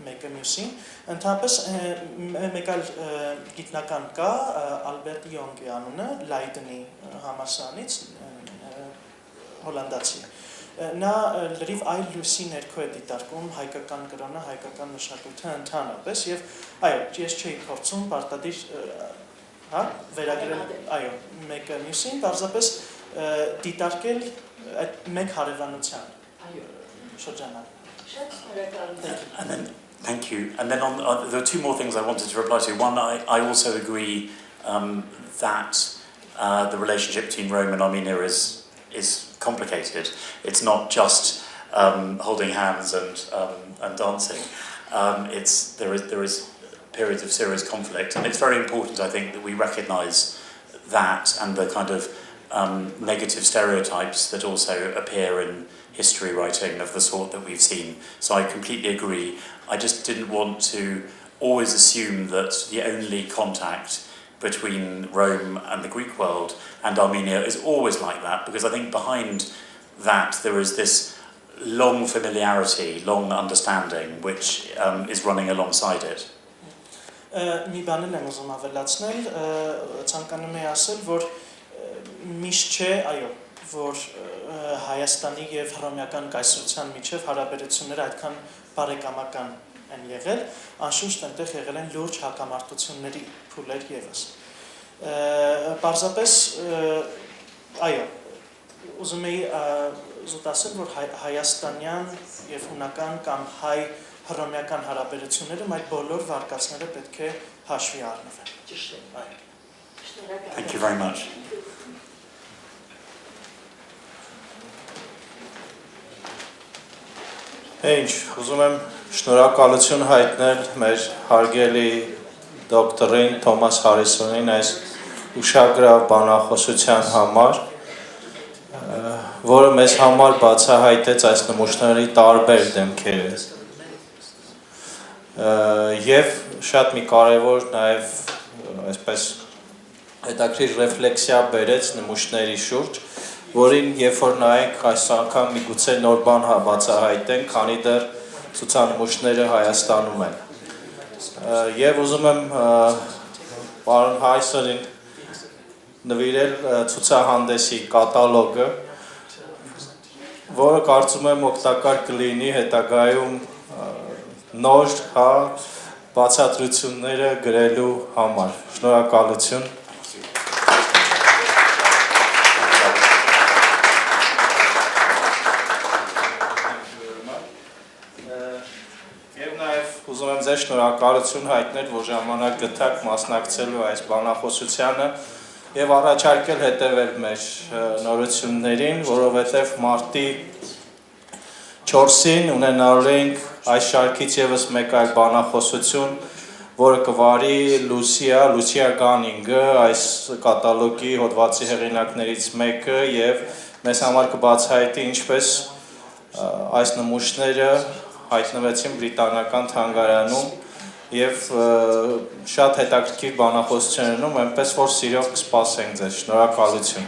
մեկը մյուսին։ Ընդհանրապես մեկ այլ գիտնական կա, Ալբերտ Յոնգի անունը, Լայդենի համալսարանից, հոլանդացի, նա լրիվ այլ լույսի ներքո է դիտարկում հայկական կրոնը, հայկական մշակույթը ընդհանրապես եւ այո, ես չէի փորձում պարտադիր հա վերագրել այո, մեկը մյուսին, բարձրապես դիտարկել այդ մեկ հարևանության շրջանակ։ And then, thank you. And then there are two more things I wanted to reply to. One, I also agree that the relationship between Rome and Armenia is complicated. It's not just holding hands and dancing. There is periods of serious conflict, and it's very important, I think, that we recognise that and the kind of negative stereotypes that also appear in history writing of the sort that we've seen. So I completely agree. I just didn't want to always assume that the only contact between Rome and the Greek world and Armenia is always like that, because I think behind that there is this long familiarity, long understanding, which is running alongside it. Մի բան եմ ուզում ավելացնել, ցանկանում եմ ասել, որ միշտ չէ, այո, որ Հայաստանի եւ Հռոմեական կայսրության միջև հարաբերությունները այդքան բարեկամական են եղել, անշուշտ այնտեղ եղել են լուրջ հակամարտությունների փուլեր եւս։ Պարզապես այո, ուզում եի զուտ ասել, որ հայաստանյան եւ հունական կամ հայ հռոմեական հարաբերություններում այդ բոլոր վարկածները պետք է հաշվի առնվեն։ Thank you very much. Ինչ, ուզում եմ շնորհակալություն հայտնել մեր հարգելի դոկտորին Թոմաս Հարիսոնին այս ուշագրավ բանախոսության համար, որը մեզ համար բացահայտեց այս նմուշների տարբեր դեմքերը։ Եվ շատ մի կարևոր նաև այսպես հետաքրքիր ռեֆլեքսիա բերեց նմուշների շուրջ, որին երբ որ նայենք այս անգամ միգուցե նոր բան բացահայտենք, քանի դեռ ցուցանմուշները Հայաստանում են։ Եվ ուզում եմ պարոն Հարիսոնին նվիրել ցուցահանդեսի կատալոգը, որը կարծում եմ օգտակար կլինի հետագայում նոր բացատրությունները գրելու համար։ Շնորհակալություն։ Ուզում եմ ձեզ շնորհակալություն հայտնել, որ ժամանակ գտաք մասնակցելու այս բանախոսությանը եւ առաջարկել հետեւել մեր նորություններին, որովհետեւ մարտի 4-ին ունենալու ենք այս շարքից եւս մեկ այլ բանախոսություն, որը կվարի Լուսիա Գանինգը, այս կատալոգի հոդվածի հեղինակներից մեկը եւ մեզ համար կբացահայտի ինչպես այս նմուշները հայտնվեցին Բրիտանական թանգարանում եւ շատ հետաքրքիր բանախոսություններում, այնպես որ սիրով կսպասենք ձեզ։ Շնորհակալություն։